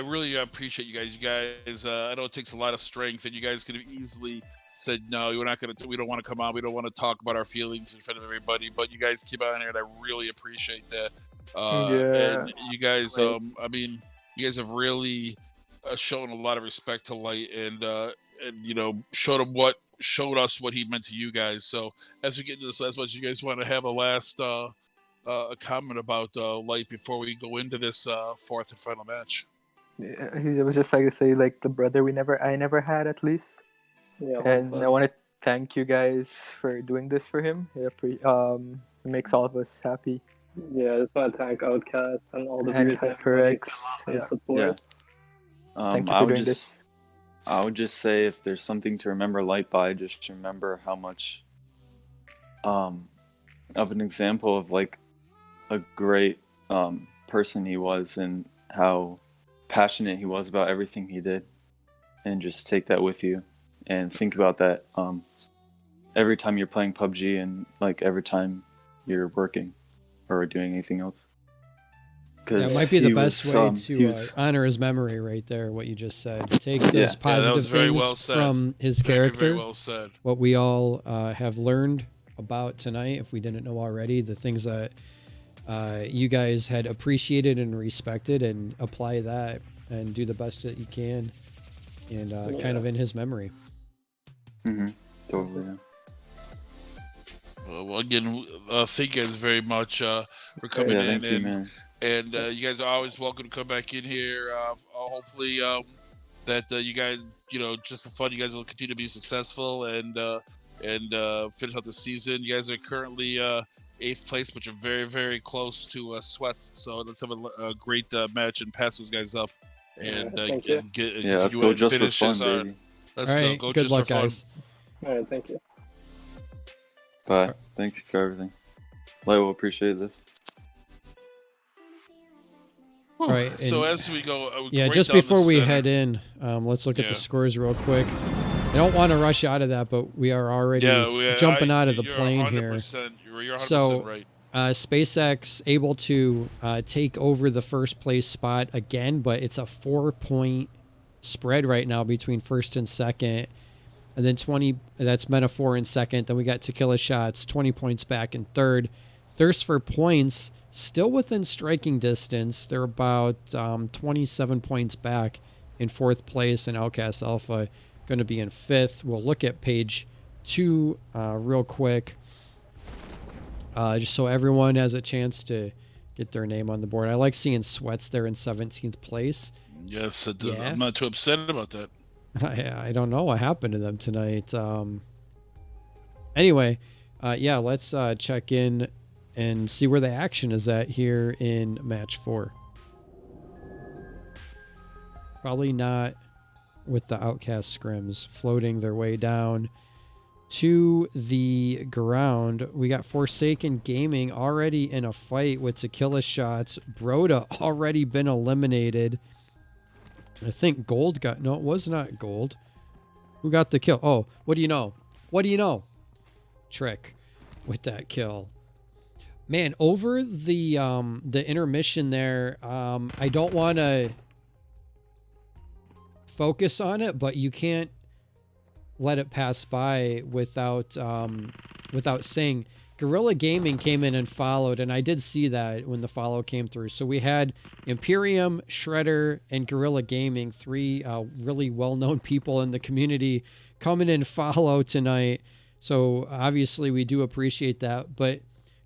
really appreciate you guys. I know it takes a lot of strength, and you guys could have easily said, no, we don't want to come on. We don't want to talk about our feelings in front of everybody, but you guys keep on here, and I really appreciate that. And you guys, I mean, you guys have really shown a lot of respect to Light, and you know, showed us what he meant to you guys. So as we get into this last match, you guys want to have a last a comment about Light before we go into this 4th and final match? Yeah, it was just like to say, like, the brother I never had, at least. Yeah, and I want to thank you guys for doing this for him. It makes all of us happy. Yeah, I just want to thank Outcast and all the and viewers HyperX and support. Yeah. Thank you for doing this. I would just say, if there's something to remember Light by, just remember how much of an example of like a great person he was, and how passionate he was about everything he did, and just take that with you and think about that every time you're playing PUBG, and like every time you're working or doing anything else. Yeah, it might be the best way to honor his memory right there, what you just said. Take those positive things from his character, very well said. What we all have learned about tonight, if we didn't know already, the things that you guys had appreciated and respected, and apply that and do the best that you can, and kind of in his memory. Totally. Well, again, thank you guys very much for coming in. Thank you, man. And you guys are always welcome to come back in here. Hopefully that you guys, you know, just for fun, you guys will continue to be successful and finish out the season. You guys are currently 8th place, but you're very, very close to Sweats. So let's have a great match and pass those guys up. And let's go just for fun, baby. Let's All right, go good just luck, for fun. guys. All right, thank you. Bye. Thanks for everything. I will appreciate this. Whew. Right, So and- as we go, Yeah, right just down the before we center- head in, let's look at Yeah. the scores real quick. I don't want to rush out of that, but we are already jumping out of the you're plane 100%, here. You're 100% So, right. SpaceX able to take over the first place spot again, but it's a 4-point spread right now between first and second. And then 20, that's Metaphor in second. Then we got Tequila Shots, 20 points back in third. Thirst for Points, still within striking distance. They're about 27 points back in fourth place, and Outcast Alpha going to be in fifth. We'll look at page 2 real quick, just so everyone has a chance to get their name on the board. I like seeing Sweats there in 17th place. Yes, it does. Yeah. I'm not too upset about that. I don't know what happened to them tonight. Anyway, yeah, let's check in and see where the action is at here in match 4. Probably not with the Outcast Scrims floating their way down to the ground. We got Forsaken Gaming already in a fight with Tequila Shots. Broda already been eliminated. I think Gold got... No, it was not Gold. Who got the kill? Oh, what do you know? What do you know? Trick with that kill. Man, over the intermission there, I don't want to focus on it, but you can't let it pass by without saying Guerrilla Gaming came in and followed, and I did see that when the follow came through. So we had Imperium, Shredder, and Guerrilla Gaming, 3 really well-known people in the community coming in follow tonight. So obviously we do appreciate that, but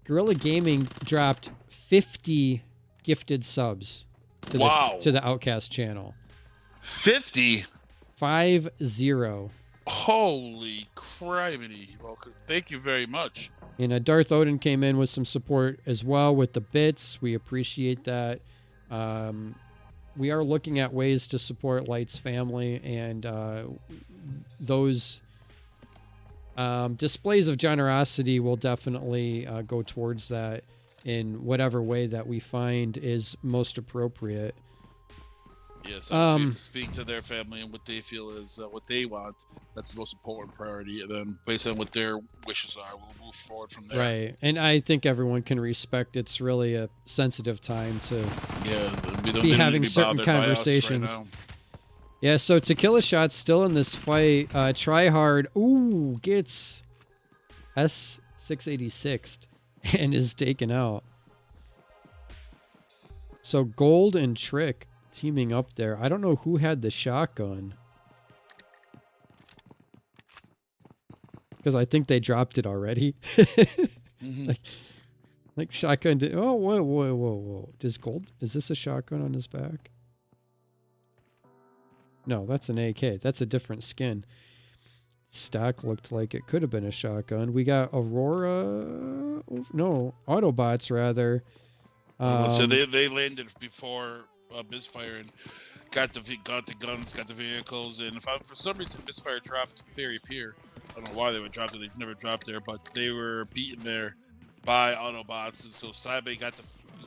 Guerrilla Gaming dropped 50 gifted subs to the Outcast channel. 50? 50. Holy criminy. Well, thank you very much. And Darth Odin came in with some support as well with the bits. We appreciate that. We are looking at ways to support Light's family, and those displays of generosity will definitely go towards that in whatever way that we find is most appropriate. Yes, so we have to speak to their family and what they feel is what they want. That's the most important priority. And then based on what their wishes are, we'll move forward from there. Right. And I think everyone can respect it's really a sensitive time to be having certain conversations. Right now. Yeah, so Tequila Shot's still in this fight. Tryhard, gets S686 and is taken out. So Gold and Trick teaming up there. I don't know who had the shotgun, because I think they dropped it already. like shotgun did. Oh, whoa. Is this a shotgun on his back? No, that's an AK. That's a different skin. Stock looked like it could have been a shotgun. We got Aurora. No, Autobots rather. So they landed before Misfire and got the guns, got the vehicles, and for some reason Misfire dropped Fairy Pier. I don't know why they would drop it. They've never dropped there, but they were beaten there by Autobots, and so Saibe got the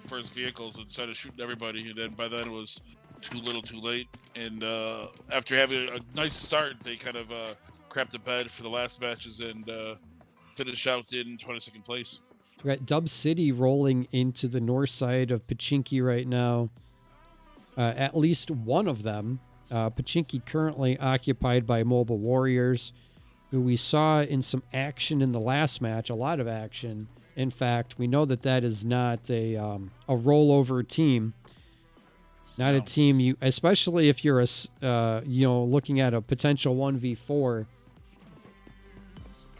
first vehicles and started shooting everybody, and then by then it was too little too late, and after having a nice start, they kind of crapped the bed for the last matches and finished out in 22nd place. We got Dub City rolling into the north side of Pachinki right now. At least one of them. Pachinki currently occupied by Mobile Warriors, who we saw in some action in the last match, a lot of action. In fact, we know that is not a rollover team. Not a team you, especially if you're looking at a potential 1v4.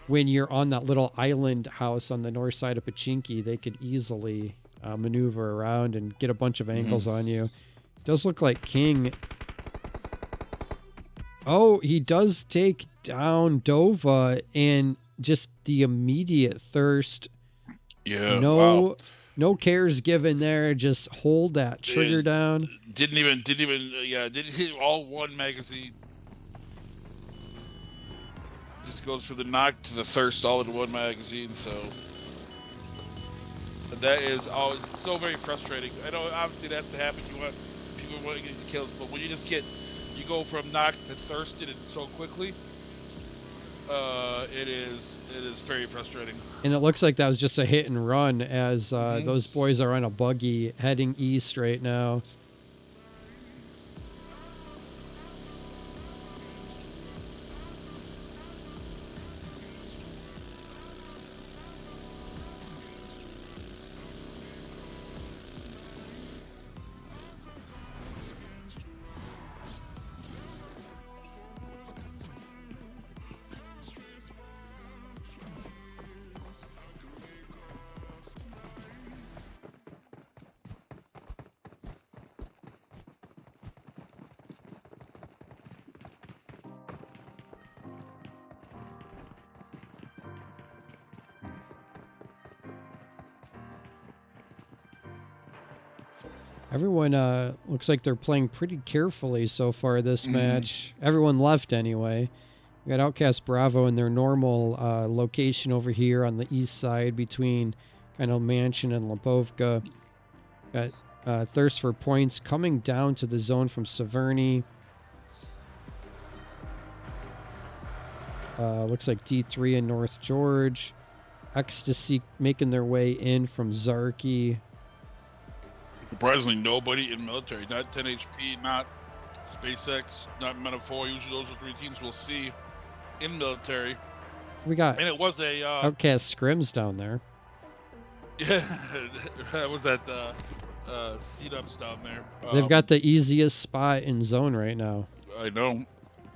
When you're on that little island house on the north side of Pachinki, they could easily maneuver around and get a bunch of angles on you. Does look like King. Oh, he does take down Dova, and just the immediate thirst. Yeah. No cares given there. Just hold that trigger down. Didn't hit all one magazine. Just goes from the knock to the thirst all in one magazine. So that is always so very frustrating. I know obviously that's to happen. You want people want to get the kills, but when you go from knock to thirsted and so quickly, it is very frustrating. And it looks like that was just a hit and run as those boys are on a buggy heading east right now. Everyone looks like they're playing pretty carefully so far this match. Everyone left anyway. We got Outcast Bravo in their normal location over here on the east side between kind of Mansion and Lipovka. Got Thirst for Points coming down to the zone from Severny. Looks like D3 and North George. Ecstasy making their way in from Zarky. Surprisingly, nobody in military, not 10 HP, not SpaceX, not Meta 4. Usually those are three teams we'll see in military. We got and it was a Outcast Scrims down there. Yeah, that was at seat-ups down there. They've got the easiest spot in zone right now. I know,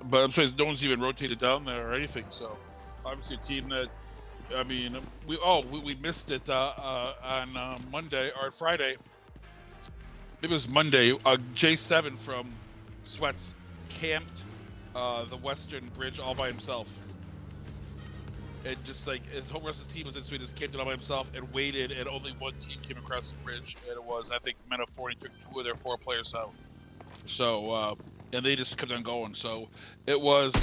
but I'm surprised no one's even rotated down there or anything. So obviously a team that, I mean, we missed it on Monday or Friday. It was Monday. J7 from Sweats camped the Western Bridge all by himself. And just like his whole rest of his team was in, so he just camped it all by himself and waited, and only one team came across the bridge, and it was, I think, Meta 40 took 2 of their 4 players out. So, and they just kept on going. So it was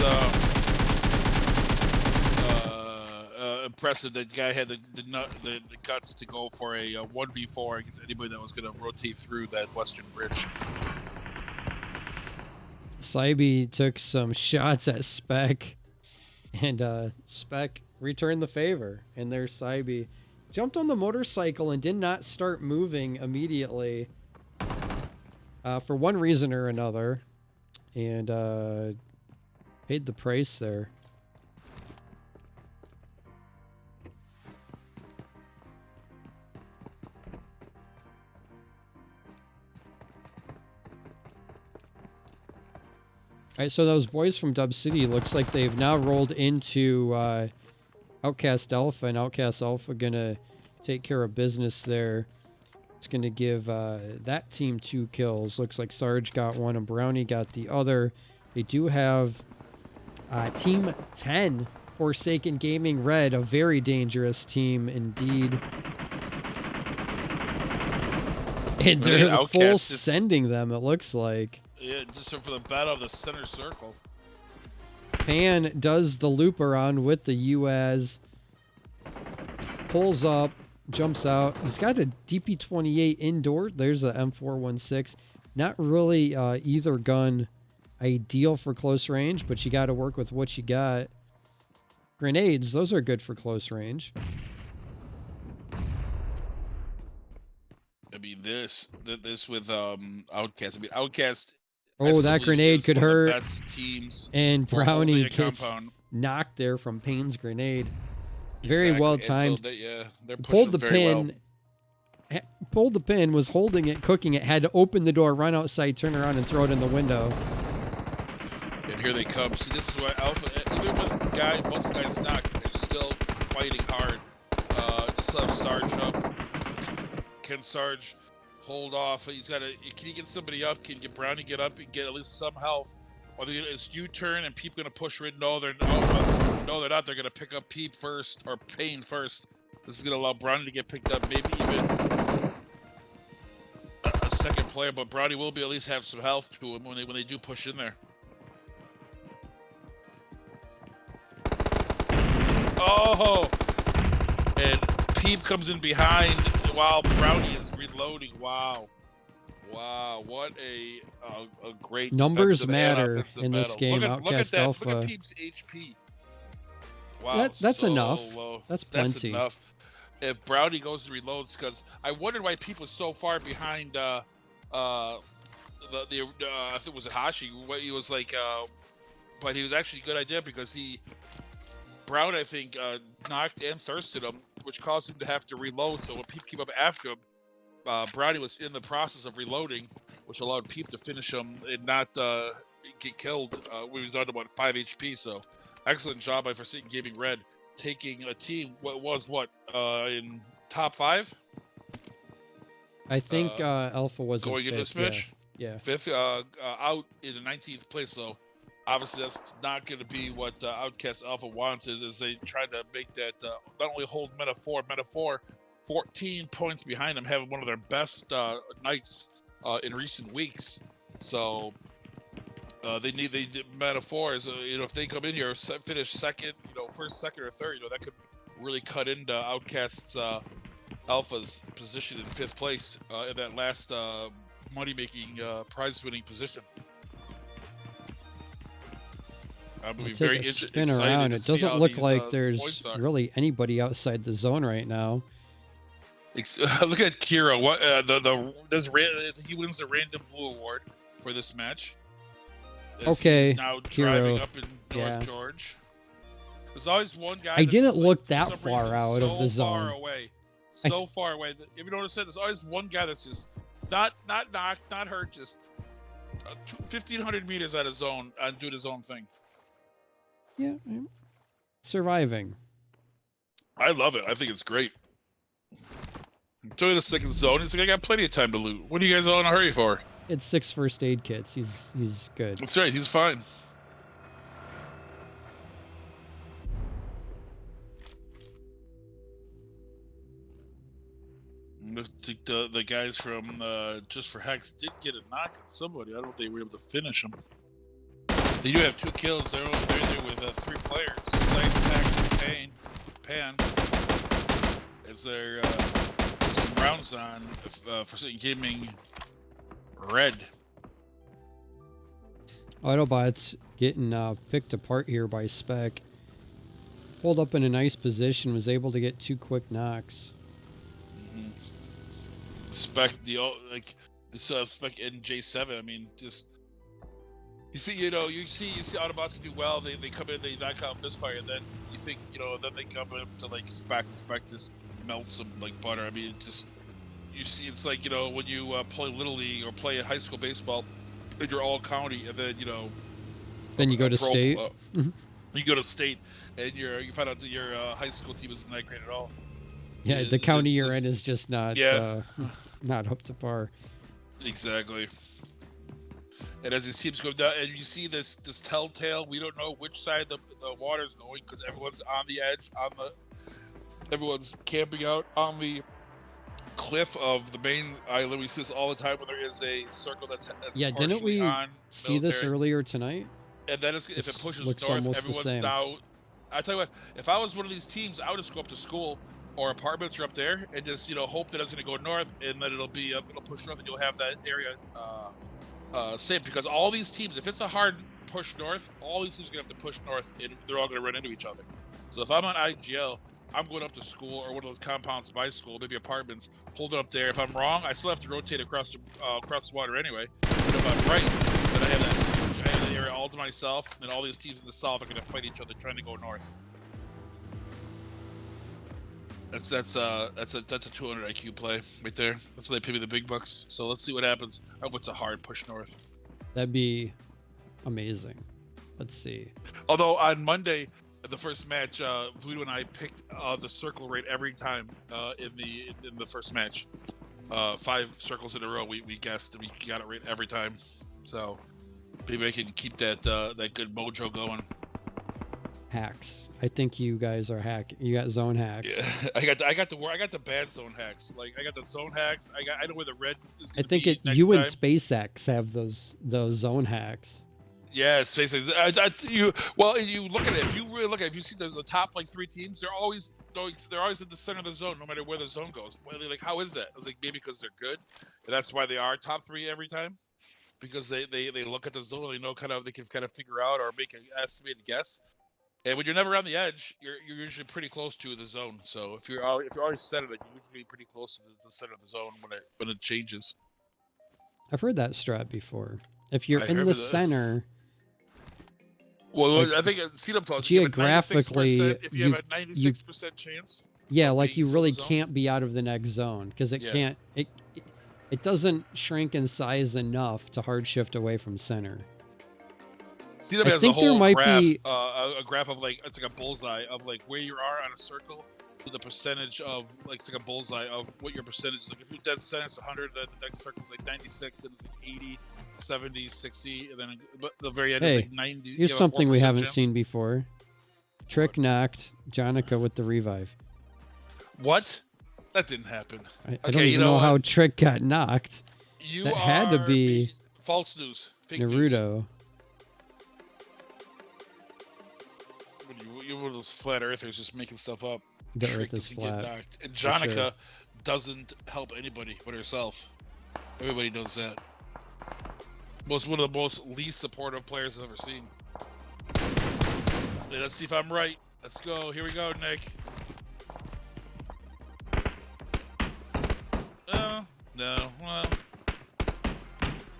impressive that the guy had the guts to go for a 1v4 against anybody that was going to rotate through that Western Bridge. Saibi took some shots at Spec, and Spec returned the favor. And there's Saibi. Jumped on the motorcycle and did not start moving immediately for one reason or another, and paid the price there. All right, so those boys from Dub City looks like they've now rolled into Outcast Alpha, and Outcast Alpha gonna take care of business there. It's gonna give that team 2 kills. Looks like Sarge got 1 and Brownie got the other. They do have Team 10, Forsaken Gaming Red, a very dangerous team indeed. And they're full sending them, it looks like. Yeah, just for the battle of the center circle. Pan does the loop around with the UAZ. Pulls up, jumps out. He's got a DP28 indoor. There's a M416. Not really either gun ideal for close range, but you got to work with what you got. Grenades, those are good for close range. I mean, this with Outcast. I mean, Outcast. Oh, that grenade could hurt. Best teams and Brownie gets compound. Knocked there from Payne's grenade. Very well timed. So they're pulled the very pin. well. Pulled the pin, was holding it, cooking it, had to open the door, run outside, turn around, and throw it in the window. And here they come. See, this is why Alpha, even with both guys knocked, they're still fighting hard. Just have Sarge up. Can Sarge hold off? He's got to. Can he get somebody up? Can get Brownie get up and get at least some health? Or is U-turn and Peep gonna push right? No, they're not. They're gonna pick up Peep first or Payne first. This is gonna allow Brownie to get picked up, maybe even a second player. But Brownie will be at least have some health to him when they do push in there. Oh, and Peep comes in behind while Brownie is reloading. Wow. Wow, what a great Numbers defensive and matter offensive in this battle. game. Look at Outcast that. Alpha. Look at Peep's HP. Wow, That's so enough. low. That's That's plenty. enough. If Brownie goes to reloads, because I wondered why Peep was so far behind. I think it was Hashi. What he was like, but he was actually a good idea because Brown, I think, knocked and thirsted him, which caused him to have to reload. So when Peep came up after him, Brownie was in the process of reloading, which allowed Peep to finish him and not get killed when he was on about 5 HP. So excellent job by Forsaken Gaming Red, taking a team in top 5. I think Alpha was going in into this fifth, match. Yeah. 5th, out in the 19th place. So obviously that's not going to be what Outcast Alpha wants. Is they try to make that not only hold Meta 4, 14 points behind them, having one of their best nights in recent weeks. So they need Meta 4 is if they come in here finish second, first, second, or third, that could really cut into Outcast's Alpha's position in 5th place in that last money-making, prize-winning position. I'm We'll be take very a spin excited around. to It see doesn't how look these, like points there's are. really anybody outside the zone right now. Look at Kira. What he wins the Random Blue Award for this match. As Okay, he's now driving Kiro. up in Yeah. North George. There's always one guy. I that's didn't just, look for that some far reason, out of the so far zone. away, so far away. If you notice it, there's always one guy that's just not knocked, not hurt, just 1,500 meters out of zone and doing his own thing. Yeah, surviving. I love it. I think it's great. Enjoy the second zone. He's like, I got plenty of time to loot. What are you guys all in a hurry for? It's 6 first aid kits. He's good. That's right. He's fine. The guys from J4F did get a knock on somebody. I don't know if they were able to finish him. They do have 2 kills. They're there with 3 players. Slight attacks and Pan. As they're put some rounds on Forsaken Gaming Red. Autobots getting picked apart here by Spec. Pulled up in a nice position, was able to get 2 quick knocks. Spec Spec and J7. I mean, just you see Autobots do well. They come in, they knock out Misfire, and then you think then they come in to like Spec just melts them like butter. I mean, you see, it's like when you play Little League or play at high school baseball, and you're all county, and then then you go to state. You go to state, and you find out that your high school team isn't that great at all. Yeah, the county you're in is just not not up to par. Exactly. And as these teams go down, and you see this telltale, we don't know which side the water's going because everyone's on the edge, everyone's camping out on the cliff of the main island. We see this all the time when there is a circle that's yeah. Didn't we on see this earlier tonight? And then if it pushes looks north, almost the everyone's same. now. I tell you what, if I was one of these teams, I would just go up to school or apartments are up there and just hope that it's going to go north and then it'll push north and you'll have that area safe, because all these teams, if it's a hard push north, all these teams are going to have to push north and they're all going to run into each other. So if I'm on IGL, I'm going up to school or one of those compounds by school, maybe apartments, hold it up there. If I'm wrong, I still have to rotate across the water anyway. But if I'm right, then I have that area all to myself, and all these teams in the south are going to fight each other trying to go north. That's a 200 IQ play right there. That's why they pay me the big bucks. So let's see what happens. I hope it's a hard push north. That'd be amazing. Let's see. Although on Monday, the first match, Voodoo and I picked the circle rate every time in the first match. 5 circles in a row, we guessed, and we got it right every time. So maybe I can keep that good mojo going. Hacks. I think you guys are hacking. You got zone hacks. Yeah, I got the bad zone hacks. Like I got the zone hacks. I know where the red is I going to think be next you time. and SpaceX have those zone hacks. Yeah, it's basically you look at it. If you really look at it, if you see the top like 3 teams, they're always in the center of the zone, no matter where the zone goes. Like, how is that? I was like, maybe because they're good, and that's why they are top 3 every time. Because they look at the zone, they know they can kind of figure out or make an estimated guess. And when you're never on the edge, you're usually pretty close to the zone. So if you're always centered, you're usually pretty close to the center of the zone when it changes. I've heard that strat before. If you're in the heard center, well, like, I think Season2 tells geographically, if you have a 96% chance. yeah, like you being really zone. can't be out of the next zone because it can't. It doesn't shrink in size enough to hard shift away from center. Season2 I has think a there whole might graph, be a graph of like it's like a bullseye of like where you are on a circle to the percentage of like it's like a bullseye of what your percentage is. Like if you're dead center, it's 100. Then the next circle is like 96, and it's like 80, 70, 60, and then but the very end is like 90. Here's you have a something we 4% haven't chance. seen before. Trick knocked Jonica with the revive. What? That didn't happen. I don't even know how Trick got knocked. That had to be false news. Fake Naruto. You're one of those flat earthers just making stuff up. The Trick earth is doesn't get flat. knocked. And Jonica sure. doesn't help anybody but herself. Everybody knows that. One of the most least supportive players I've ever seen. Yeah, let's see if I'm right. Let's go. Here we go, Nick. No. Well,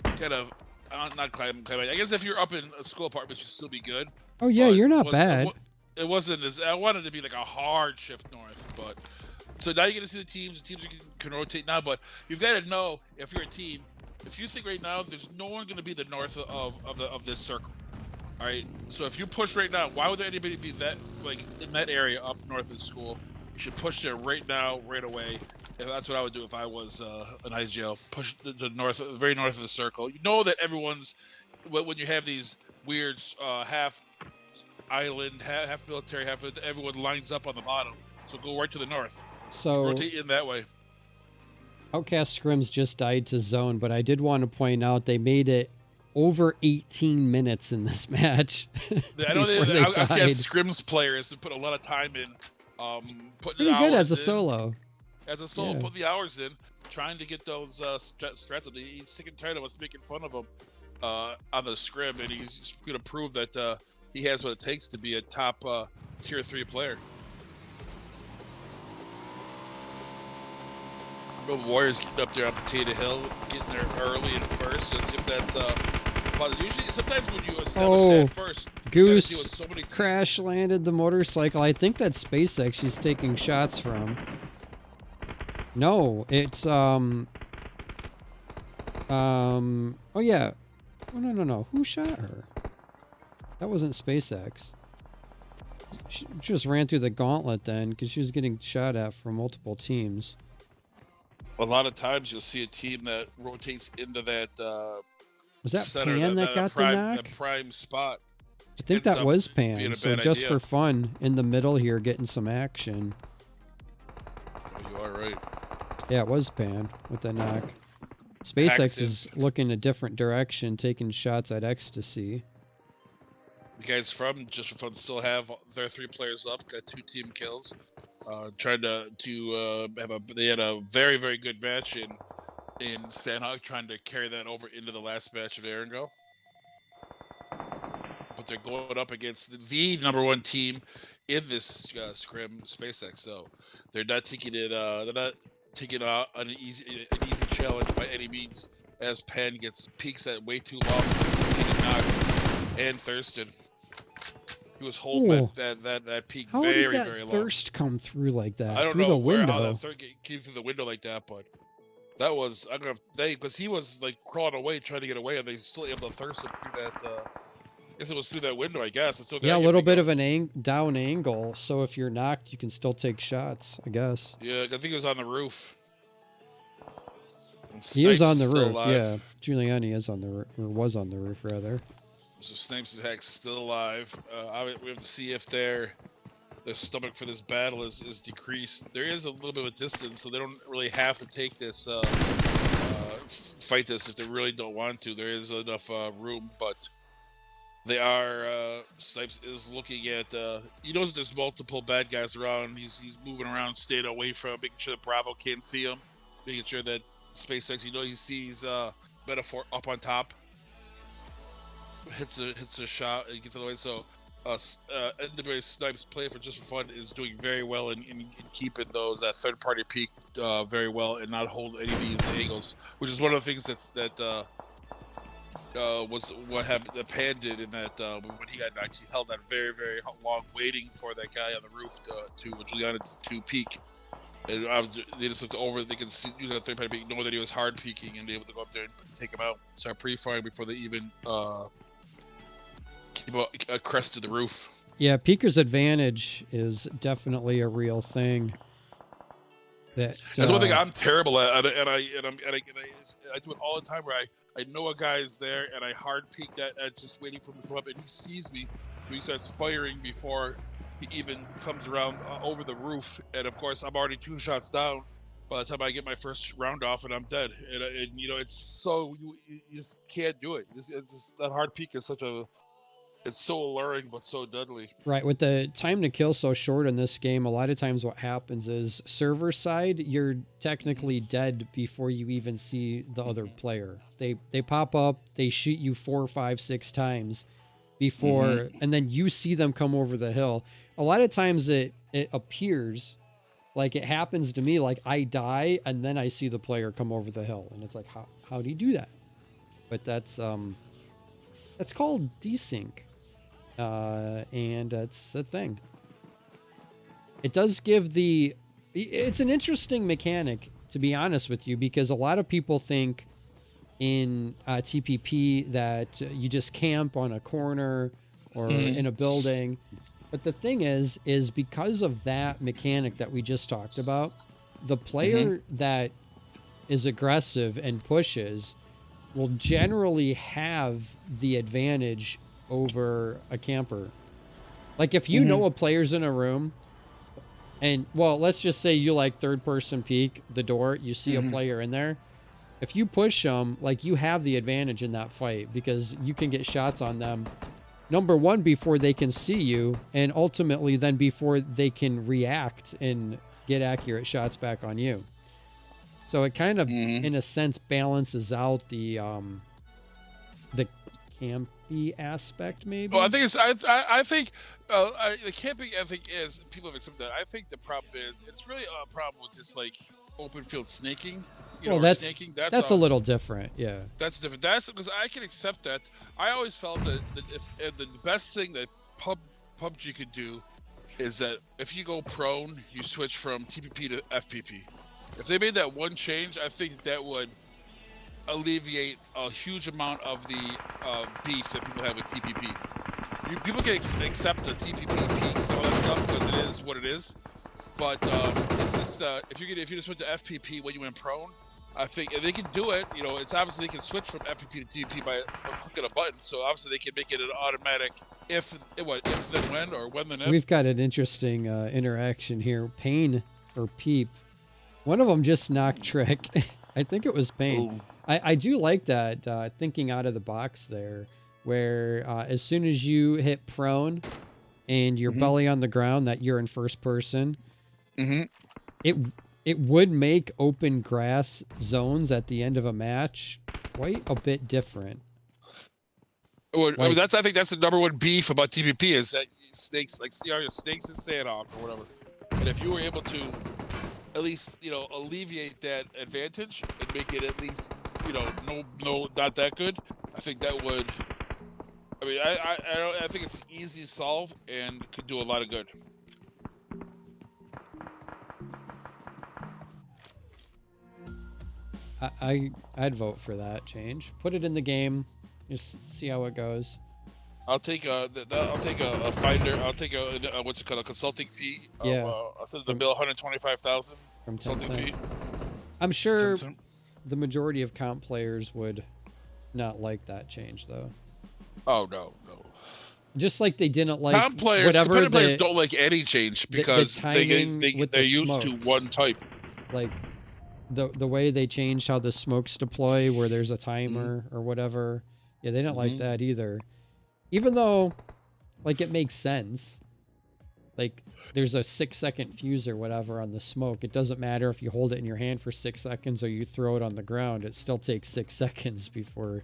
kind of. Not climbing. I guess if you're up in a school apartment, you'd still be good. Oh yeah, But you're not it bad. It wasn't as I wanted to be like a hard shift north, but so now you're gonna see the teams can rotate now. But you've got to know if you're a team, if you think right now there's no one gonna be the north of this circle. All right. So if you push right now, why would there anybody be that like in that area up north of school? You should push there right now, right away. And that's what I would do if I was an IGL. Push the north, very north of the circle. You know that everyone's when you have these weird half island, half military, half everyone lines up on the bottom. So go right to the north. So rotate in that way. Outcast Scrims just died to zone, but I did want to point out they made it over 18 minutes in this match. I know they Outcast died. Scrims players have put a lot of time in putting Pretty hours good as a in. solo. As a solo, Yeah. put the hours in, trying to get those strats up. He's sick and tired of us making fun of him on the scrim, and he's going to prove that he has what it takes to be a top tier 3 player. The Warriors getting up there on Potato Hill, getting there early and first. Let's see if that's positive. Usually, sometimes when you establish that first, you gotta deal with so many teams. Crash landed the motorcycle. I think that's SpaceX she's taking shots from. No, it's oh yeah. Oh no. Who shot her? That wasn't SpaceX. She just ran through the gauntlet then because she was getting shot at from multiple teams. A lot of times you'll see a team that rotates into that Was that center, Pan that got prime, the knock? that prime spot. I think ends that up was being Pan. a So bad just idea. for fun, in the middle here, getting some action. Oh, you are right. Yeah, it was Pan with the knock. SpaceX Hacks is looking a different direction, taking shots at Ecstasy. The guys from Just for Fun still have their 3 players up, got 2 team kills. Trying to they had a very, very good match in Sandhog, trying to carry that over into the last match of Erangel. But they're going up against the #1 team in this scrim, SpaceX. So they're not taking it. They're not taking an easy challenge by any means. As Pan gets peaks at way too long, and Thurston. He was holding that peak How very, did that very long. Thirst come through like that? I don't through know the where window. how that third came through the window like that, but that was because he was like crawling away, trying to get away, and they still able to thirst him through that. I guess it was through that window, I guess. So Yeah, a little bit of an down angle, so if you're knocked, you can still take shots, I guess. Yeah, I think it was on the roof. And He is Snipes on the still roof, alive. yeah. Giuliani is on the roof, or was on the roof, rather. So Snipes and Hex still alive. We have to see if their stomach for this battle is decreased. There is a little bit of a distance, so they don't really have to take this fight this if they really don't want to. There is enough room, but They are Snipes is looking at he knows there's multiple bad guys around. He's moving around, staying away from, making sure that Bravo can't see him, making sure that SpaceX, he sees Metaphor up on top, hits a shot and gets out of the way. So NWA Snipes playing for just for fun is doing very well in keeping those third party peak very well and not hold any of these angles, which is one of the things that was what happened that Pan did in that when he got knocked, he held that very, very long waiting for that guy on the roof to Juliana to peek. And they just looked over, they could see using a third party peek, know that he was hard peeking and be able to go up there and take him out. Start pre-firing before they even keep a crest to the roof. Yeah, Peeker's advantage is definitely a real thing. That's one thing I'm terrible at, and I do it all the time. Where I know a guy is there, and I hard peek at just waiting for him to come up, and he sees me, so he starts firing before he even comes around over the roof. And of course, I'm already 2 shots down by the time I get my first round off, and I'm dead. And it's so you just can't do it. It's just, that hard peek is it's so alluring but so deadly. Right, with the time to kill so short in this game, a lot of times what happens is server side, you're technically dead before you even see the other player. They pop up, they shoot you 4, 5, 6 times before, and then you see them come over the hill. A lot of times it appears like it happens to me, like I die and then I see the player come over the hill, and it's like, how do you do that? But that's called desync. And that's a thing. It does give it's an interesting mechanic, to be honest with you, because a lot of people think in TPP that you just camp on a corner or in a building. But the thing is because of that mechanic that we just talked about, the player that is aggressive and pushes will generally have the advantage over a camper. Like if you know a player's in a room and, well, let's just say you like third person peek the door, you see a player in there. If you push them, like you have the advantage in that fight because you can get shots on them. Number one, before they can see you, and ultimately then before they can react and get accurate shots back on you. So it kind of, in a sense, balances out the campy aspect, maybe. Well, I think the camping ethic is people have accepted that. I think the problem is it's really a problem with just like open field snaking. That's snaking. That's a little different. Yeah, that's different. That's because I can accept that. I always felt that if the best thing that PUBG could do is that if you go prone, you switch from TPP to FPP. If they made that one change, I think that would alleviate a huge amount of the beef that people have with TPP. People can accept the TPP peaks and all that stuff because it is what it is. But it's just if you just went to FPP when you went prone, I think if they can do it. It's obviously they can switch from FPP to TPP by clicking a button. So obviously they can make it an automatic if then when or when then if. We've got an interesting interaction here. Pain or Peep. One of them just knocked Trick. I think it was Pain. I do like that thinking out of the box there, where as soon as you hit prone and your belly on the ground, that you're in first person. It would make open grass zones at the end of a match quite a bit different. Well, I think that's the number one beef about TPP is that snakes, like snakes and Sandhawk or whatever. And if you were able to at least alleviate that advantage and make it at least no not that good, I think that would. I mean, I think it's easy to solve and could do a lot of good. I'd vote for that change. Put it in the game. Just see how it goes. I'll take a finder. I'll take a what's it called, a consulting fee. Yeah. I'll send the bill 125,000 from consulting fee. I'm sure the majority of comp players would not like that change, though. Oh no. Just like they didn't like comp players. Whatever competitive players don't like any change because they're used to one type. Like the way they changed how the smokes deploy, where there's a timer or whatever. Yeah, they don't like that either. even though, like, it makes sense. Like, there's a 6-second fuse or whatever on the smoke. It doesn't matter if you hold it in your hand for 6 seconds or you throw it on the ground. It still takes 6 seconds before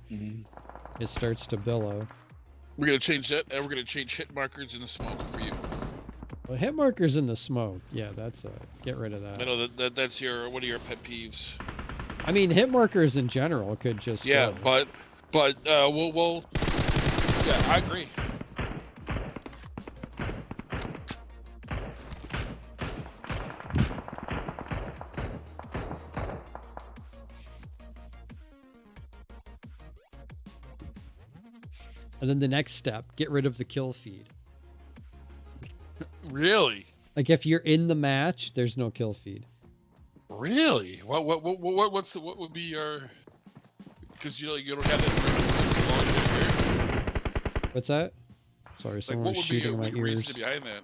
it starts to billow. We're gonna change that, and we're gonna change hit markers in the smoke for you. Well, hit markers in the smoke. Yeah, that's get rid of that. I know that's one of your pet peeves. I mean, hit markers in general could just Yeah, go. but we'll yeah, I agree. And then the next step, get rid of the kill feed. Really? Like, if you're in the match, there's no kill feed. Really? What would be your? Because you don't have that. What's that? Sorry, Like, someone what was would be shooting your my ears. reason behind that?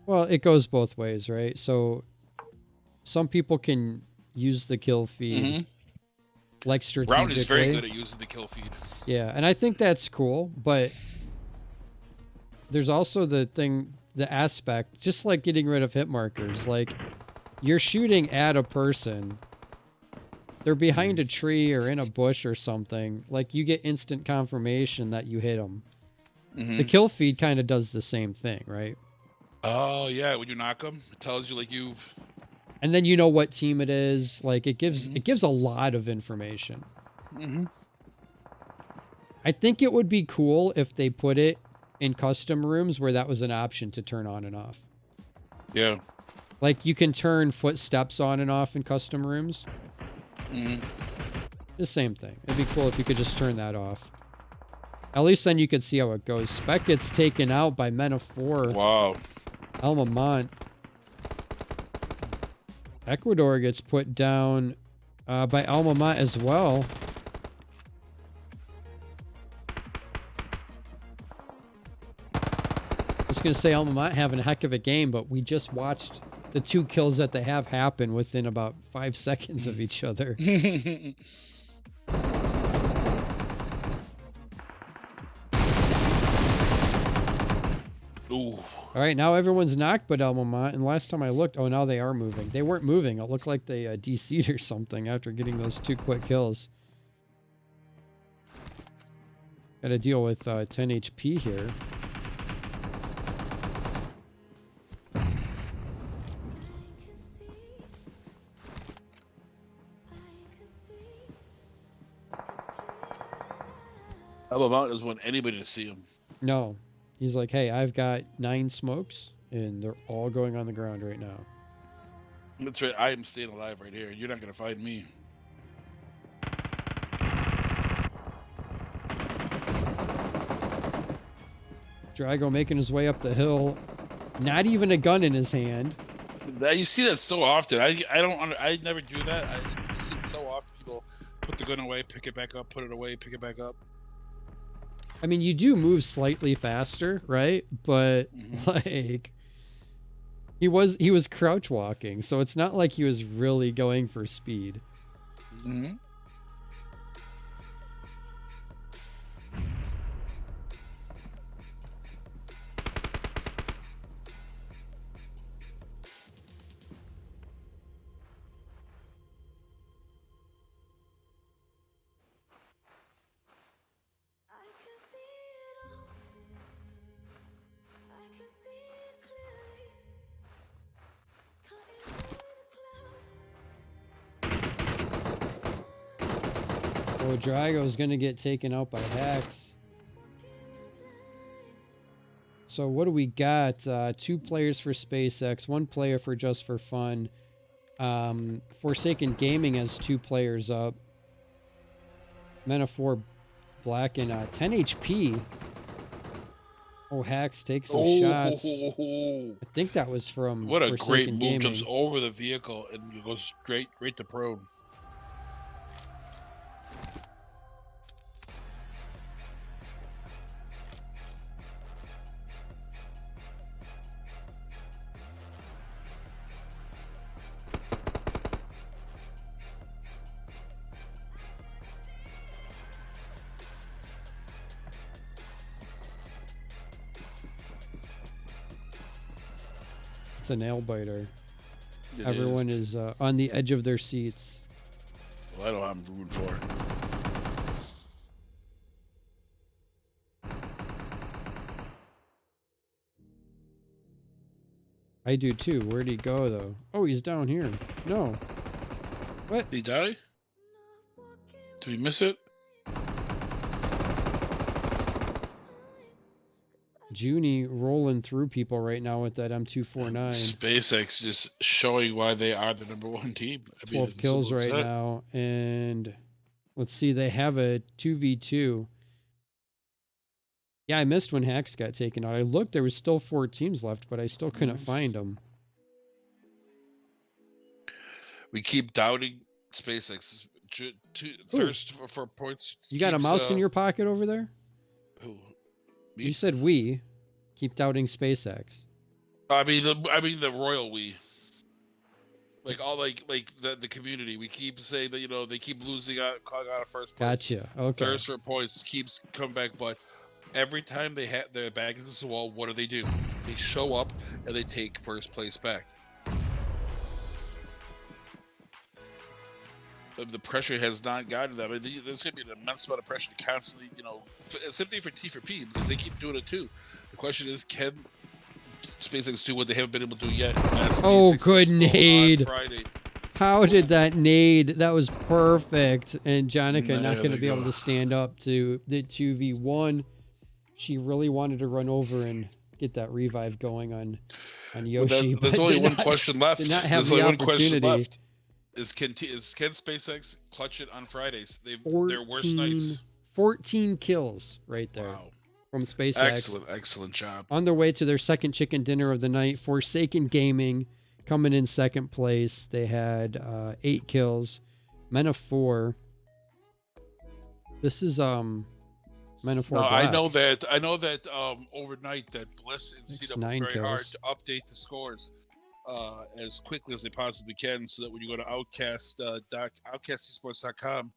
Well, it goes both ways, right? So some people can use the kill feed like strategically. Brown is very good at using the kill feed. Yeah, and I think that's cool, but there's also the aspect, just like getting rid of hit markers. Like, you're shooting at a person, they're behind a tree or in a bush or something, like, you get instant confirmation that you hit them. The kill feed kind of does the same thing, right? Oh yeah, when you knock them, it tells you like you've. And then you know what team it is. Like, it gives a lot of information. I think it would be cool if they put it in custom rooms where that was an option to turn on and off. Yeah. Like, you can turn footsteps on and off in custom rooms. The same thing. It'd be cool if you could just turn that off. At least then you could see how it goes. Spec gets taken out by Men of 4. Wow. Alma Mont. Ecuador gets put down by Alma Mont as well. I was going to say Alma Mont having a heck of a game, but we just watched the 2 kills that they have happen within about 5 seconds of each other. Ooh. All right, now everyone's knocked but Alma Mont, and last time I looked, oh, now they are moving. They weren't moving. It looked like they DC'd or something after getting those 2 quick kills. Got to deal with 10 HP here. Alma Mont doesn't want anybody to see him. No. He's like, hey, I've got 9 smokes, and they're all going on the ground right now. That's right. I am staying alive right here. You're not going to find me. Drago making his way up the hill. Not even a gun in his hand. You see that so often. I never do that. I see it so often. People put the gun away, pick it back up, put it away, pick it back up. I mean, you do move slightly faster, right? But like, he was crouch walking, so it's not like he was really going for speed. Oh, Drago's gonna get taken out by Hacks. So what do we got? 2 players for SpaceX, 1 player for Just for Fun. Forsaken Gaming has 2 players up. Men of 4 Black and 10 HP. Oh, Hacks takes some shots. I think that was from What a Forsaken great move. Gaming. Jumps over the vehicle and goes straight to prone. It's a nail biter. It Everyone is. is on the edge of their seats. Well, I know what I'm rooting for. I do too. Where'd he go though? Oh, he's down here. No. What? Did he die? Did we miss it? Junie rolling through people right now with that M249. SpaceX just showing why they are the #1 team. I mean, 12 it's kills simple as right that. now. And let's see, they have a 2v2. Yeah, I missed when Hacks got taken out. I looked, there was still 4 teams left, but I still couldn't find them. We keep doubting SpaceX. Thirst for points. You got a keeps, mouse in your pocket over there? Who? Me? You said we keep doubting SpaceX. I mean the royal we. Like all like the community. We keep saying that they keep losing out, calling out of first place. Gotcha. Okay. Thirst for points keeps coming back, but every time they have their back against the wall, what do? They show up and they take first place back. The pressure has not gotten them. I mean, there's going to be an immense amount of pressure to constantly, same thing for T4P because they keep doing it too. The question is, can SpaceX do what they haven't been able to do yet? Oh, good on nade. Friday. How did that nade? That was perfect. And Jonica There not going to they be go. able to stand up to the 2v1. She really wanted to run over and get that revive going on Yoshi. There's but only did one not- question left. Did not have There's the only one question opportunity. left. Is can SpaceX clutch it on Fridays? Their worst nights. 14 kills right there Wow. from SpaceX. Excellent job. On their way to their second chicken dinner of the night. Forsaken Gaming coming in second place. They had 8 kills. Men of 4. This is Men of 4 No, Black. I know that overnight that Bliss and CW 9 worked very hard kills. to update the scores as quickly as they possibly can, so that when you go to outcastesports.com,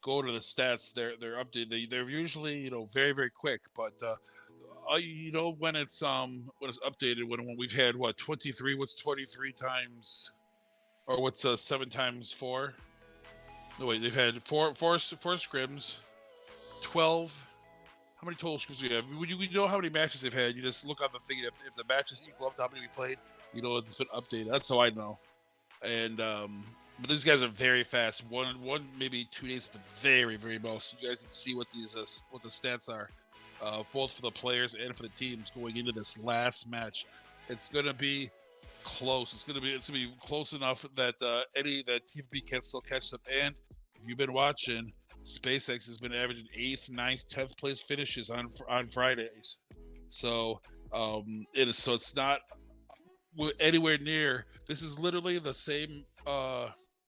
go to the stats. They're updated. They're usually very very quick, but when it's updated when we've had 23. What's 23 times, or what's 7 times 4? No wait, they've had four scrims, 12. How many total scrims we have? We know how many matches they've had. You just look on the thing. If the matches equal up to how many we played, it's been updated. That's how I know. And but these guys are very fast. One maybe 2 days at the very very most. You guys can see what the stats are, both for the players and for the teams going into this last match. It's gonna be close. It's gonna be close enough that TVP can still catch them. And if you've been watching, SpaceX has been averaging 8th, 9th, 10th place finishes on Fridays. So it's not anywhere near. This is literally the same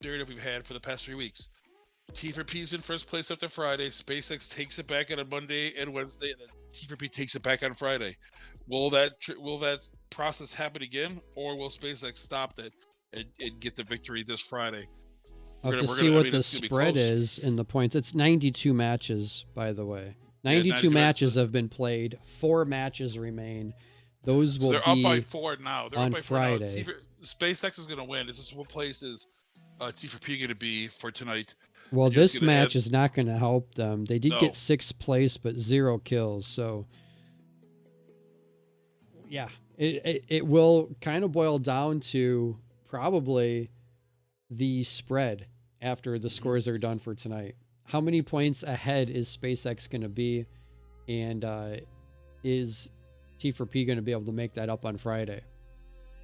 narrative we've had for the past 3 weeks. T4P's in first place after Friday. SpaceX takes it back on a Monday and Wednesday, and then T4P takes it back on Friday. Will that process happen again, or will SpaceX stop that and get the victory this Friday? I'll have to see what the spread is in the points. It's 92 matches, by the way. 92 matches have been played. 4 matches remain. Those will they're be up by 4 now. They're on up by 4 Friday. now. SpaceX is going to win. This is what place is T4P going to be for tonight? Well, And you're just this gonna match add- is not going to help them. They did No. get 6th place, but 0 kills. So, yeah, it will kind of boil down to probably the spread after the scores are done for tonight. How many points ahead is SpaceX going to be? And is T4P going to be able to make that up on Friday?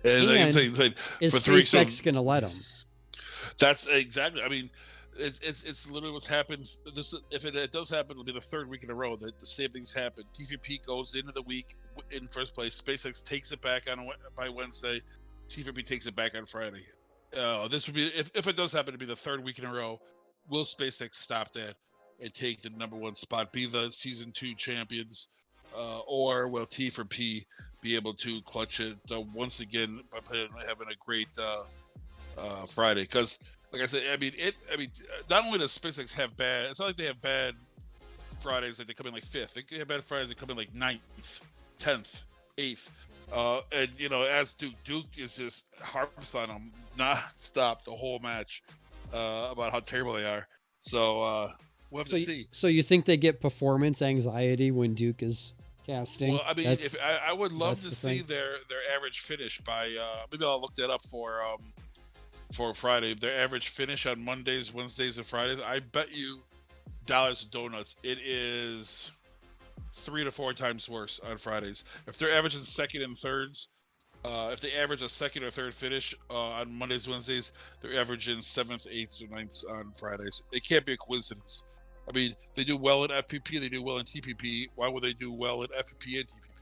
And I can say Is for 3 so SpaceX going to let them? that's exactly. I mean, it's literally what's happened. If it does happen, it'll be the 3rd week in a row that the same things happen. T4P goes into the week in first place. SpaceX takes it back by Wednesday. T4P takes it back on Friday. This would be if it does happen to be the 3rd week in a row. Will SpaceX stop that and take the #1 spot, be the Season 2 champions, or will T4P be able to clutch it once again by having a great Friday? Because, like I said, I mean, not only does SpaceX have bad, it's not like they have bad Fridays that they come in like 5th. They have bad Fridays that come in like 9th, 10th, 8th. And as Duke is just harps on him non-stop the whole match about how terrible they are. So we'll have to see. So you think they get performance anxiety when Duke is casting? Well, I mean, if I would love to see thing. their average finish by maybe I'll look that up for Friday. Their average finish on Mondays, Wednesdays, and Fridays. I bet you dollars to donuts it is 3 to 4 times worse on Fridays. If they're averaging second and thirds, if they average a second or third finish on Mondays, Wednesdays, they're averaging 7th, 8th, or 9th on Fridays. It can't be a coincidence. I mean, they do well in FPP, they do well in TPP. Why would they do well in FPP and TPP?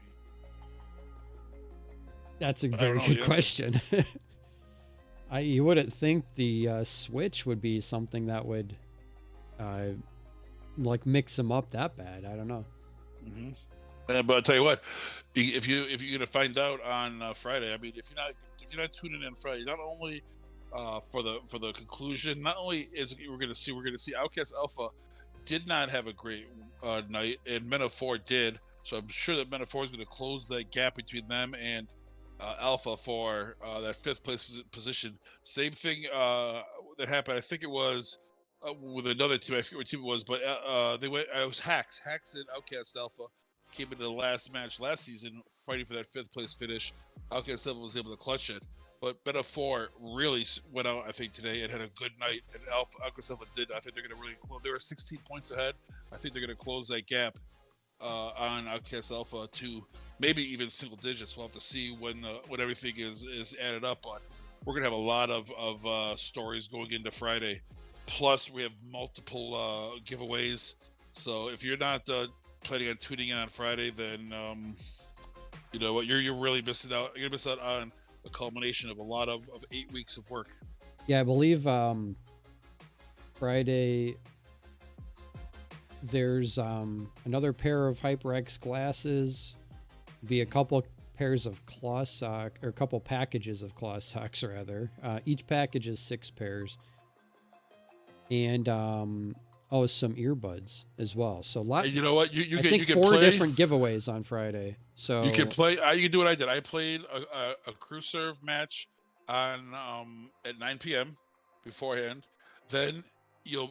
That's a very good question. You wouldn't think the Switch would be something that would like mix them up that bad. I don't know. Mm-hmm. But I'll tell you what, if you're gonna find out on Friday, I mean, if you're not tuning in Friday, not only for the conclusion, not only we're gonna see Outcast Alpha did not have a great night, and Men of 4 did. So I'm sure that Men of 4 is going to close that gap between them and Alpha for that 5th place position. Same thing that happened. I think it was with another team. I forget what team it was, but they went. It was Hacks. Hacks and Outcast Alpha came into the last match last season, fighting for that 5th place finish. Outcast Alpha was able to clutch it. But Men of 4 really went out, I think, today and had a good night. And Outcast Alpha did. I think they're going to really. Well, they were 16 points ahead. I think they're going to close that gap on Outcast Alpha to maybe even single digits. We'll have to see when everything is added up. But we're going to have a lot of stories going into Friday. Plus, we have multiple giveaways. So if you're not planning on tuning in on Friday, then you know what, you're really missing out. You're going to miss out on a culmination of a lot of 8 weeks of work. Yeah, I believe Friday there's another pair of HyperX glasses, be a couple pairs of claw sock, or a couple packages of claw socks rather. Each package is 6 pairs, and some earbuds as well. So you know what, you can 4 play different giveaways on Friday. So you can play. You can do what I did. I played a crew serve match on at 9 p.m. beforehand. Then you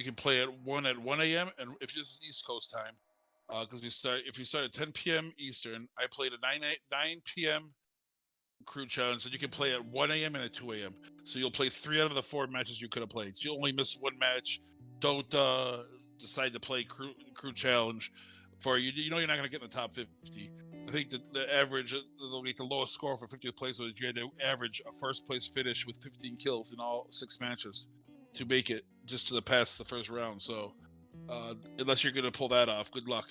can play at 1 a.m. and if it's East Coast time, because if you start at 10 p.m. Eastern, I played at 9 p.m. crew challenge, and you can play at 1 a.m. and at 2 a.m. So you'll play 3 out of the 4 matches you could have played. So you'll only miss 1 match. Don't decide to play crew challenge for you. You know you're not going to get in the top 50. I think the average, the lowest score for 50th place was you had to average a 1st place finish with 15 kills in all 6 matches to make it just to the past the first round. So unless you're going to pull that off, good luck.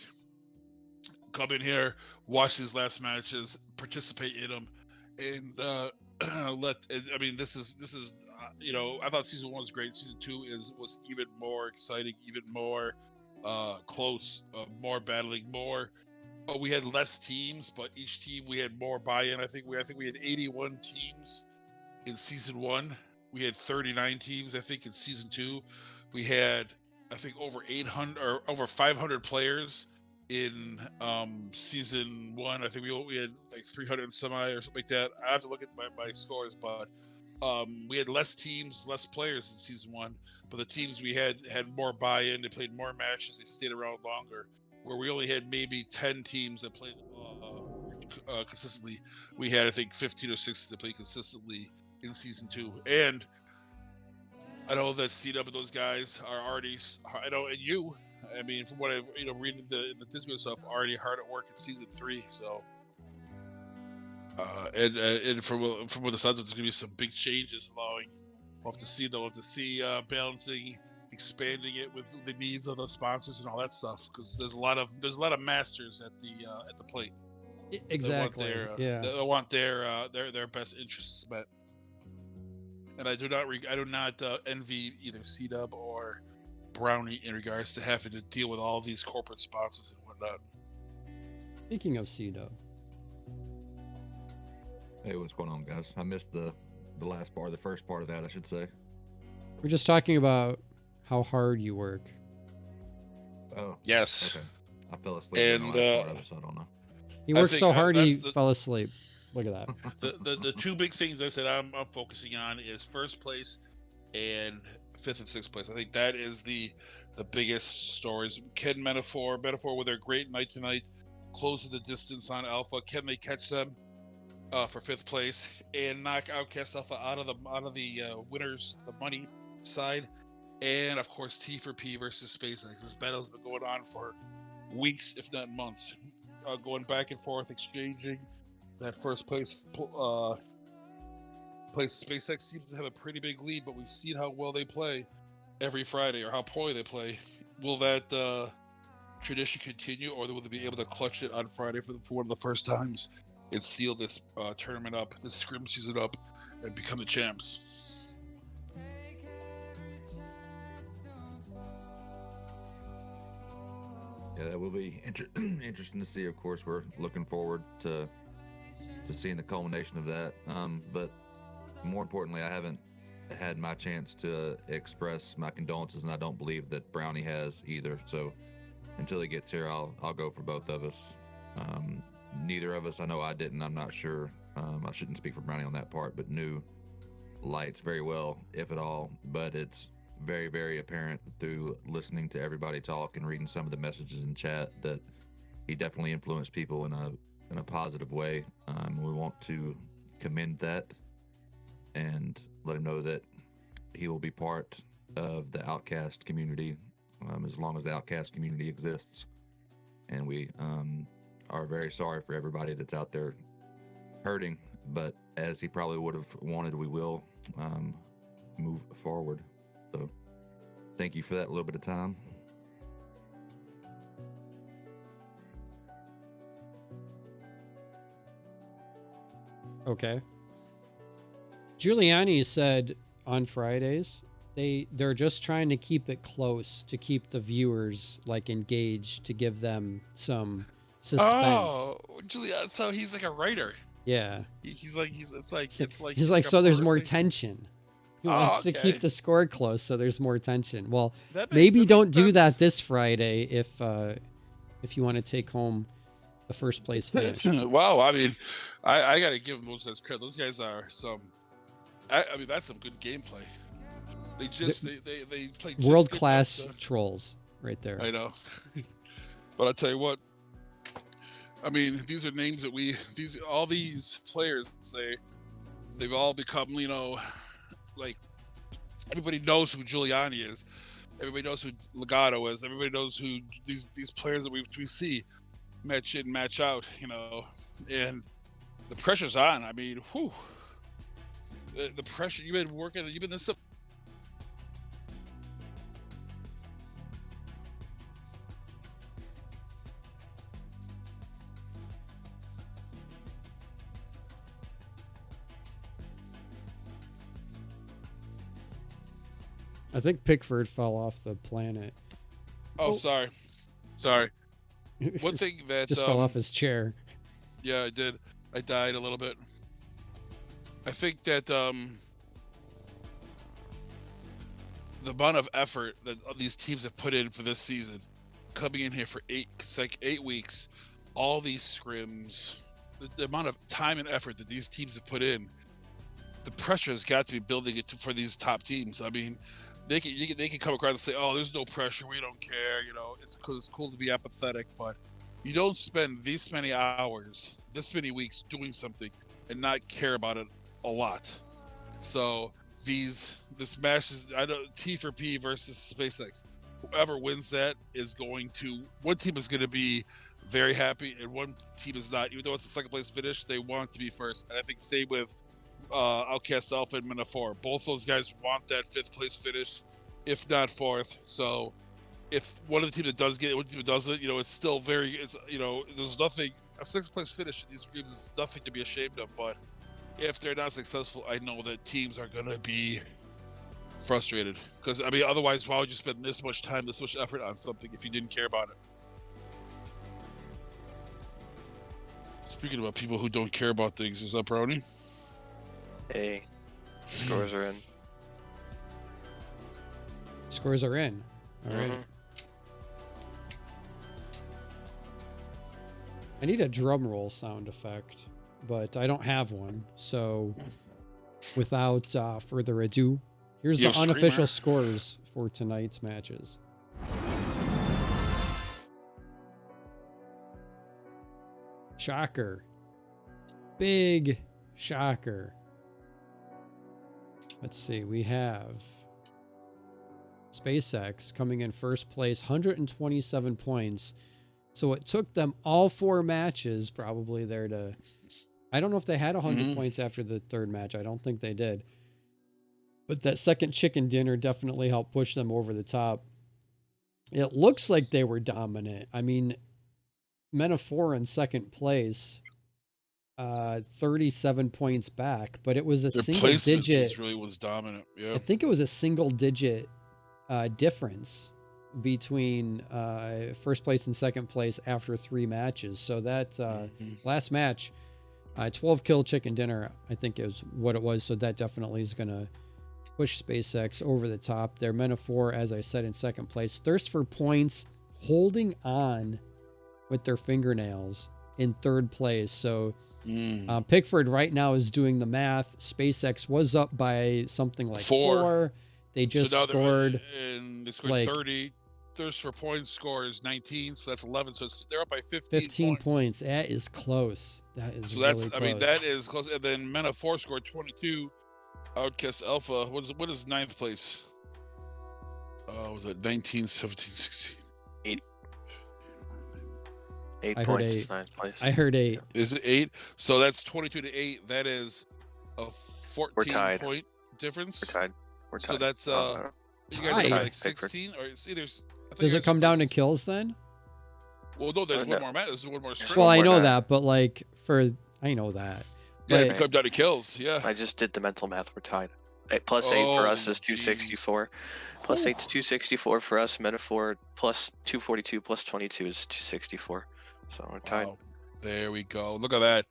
Come in here, watch these last matches, participate in them, and this is I thought season 1 was great. Season 2 was even more exciting, even more close, more battling, more. We had less teams, but each team we had more buy-in. I think we had 81 teams in season 1. We had 39 teams, I think, in season 2. We had, I think, over 800 or over 500 players in season 1. I think we had like 300 and some or something like that. I have to look at my scores, but we had less teams, less players in season 1. But the teams we had more buy-in. They played more matches. They stayed around longer. Where we only had maybe 10 teams that played consistently, we had, I think, 15 or 16 that played consistently in season 2. And I know that C-Dub and those guys are already, and you, I mean, from what I've read in the Disney stuff, already hard at work in season 3. So, and from what the sounds of, there's gonna be some big changes. We'll have to see though. We'll have to see balancing, expanding it with the needs of the sponsors and all that stuff, because there's a lot of masters at the plate. Exactly. They want their best interests met. And I do not envy either C-Dub or Brownie in regards to having to deal with all these corporate sponsors and whatnot. Speaking of C-Dub. Hey, what's going on, guys? I missed the last part, the first part of that, I should say. We're just talking about how hard you work. Oh. Yes. Okay. I fell asleep and in the last part of it, so I don't know. He I worked think, so hard he that's the- fell asleep. Look at that. The two big things I said I'm focusing on is first place and fifth and sixth place. I think that is the biggest stories. Can Metaphor with their great night tonight, closing the distance on Alpha? Can they catch them for fifth place and knock Outcast Alpha out of the winners, the money side? And of course, T4P versus SpaceX. This battle has been going on for weeks, if not months, going back and forth, exchanging that first place. SpaceX seems to have a pretty big lead, but we've seen how well they play every Friday, or how poorly they play. Will that tradition continue, or will they be able to clutch it on Friday for one of the first times and seal this tournament up, this Scrim season up, and become the champs? Yeah, that will be interesting to see. Of course, we're looking forward to seeing the culmination of that. But more importantly, I haven't had my chance to express my condolences, and I don't believe that Brownie has either. So until he gets here, I'll go for both of us. Neither of us, I know I didn't. I'm not sure. I shouldn't speak for Brownie on that part, but knew Lights very well, if at all. But it's very, very apparent through listening to everybody talk and reading some of the messages in chat that he definitely influenced people in a positive way. We want to commend that and let him know that he will be part of the Outcast community as long as the Outcast community exists. And we are very sorry for everybody that's out there hurting, but as he probably would have wanted, we will move forward. So thank you for that little bit of time. Okay. Giuliani said on Fridays they're just trying to keep it close to keep the viewers like engaged, to give them some suspense. Oh, Julia, so he's like a writer. Yeah. He's like So there's more person. tension. He Oh, wants to okay. keep the score close so there's more tension. Well, That makes- maybe that don't makes do that sense. this Friday if you want to take home the first place finish. Wow, I mean, I got to give those guys credit. Those guys are some. I mean, that's some good gameplay. They just they play just World good class enough to- trolls right there. I know, but I'll tell you what. I mean, these are names that all these players they've all become, like everybody knows who Giuliani is, everybody knows who Legato is, everybody knows who these players that we see match in, match out, and the pressure's on. I mean, whew, the pressure. You've been this. I think Pickford fell off the planet. Oh, sorry. One thing that just fell off his chair. Yeah, I did. I died a little bit. I think that the amount of effort that these teams have put in for this season, coming in here for 8 weeks, all these scrims, the amount of time and effort that these teams have put in, the pressure has got to be building it for these top teams. I mean, they can come across and say, "Oh, there's no pressure. We don't care." It's cool to be apathetic, but you don't spend this many hours, this many weeks doing something and not care about it a lot. So this match is, I know, T4P versus SpaceX. Whoever wins that one team is going to be very happy, and one team is not. Even though it's a second place finish, they want to be first. And I think same with Outcast Alpha and Metaphor. Both those guys want that fifth place finish, if not fourth. So if one of the teams that does get it, one team that doesn't, it's still there's nothing, a sixth place finish in these games is nothing to be ashamed of. But if they're not successful, I know that teams are going to be frustrated. Because, I mean, otherwise, why would you spend this much time, this much effort on something if you didn't care about it? Speaking about people who don't care about things, is that Brownie? Hey, scores are in. Scores are in. All right. I need a drum roll sound effect, but I don't have one. So, without further ado, here's You the have unofficial Screamer. scores for tonight's matches. Shocker. Big shocker. Let's see. We have SpaceX coming in first place, 127 points. So it took them all 4 matches probably there to... I don't know if they had 100 points after the third match. I don't think they did. But that second chicken dinner definitely helped push them over the top. It looks like they were dominant. I mean, Men of 4 in second place, 37 points back, but it was a Their single placements digit. was dominant. Yeah. I think it was a single digit difference between first place and second place after 3 matches. So that last match, 12 kill chicken dinner, I think is what it was. So that definitely is going to push SpaceX over the top. Their Men of 4, as I said, in second place. Thirst for Points holding on with their fingernails in third place. So Pickford right now is doing the math. SpaceX was up by something like 4. They just scored. And they scored like 30. Thirst for Points score is 19, so that's 11. So they're up by 15 points. That is close. That is So really that's, close. I mean, that is close. And then Men of 4 scored 22. Outcast Alpha, what is 9th place? Was it 19, 17, 16? 8 I heard points 8. is 9th place. I heard 8. Is it 8? So that's 22 to 8. That is a 14-point difference. We're tied. So that's Oh, you guys are Tied. like 16, or it's either. Does it come down to kills then? Well, no, there's No. one more match. There's one more scrim. Well, I more know than- that, but like I know that. Yeah, But it comes down to kills. Yeah. I just did the mental math. We're tied. Plus 8 for us is Oh, geez. 264. Plus 8 is 264 for us. Men of 4 plus 242 plus 22 is 264. So we're tied. Wow. There we go. Look at that.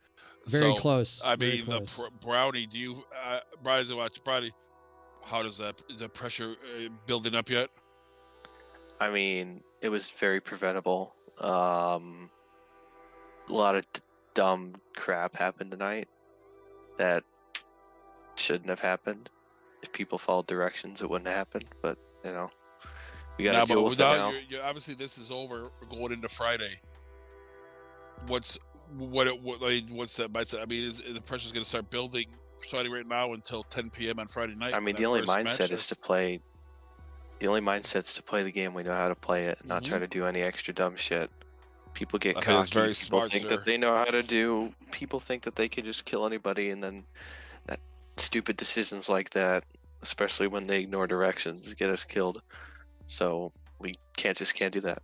very So, close. I very mean, the close. Brownie. Do you, Brian, watch Brownie? How does that? Is the pressure building up yet? I mean, it was very preventable. A lot of dumb crap happened tonight that shouldn't have happened. If people followed directions, it wouldn't have happened. But you know, we got to deal with it now. You're, obviously, this is over. We're going into Friday. What's that mindset? I mean, is the pressure's going to start building starting right now until 10 p.m. on Friday night? I mean, the only mindset is to play. The only mindset's to play the game we know how to play it, and not try to do any extra dumb shit. People get cocky. That's very People smart, think sir. that they know how to do. People think that they can just kill anybody, and then that stupid decisions like that, especially when they ignore directions, get us killed. So we can't do that.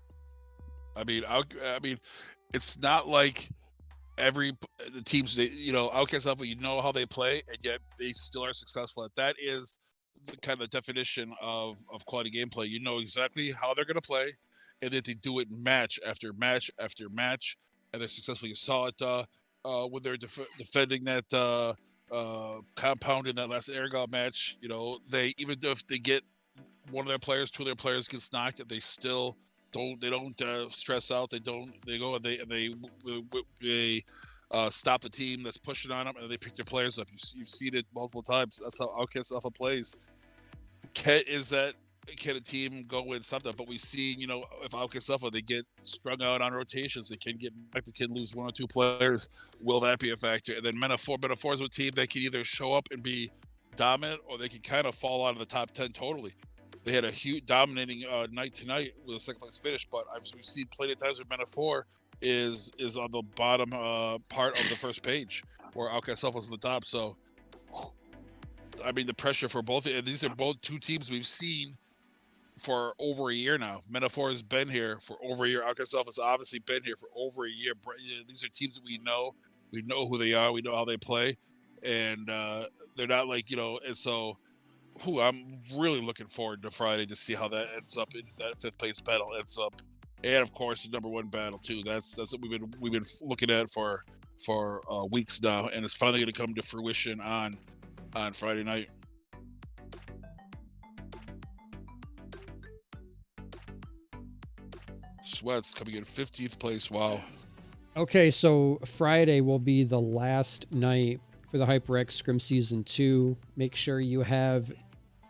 I mean, it's not like the teams Outcast Alpha, you know how they play, and yet they still are successful. That is the kind of definition of quality gameplay. You know exactly how they're going to play, and that they do it match after match after match, and they're successful. You saw it when they're defending that compound in that last Aragog match. You know, they, even if they get two of their players gets knocked, they still don't stress out. They go and they stop the team that's pushing on them, and they pick their players up. You've seen it multiple times. That's how Outcast Alpha plays. Can a team go and stop that? But we've seen, if Outcast Alpha, they get strung out on rotations, they can get back, they can lose 1 or 2 players. Will that be a factor? And then Men of 4 is a team that can either show up and be dominant, or they can kind of fall out of the top 10 totally. They had a huge dominating night tonight with a second place finish, but we've seen plenty of times where Men of 4 is on the bottom part of the first page, where Outcast Alpha is on the top. So, I mean, the pressure for both, these are both 2 teams we've seen for over a year now. Men of 4 has been here for over a year. Outcast Alpha has obviously been here for over a year. These are teams that we know who they are, we know how they play, and they're not like, and so I'm really looking forward to Friday to see how that ends up, in that 5th place battle ends up. And of course, the number 1 battle too. That's what we've been looking at for weeks now, and it's finally going to come to fruition on Friday night. Sweats coming in 15th place. Wow. Okay, so Friday will be the last night for the HyperX Scrim Season 2. Make sure you have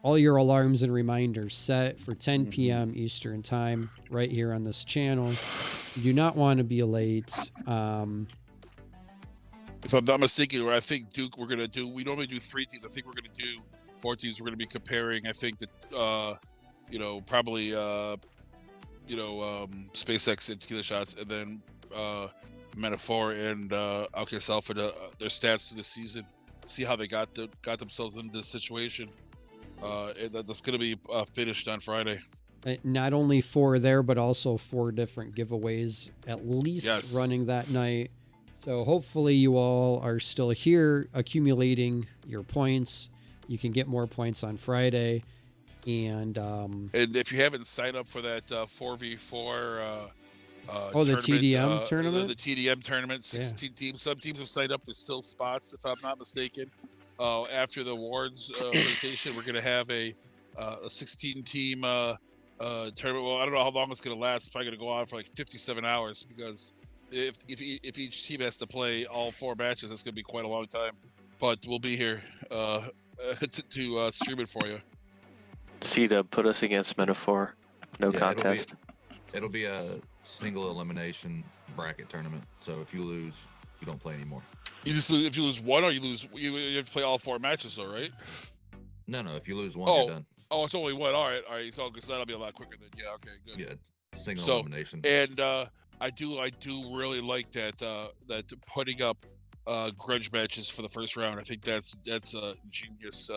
all your alarms and reminders set for 10 p.m. Eastern Time right here on this channel. You do not want to be late. If I'm not mistaken, I think Duke, we normally do 3 teams. I think we're going to do 4 teams. We're going to be comparing, I think, probably, SpaceX and Tequila Shots, and then Metaphor and Outcast Alpha, their stats through the season, see how they got themselves into this situation. That's going to be finished on Friday. Not only 4 there, but also 4 different giveaways at least running that night. So hopefully you all are still here accumulating your points. You can get more points on Friday. And if you haven't signed up for that 4v4 the TDM tournament? The TDM tournament, 16 teams. Some teams have signed up. There's still spots, if I'm not mistaken. After the awards presentation, we're going to have a 16-team tournament. Well, I don't know how long it's going to last. It's probably going to go on for like 57 hours because if each team has to play all 4 matches, that's going to be quite a long time. But we'll be here to stream it for you. C-Dub, put us against Metaphor. No contest. It'll be a single elimination bracket tournament. So if you lose, you don't play anymore. You just lose if you lose 1, or you have to play all 4 matches, though, right? No. If you lose 1, you're done. Oh, it's only 1. All right. So because that'll be a lot quicker then. Yeah. Okay. Good. Yeah. Single elimination. And I do really like that putting up grudge matches for the first round. I think that's a genius.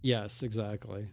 Yes, exactly.